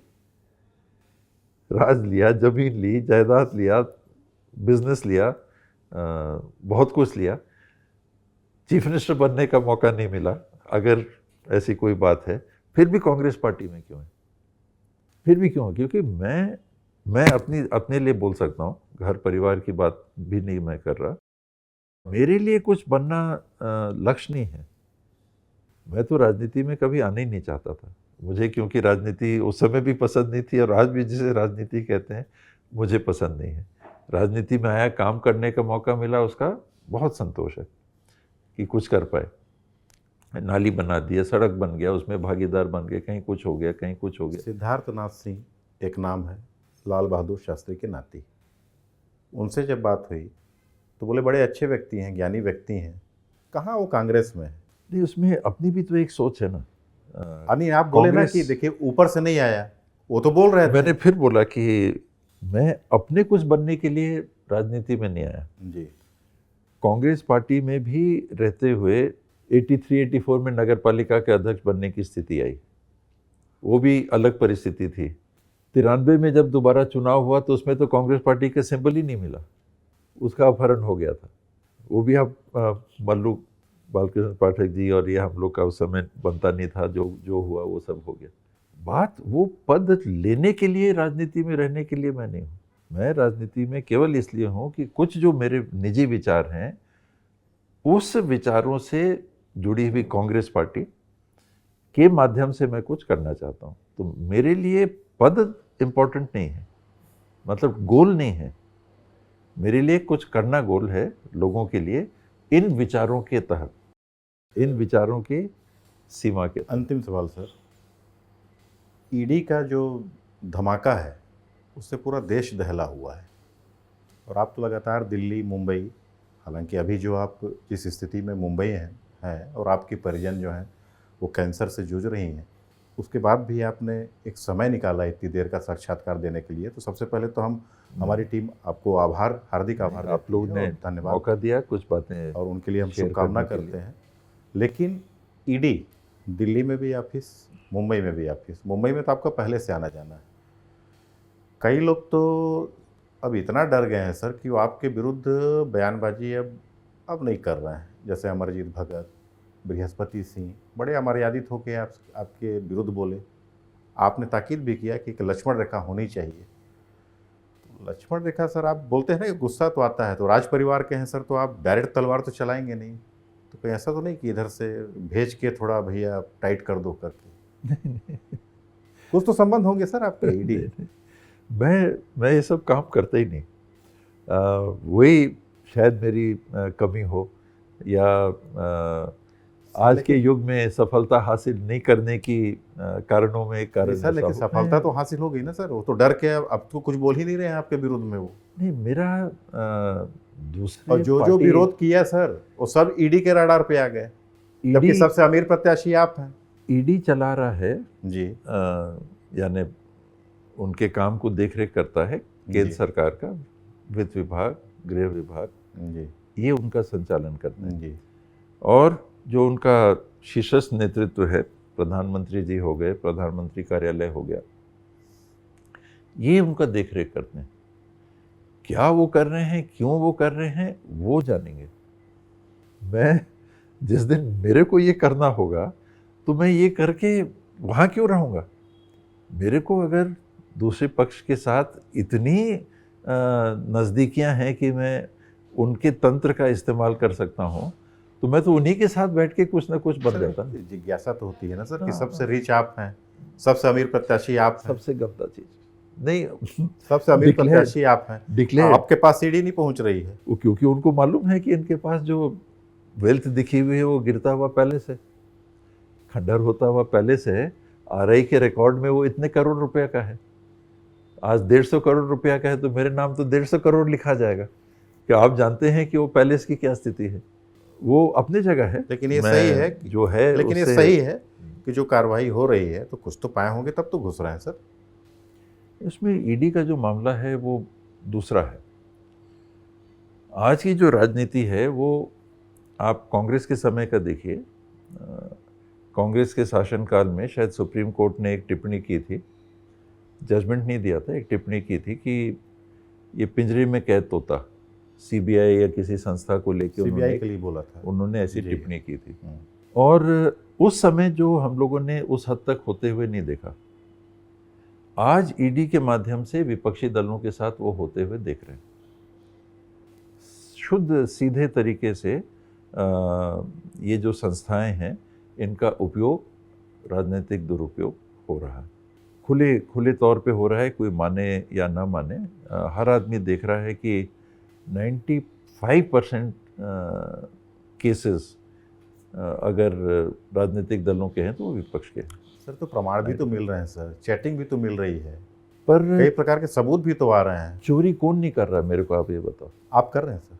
राज लिया, जमीन ली, जायदाद लिया, बिजनेस लिया, बहुत कुछ लिया, चीफ मिनिस्टर बनने का मौका नहीं मिला। अगर ऐसी कोई बात है, फिर भी कांग्रेस पार्टी में क्यों है? फिर भी क्यों? क्योंकि मैं अपने लिए बोल सकता हूँ, घर परिवार की बात भी नहीं मैं कर रहा। मेरे लिए कुछ बनना लक्ष्य नहीं है। मैं तो राजनीति में कभी आना ही नहीं चाहता था। मुझे क्योंकि राजनीति उस समय भी पसंद नहीं थी और आज भी जिसे राजनीति कहते हैं मुझे पसंद नहीं है। राजनीति में आया, काम करने का मौका मिला, उसका बहुत संतोष है कि कुछ कर पाए। नाली बना दिया, सड़क बन गया, उसमें भागीदार बन गए, कहीं कुछ हो गया, कहीं कुछ हो गया। सिद्धार्थनाथ सिंह एक नाम है, लाल बहादुर शास्त्री के नाती। उनसे जब बात हुई तो बोले बड़े अच्छे व्यक्ति हैं, ज्ञानी व्यक्ति हैं, कहाँ वो कांग्रेस में है? नहीं, उसमें अपनी भी तो एक सोच है ना। नहीं, आप बोले ना कि देखिए ऊपर से नहीं आया, वो तो बोल रहे थे। मैंने फिर बोला कि मैं अपने कुछ बनने के लिए राजनीति में नहीं आया। जी, कांग्रेस पार्टी में भी रहते हुए 83-84 में नगर पालिका के अध्यक्ष बनने की स्थिति आई, वो भी अलग परिस्थिति थी। 93 में जब दोबारा चुनाव हुआ तो उसमें तो कांग्रेस पार्टी का सिंबल ही नहीं मिला, उसका अपहरण हो गया था। वो भी आप मल्लू बालकृष्ण पाठक जी और ये हम लोग का उस समय बनता नहीं था, जो हुआ वो सब हो गया। बात वो पद लेने के लिए, राजनीति में रहने के लिए मैं नहीं हूँ। मैं राजनीति में केवल इसलिए हूँ कि कुछ जो मेरे निजी विचार हैं उस विचारों से जुड़ी हुई कांग्रेस पार्टी के माध्यम से मैं कुछ करना चाहता हूँ। तो मेरे लिए पद इम्पोर्टेंट नहीं है, मतलब गोल नहीं है। मेरे लिए कुछ करना गोल है लोगों के लिए, इन विचारों के तहत, इन विचारों की सीमा के तहत। अंतिम सवाल सर, ईडी का जो धमाका है उससे पूरा देश दहला हुआ है, और आप तो लगातार दिल्ली, मुंबई, हालांकि अभी जो आप जिस स्थिति में मुंबई हैं और आपकी परिजन जो हैं वो कैंसर से जूझ रही हैं, उसके बाद भी आपने एक समय निकाला इतनी देर का साक्षात्कार देने के लिए, तो सबसे पहले तो हमारी टीम आपको हार्दिक आभार आप लोगों ने धन्यवाद मौका दिया कुछ बातें, और उनके लिए हम शेयर शुभकामना करने के करते हैं। लेकिन ईडी दिल्ली में भी ऑफिस, मुंबई में भी ऑफिस, मुंबई में तो आपका पहले से आना जाना है। कई लोग तो अब इतना डर गए हैं सर कि वो आपके विरुद्ध बयानबाजी अब नहीं कर रहे हैं, जैसे अमरजीत भगत, बृहस्पति सिंह बड़े अमर्यादित होकर आपके विरुद्ध बोले। आपने ताकीद भी किया कि एक लक्ष्मण रेखा होनी चाहिए। तो लक्ष्मण रेखा सर, आप बोलते हैं ना कि गुस्सा तो आता है, तो राज परिवार के हैं सर, तो आप डायरेक्ट तलवार तो चलाएंगे नहीं, तो कहीं ऐसा तो नहीं कि इधर से भेज के थोड़ा भैया टाइट कर दो करके? कुछ तो संबंध होंगे सर आपके ईडी। मैं ये सब काम करता ही नहीं। वही शायद मेरी कमी हो, या आज के युग में सफलता हासिल नहीं करने की कारणों में एक कारण सर, लेकिन सफलता तो हासिल हो गई ना सर, वो तो डर के अब तो कुछ बोल ही नहीं रहे हैं आपके विरोध में वो। नहीं, मेरा दूसरे और जो विरोध किया सर वो सब ईडी के रडार पे आ गए, जबकि सबसे अमीर प्रत्याशी आप हैं। ईडी चला रहा है जी, यानी उनके काम को देखरेख करता है केंद्र सरकार का वित्त विभाग, गृह विभाग जी, ये उनका संचालन करते हैं जी। और जो उनका शीर्षस्थ नेतृत्व है, प्रधानमंत्री जी हो गए, प्रधानमंत्री कार्यालय हो गया, ये उनका देखरेख करते हैं। क्या वो कर रहे हैं, क्यों वो कर रहे हैं, वो जानेंगे। मैं जिस दिन मेरे को ये करना होगा तो मैं ये करके वहाँ क्यों रहूँगा? मेरे को अगर दूसरे पक्ष के साथ इतनी नज़दीकियाँ हैं कि मैं उनके तंत्र का इस्तेमाल कर सकता हूँ, तो मैं तो उन्हीं के साथ बैठ के कुछ ना कुछ बन जाता। जिज्ञासा तो होती है ना सर कि सबसे रिच आप हैं, सबसे अमीर प्रत्याशी आप हैं। सबसे गंदा चीज नहीं, सबसे अमीर प्रत्याशी आप हैं, डिक्लेयर आपके पास सीढ़ी नहीं पहुंच रही है। वो क्योंकि उनको मालूम है कि इनके पास जो वेल्थ दिखी हुई है वो गिरता हुआ पैलेस है, खंडर होता हुआ पैलेस है। आरआई के रिकॉर्ड में वो इतने करोड़ रुपया का है, आज 150 करोड़ रुपया का है, तो मेरे नाम तो 150 करोड़ लिखा जाएगा। क्या आप जानते हैं कि वो पैलेस की क्या स्थिति है? वो अपनी जगह है, लेकिन ये सही है जो है, लेकिन ये सही है कि जो कार्रवाई हो रही है तो कुछ तो पाए होंगे, तब तो घुस रहे हैं सर। इसमें ईडी का जो मामला है वो दूसरा है। आज की जो राजनीति है वो आप कांग्रेस के समय का देखिए। कांग्रेस के शासनकाल में शायद सुप्रीम कोर्ट ने एक टिप्पणी की थी, जजमेंट नहीं दिया था, एक टिप्पणी की थी कि ये पिंजरे में कैद तोता, सीबीआई या किसी संस्था को लेकर सीबीआई के लिए बोला था उन्होंने ऐसी टिप्पणी की थी। और उस समय जो हम लोगों ने उस हद तक होते हुए नहीं देखा, आज ईडी के माध्यम से विपक्षी दलों के साथ वो होते हुए देख रहे हैं। शुद्ध सीधे तरीके से ये जो संस्थाएं हैं इनका उपयोग, राजनीतिक दुरुपयोग हो रहा है, खुले तौर पे हो रहा है। कोई माने या ना माने, हर आदमी देख रहा है कि 95% केसेस अगर राजनीतिक दलों के हैं तो वो विपक्ष के हैं। सर तो प्रमाण भी तो मिल रहे हैं सर, चैटिंग भी तो मिल रही है, पर कई प्रकार के सबूत भी तो आ रहे हैं। चोरी कौन नहीं कर रहा है, मेरे को आप ये बताओ। आप कर रहे हैं सर?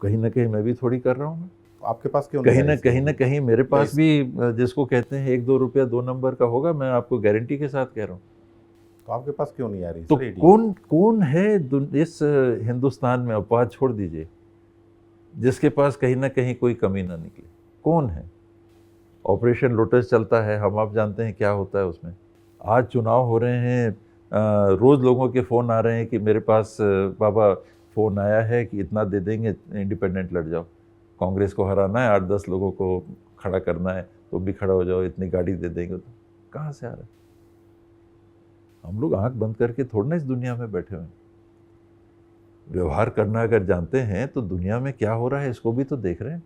कहीं ना कहीं मैं भी थोड़ी कर रहा हूँ। तो आपके पास क्यों कहीं ना कहीं मेरे पास भी, जिसको कहते हैं 1-2 रुपया 2 नंबर का होगा, मैं आपको गारंटी के साथ कह रहा हूँ। तो आपके पास क्यों नहीं आ रही? तो कौन है इस हिंदुस्तान में, अपवाद छोड़ दीजिए, जिसके पास कहीं ना कहीं कोई कमी ना निकले? कौन है? ऑपरेशन लोटस चलता है, हम आप जानते हैं क्या होता है उसमें। आज चुनाव हो रहे हैं, रोज़ लोगों के फ़ोन आ रहे हैं कि मेरे पास बाबा फ़ोन आया है कि इतना दे देंगे, इंडिपेंडेंट लड़ जाओ, कांग्रेस को हराना है, 8-10 लोगों को खड़ा करना है, तो भी खड़ा हो जाओ, इतनी गाड़ी दे देंगे। तो कहाँ से आ रहा है? हम लोग आंख बंद करके थोड़ा ना इस दुनिया में बैठे हुए हैं। व्यवहार करना अगर जानते हैं तो दुनिया में क्या हो रहा है इसको भी तो देख रहे हैं।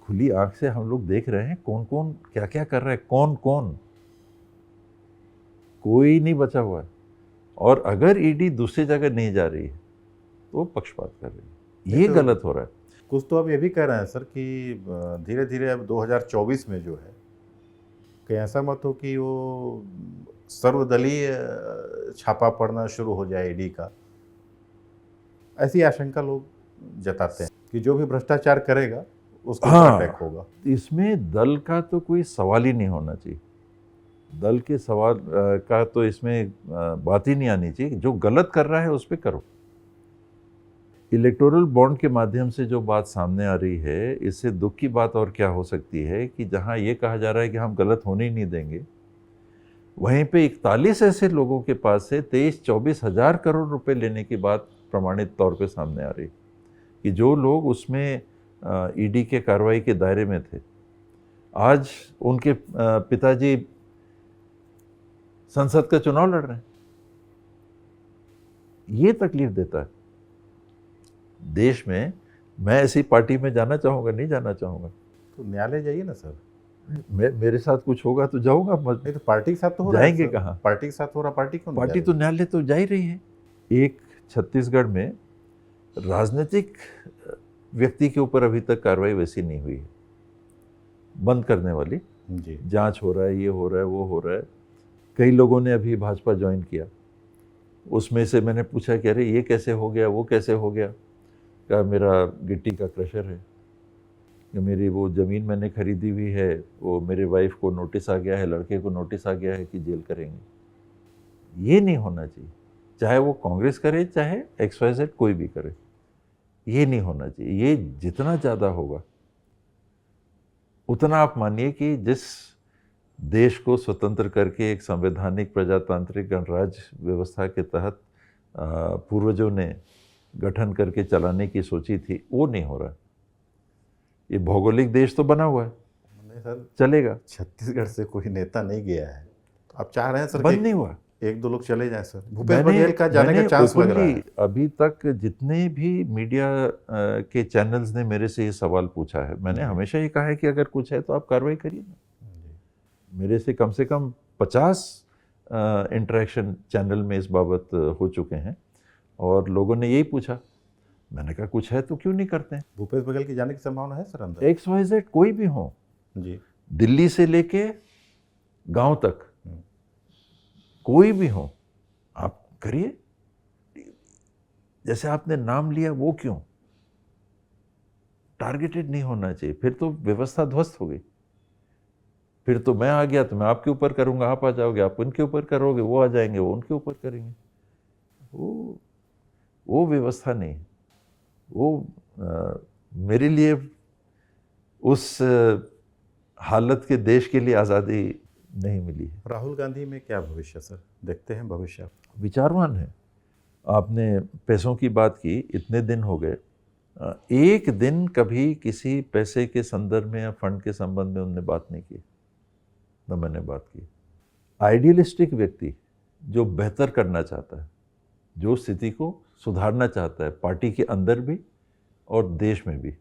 खुली आंख से हम लोग देख रहे हैं कौन कौन क्या क्या कर रहा है, कौन कौन, कोई नहीं बचा हुआ है। और अगर ईडी दूसरी जगह नहीं जा रही है तो वो पक्षपात कर रही है, ये तो गलत हो रहा है। कुछ तो अब ये भी कह रहे हैं सर कि धीरे धीरे अब 2024 में जो है कहीं ऐसा मत हो कि वो सर्वदलीय छापा पड़ना शुरू हो जाए ईडी का, ऐसी आशंका लोग जताते हैं कि जो भी भ्रष्टाचार करेगा उसको अटैक होगा। इसमें दल का तो कोई सवाल ही नहीं होना चाहिए, दल के सवाल का तो इसमें बात ही नहीं आनी चाहिए। जो गलत कर रहा है उस पर करो। इलेक्टोरल बॉन्ड के माध्यम से जो बात सामने आ रही है, इससे दुख की बात और क्या हो सकती है कि जहां ये कहा जा रहा है कि हम गलत होने ही नहीं देंगे, वहीं पे 41 ऐसे लोगों के पास से 23-24 हजार करोड़ रुपए लेने की बात प्रमाणित तौर पे सामने आ रही कि जो लोग उसमें ईडी के कार्रवाई के दायरे में थे, आज उनके पिताजी संसद का चुनाव लड़ रहे हैं। ये तकलीफ देता है देश में। मैं ऐसी पार्टी में जाना चाहूँगा? नहीं जाना चाहूँगा। तो न्यायालय जाइए ना सर। मेरे साथ कुछ होगा तो जाऊँगा। नहीं तो पार्टी के साथ तो हो रहा है। जाएंगे कहाँ? पार्टी के साथ हो रहा, पार्टी क्यों? पार्टी तो न्यायालय तो जा ही रही है। एक छत्तीसगढ़ में राजनीतिक व्यक्ति के ऊपर अभी तक कार्रवाई वैसी नहीं हुई है, बंद करने वाली। जी, जांच हो रहा है, ये हो रहा है, वो हो रहा है। कई लोगों ने अभी भाजपा ज्वाइन किया, उसमें से मैंने पूछा कि अरे ये कैसे हो गया, वो कैसे हो गया? क्या मेरा गिट्टी का क्रशर है, मेरी वो ज़मीन मैंने खरीदी हुई है, वो मेरे वाइफ को नोटिस आ गया है, लड़के को नोटिस आ गया है कि जेल करेंगे। ये नहीं होना चाहिए, चाहे वो कांग्रेस करे चाहे XYZ कोई भी करे, ये नहीं होना चाहिए। ये जितना ज़्यादा होगा उतना आप मानिए कि जिस देश को स्वतंत्र करके एक संवैधानिक प्रजातांत्रिक गणराज्य व्यवस्था के तहत पूर्वजों ने गठन करके चलाने की सोची थी, वो नहीं हो रहा। ये भौगोलिक देश तो बना हुआ है, नहीं सर, चलेगा। छत्तीसगढ़ से कोई नेता नहीं गया है, तो आप चाह रहे हैं सर बंद नहीं हुआ, एक दो लोग चले जाएं सर। भूपेश बघेल का जाने का चांस लग रहा है। अभी तक जितने भी मीडिया के चैनल्स ने मेरे से ये सवाल पूछा है, मैंने हमेशा ये कहा है कि अगर कुछ है तो आप कार्रवाई करिए ना। मेरे से कम 50 इंटरेक्शन चैनल में इस बाबत हो चुके हैं और लोगों ने यही पूछा। मैंने कहा कुछ है तो क्यों नहीं करते हैं। भूपेश बघेल की जाने की संभावना है सर अंदर? XYZ कोई भी हो जी, दिल्ली से लेके गांव तक कोई भी हो, आप करिए। जैसे आपने नाम लिया वो क्यों? टारगेटेड नहीं होना चाहिए, फिर तो व्यवस्था ध्वस्त हो गई। फिर तो मैं आ गया तो मैं आपके ऊपर करूंगा, आप आ जाओगे, आप उनके ऊपर करोगे, वो आ जाएंगे, वो उनके ऊपर करेंगे। वो व्यवस्था नहीं। वो मेरे लिए उस हालत के देश के लिए आज़ादी नहीं मिली है। राहुल गांधी में क्या भविष्य सर, देखते हैं भविष्य? विचारवान है। आपने पैसों की बात की, इतने दिन हो गए, एक दिन कभी किसी पैसे के संदर्भ में या फंड के संबंध में उनने बात नहीं की, न मैंने बात की। आइडियलिस्टिक व्यक्ति जो बेहतर करना चाहता है, जो स्थिति को सुधारना चाहता है पार्टी के अंदर भी और देश में भी,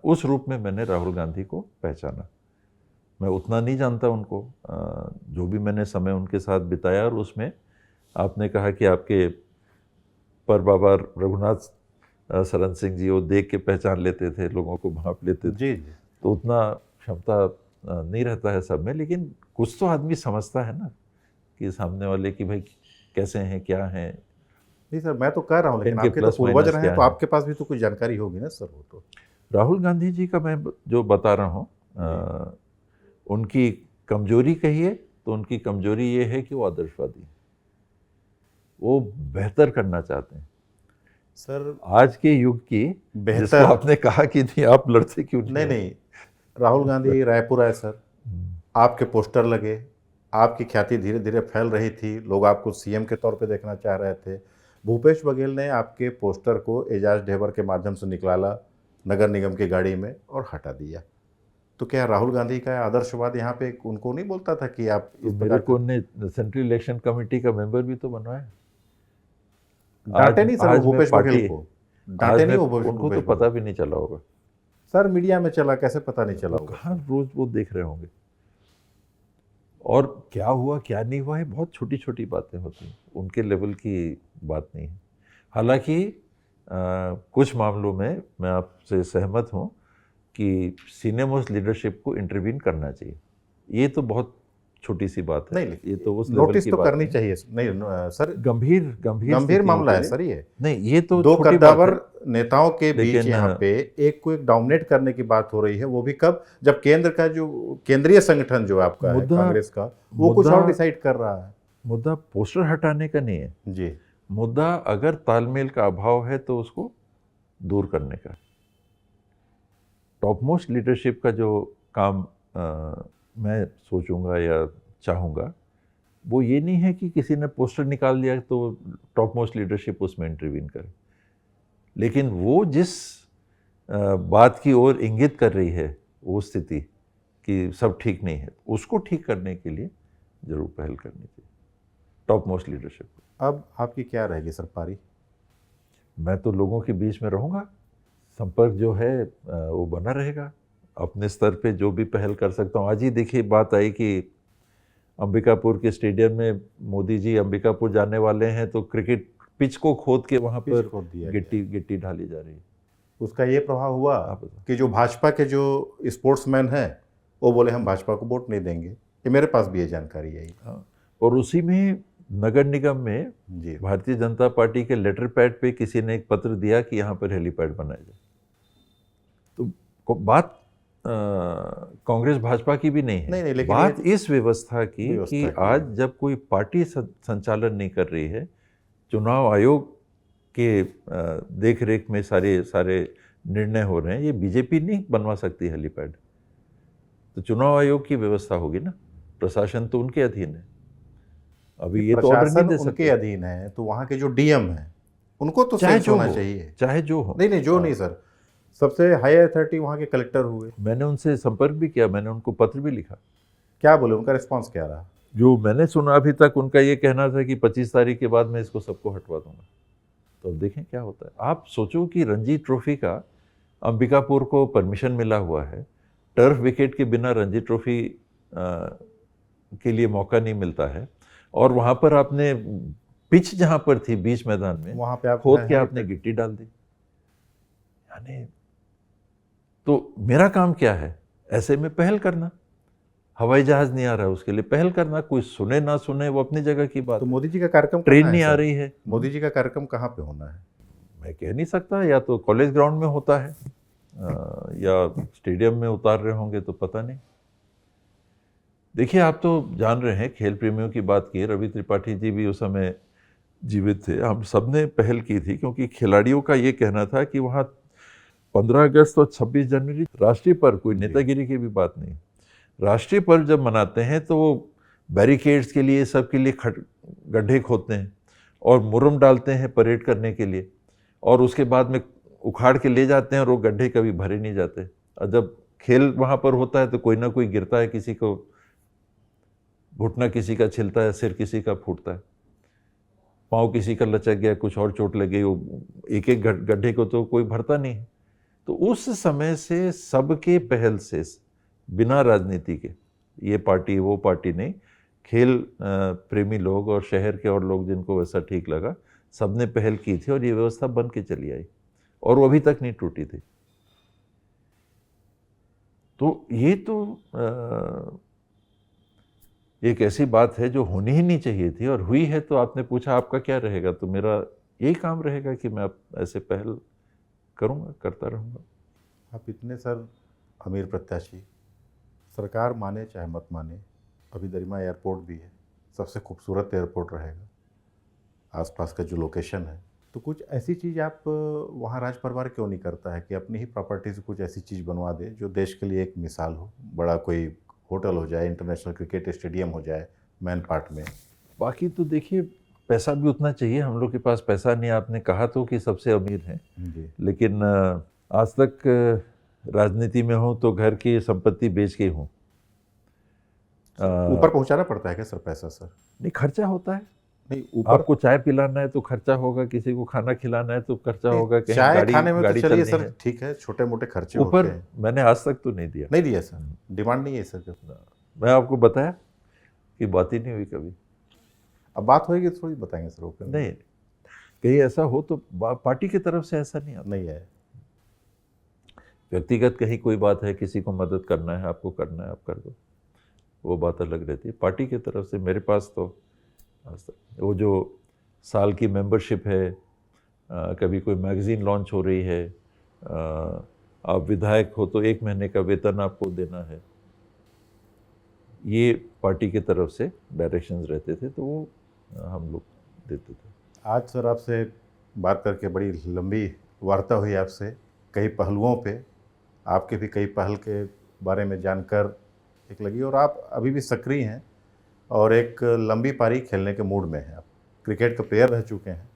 उस रूप में मैंने राहुल गांधी को पहचाना। मैं उतना नहीं जानता उनको, जो भी मैंने समय उनके साथ बिताया, और उसमें आपने कहा कि आपके पर बाबा रघुनाथ शरण सिंह जी वो देख के पहचान लेते थे, लोगों को भांप लेते थे। जी जी, तो उतना क्षमता नहीं रहता है सब में, लेकिन कुछ तो आदमी समझता है ना कि सामने वाले की भाई कैसे हैं, क्या हैं। नहीं सर, मैं तो कह रहा हूँ, लेकिन इनके आपके तो प्लस पूर्वज माइनस रहे क्या हैं, तो है। आपके पास भी तो कुछ जानकारी होगी ना सर। वो तो राहुल गांधी जी का मैं जो बता रहा हूँ, उनकी कमजोरी कहिए तो उनकी कमजोरी ये है कि वो आदर्शवादी हैं, वो बेहतर करना चाहते हैं सर। आज के युग की बेहतर, जिसको आपने कहा कि नहीं आप लड़ते क्यों नहीं, राहुल गांधी रायपुर आए सर, आपके पोस्टर लगे, आपकी ख्याति धीरे धीरे फैल रही थी, लोग आपको सीएम के तौर पे देखना चाह रहे थे। भूपेश बघेल ने आपके पोस्टर को एजाज ढेबर के माध्यम से निकाला नगर निगम की गाड़ी में और हटा दिया। तो क्या राहुल गांधी का आदर्शवाद यहाँ पे उनको नहीं बोलता था कि आप इस मेरे को ने सेंट्रल इलेक्शन कमेटी का मेंबर भी तो बनवाया। डांटे नहीं सर वो भूपेश बघेल को, डांटे नहीं वो उनको तो पता भी नहीं चला होगा। सर मीडिया में चला, कैसे पता नहीं चला होगा? कहाँ रोज वो देख रहे होंगे। और क्या हुआ क्या नहीं हुआ है बहुत छोटी छोटी बातें होती हैं, उनके लेवल की बात नहीं है। हालांकि कुछ मामलों में मैं आपसे सहमत हूँ कि सीनियर मोस्ट लीडरशिप को इंटरवीन करना चाहिए। ये तो बहुत छोटी सी बात है, नहीं, ये तो उस लेवल नोटिस की तो बात करनी नहीं। चाहिए। नहीं सर, गंभीर गंभीर मामला है सर ये। नहीं, ये तो दो छोटी बात कद्दावर है। नेताओं के बीच लेकिन यहाँ पे एक को एक डोमिनेट करने की बात हो रही है, वो भी कब, जब केंद्र का जो केंद्रीय संगठन जो आपका है कांग्रेस का, वो कुछ और डिसाइड कर रहा है। मुद्दा पोस्टर हटाने का नहीं है जी, मुद्दा, अगर तालमेल का अभाव है तो उसको दूर करने का। टॉप मोस्ट लीडरशिप का जो काम मैं सोचूंगा या चाहूँगा, वो ये नहीं है कि किसी ने पोस्टर निकाल दिया तो टॉप मोस्ट लीडरशिप उसमें इंटरवीन करे, लेकिन वो जिस बात की ओर इंगित कर रही है, वो स्थिति कि सब ठीक नहीं है, उसको ठीक करने के लिए जरूर पहल करनी चाहिए टॉप मोस्ट लीडरशिप को। अब आपकी क्या रहेगी सर पारी? मैं तो लोगों के बीच में रहूँगा, संपर्क जो है वो बना रहेगा। अपने स्तर पे जो भी पहल कर सकता हूँ। आज ही देखिए बात आई कि अंबिकापुर के स्टेडियम में मोदी जी अंबिकापुर जाने वाले हैं, तो क्रिकेट पिच को खोद के वहाँ पर गिट्टी ढाली जा रही है। उसका ये प्रभाव हुआ कि जो भाजपा के जो स्पोर्ट्समैन हैं वो बोले हम भाजपा को वोट नहीं देंगे। ये मेरे पास भी ये जानकारी है। हाँ, और उसी में नगर निगम में जी, भारतीय जनता पार्टी के लेटर पैड पे किसी ने एक पत्र दिया कि यहाँ पर हेलीपैड बनाया जाए। तो बात कांग्रेस भाजपा की भी नहीं है, नहीं, लेकिन बात इस व्यवस्था की आज जब कोई पार्टी संचालन नहीं कर रही है, चुनाव आयोग के देख रेख में सारे निर्णय हो रहे हैं, ये बीजेपी नहीं बनवा सकती हेलीपैड, तो चुनाव आयोग की व्यवस्था होगी ना, प्रशासन तो उनके अधीन है। अभी ये तो ऑर्डर नहीं दे सकते, उनके अधीन है, तो वहाँ के जो डीएम हैं उनको तो चाहे सेंस होना चाहिए, चाहे जो हो। नहीं जो नहीं सर, सबसे हाई अथॉरिटी वहाँ के कलेक्टर हुए। मैंने उनसे संपर्क भी किया, मैंने उनको पत्र भी लिखा। क्या बोले, उनका रिस्पांस क्या रहा? जो मैंने सुना अभी तक उनका ये कहना था कि 25 तारीख के बाद मैं इसको सबको हटवा दूंगा। तो अब देखें क्या होता है। आप सोचो कि रणजी ट्रॉफी का अंबिकापुर को परमिशन मिला हुआ है, टर्फ विकेट के बिना रणजी ट्रॉफी के लिए मौका नहीं मिलता है, और वहाँ पर आपने पिच जहाँ पर थी बीच मैदान में, वहाँ पे आप खोद के आपने गिट्टी डाल दी। यानी तो मेरा काम क्या है, ऐसे में पहल करना। हवाई जहाज नहीं आ रहा है, उसके लिए पहल करना। कोई सुने ना सुने वो अपनी जगह की बात। तो मोदी जी का कार्यक्रम, ट्रेन नहीं आ रही है, मोदी जी का कार्यक्रम कहाँ पे होना है? मैं कह नहीं सकता, या तो कॉलेज ग्राउंड में होता है या स्टेडियम में उतार रहे होंगे, तो पता नहीं। देखिए, आप तो जान रहे हैं, खेल प्रेमियों की बात की, रवि त्रिपाठी जी भी उस समय जीवित थे। हम सबने पहल की थी, क्योंकि खिलाड़ियों का ये कहना था कि वहाँ 15 अगस्त और 26 जनवरी राष्ट्रीय पर्व, कोई नेतागिरी की भी बात नहीं, राष्ट्रीय पर्व जब मनाते हैं तो वो बैरिकेड्स के लिए, सबके लिए गड्ढे खोदते हैं और मुरम डालते हैं परेड करने के लिए, और उसके बाद में उखाड़ के ले जाते हैं, और वो गड्ढे कभी भरे नहीं जाते। और जब खेल वहाँ पर होता है तो कोई ना कोई गिरता है, किसी को घुटना किसी का छिलता है, सिर किसी का फूटता है, पाँव किसी का लचक गया, कुछ और चोट लगी, वो एक एक गड्ढे को तो कोई भरता नहीं है। तो उस समय से सबके पहल से, बिना राजनीति के, ये पार्टी वो पार्टी नहीं, खेल प्रेमी लोग और शहर के और लोग जिनको वैसा ठीक लगा, सबने पहल की थी, और ये व्यवस्था बन के चली आई, और वो अभी तक नहीं टूटी थी। तो ये तो एक ऐसी बात है जो होनी ही नहीं चाहिए थी, और हुई है। तो आपने पूछा आपका क्या रहेगा, तो मेरा यही काम रहेगा कि मैं ऐसे पहल करूँगा, करता रहूँगा। आप इतने सर अमीर प्रत्याशी, सरकार माने चाहे मत माने, अभी दरिमा एयरपोर्ट भी है, सबसे खूबसूरत एयरपोर्ट रहेगा, आसपास का जो लोकेशन है, तो कुछ ऐसी चीज़ आप वहाँ राज परिवार क्यों नहीं करता है कि अपनी ही प्रॉपर्टी से कुछ ऐसी चीज़ बनवा दे जो देश के लिए एक मिसाल हो? बड़ा कोई होटल हो जाए, इंटरनेशनल क्रिकेट स्टेडियम हो जाए मैन पार्ट में। बाकी तो देखिए, पैसा भी उतना चाहिए, हम लोग के पास पैसा नहीं। आपने कहा तो कि सबसे अमीर हैं, लेकिन आज तक राजनीति में हूँ तो घर की संपत्ति बेच के हूँ। ऊपर पहुँचाना पड़ता है क्या सर पैसा? सर नहीं, खर्चा होता है, नहीं, ऊपर आपको चाय पिलाना है तो खर्चा होगा, किसी को खाना खिलाना है तो खर्चा होगा, कहीं चाय गाड़ी खाने में तो गाड़ी चलिए चलनी सर, है। ठीक है, छोटे मोटे खर्चे होते ऊपर हैं। मैंने आज तक तो नहीं दिया। नहीं दिया सर, डिमांड नहीं है सर। मैं आपको बताया कि बात ही नहीं हुई कभी। अब बात होएगी तो थोड़ी बताएंगे सर ओपन। नहीं, कहीं ऐसा हो तो पार्टी की तरफ से ऐसा नहीं आता। नहीं है। व्यक्तिगत कहीं कोई बात है, किसी को मदद करना है, आपको करना है, आप कर दो, वो बात अलग रहती है। पार्टी की तरफ से मेरे पास तो आज तक वो जो साल की मेंबरशिप है, कभी कोई मैगज़ीन लॉन्च हो रही है, आप विधायक हो तो 1 महीने का वेतन आपको देना है, ये पार्टी की तरफ से डायरेक्शंस रहते थे, तो वो हम लोग देते थे। आज सर आपसे बात करके बड़ी लंबी वार्ता हुई आपसे, कई पहलुओं पे, आपके भी कई पहल के बारे में जानकर एक लगी, और आप अभी भी सक्रिय हैं और एक लंबी पारी खेलने के मूड में हैं। आप क्रिकेट के प्लेयर रह चुके हैं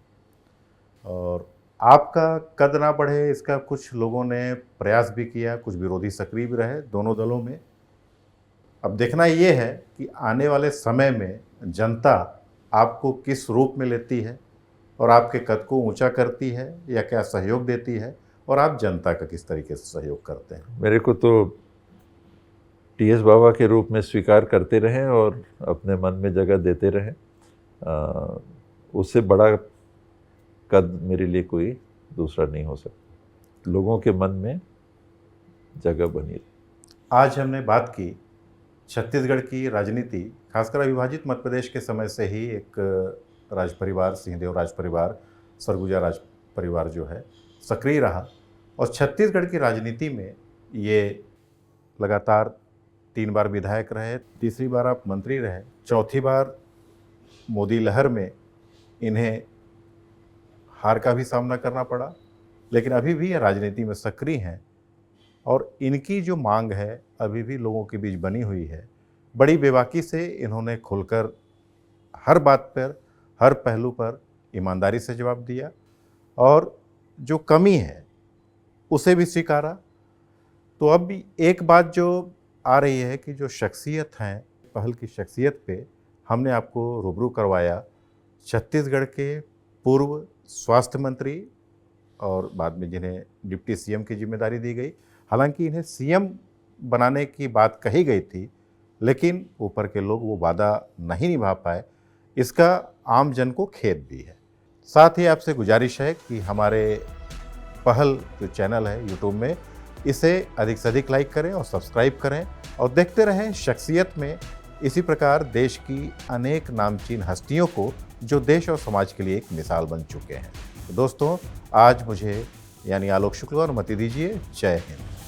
और आपका कद ना बढ़े इसका कुछ लोगों ने प्रयास भी किया, कुछ विरोधी सक्रिय भी रहे दोनों दलों में। अब देखना ये है कि आने वाले समय में जनता आपको किस रूप में लेती है और आपके कद को ऊंचा करती है या क्या सहयोग देती है, और आप जनता का किस तरीके से सहयोग करते हैं। मेरे को तो टीएस बाबा के रूप में स्वीकार करते रहें और अपने मन में जगह देते रहें, उससे बड़ा कद मेरे लिए कोई दूसरा नहीं हो सकता। लोगों के मन में जगह बनी रहे। आज हमने बात की छत्तीसगढ़ की राजनीति, खासकर अविभाजित मध्य प्रदेश के समय से ही एक राज परिवार, सिंहदेव राज परिवार, सरगुजा राज परिवार जो है सक्रिय रहा, और छत्तीसगढ़ की राजनीति में ये लगातार 3 बार विधायक रहे, तीसरी बार आप मंत्री रहे, चौथी बार मोदी लहर में इन्हें हार का भी सामना करना पड़ा, लेकिन अभी भी ये राजनीति में सक्रिय हैं और इनकी जो मांग है अभी भी लोगों के बीच बनी हुई है। बड़ी बेबाकी से इन्होंने खुलकर हर बात पर, हर पहलू पर ईमानदारी से जवाब दिया और जो कमी है उसे भी स्वीकारा। तो अब भी एक बात जो आ रही है कि जो शख्सियत हैं, पहल की शख्सियत पे हमने आपको रूबरू करवाया छत्तीसगढ़ के पूर्व स्वास्थ्य मंत्री और बाद में जिन्हें डिप्टी सीएम की जिम्मेदारी दी गई। हालांकि इन्हें सीएम बनाने की बात कही गई थी, लेकिन ऊपर के लोग वो वादा नहीं निभा पाए, इसका आम जन को खेद भी है। साथ ही आपसे गुजारिश है कि हमारे पहल जो चैनल है यूट्यूब में, इसे अधिक से अधिक लाइक करें और सब्सक्राइब करें और देखते रहें शख्सियत में इसी प्रकार देश की अनेक नामचीन हस्तियों को जो देश और समाज के लिए एक मिसाल बन चुके हैं। तो दोस्तों, आज मुझे यानी आलोक शुक्ल और मति दीजिए। जय हिंद।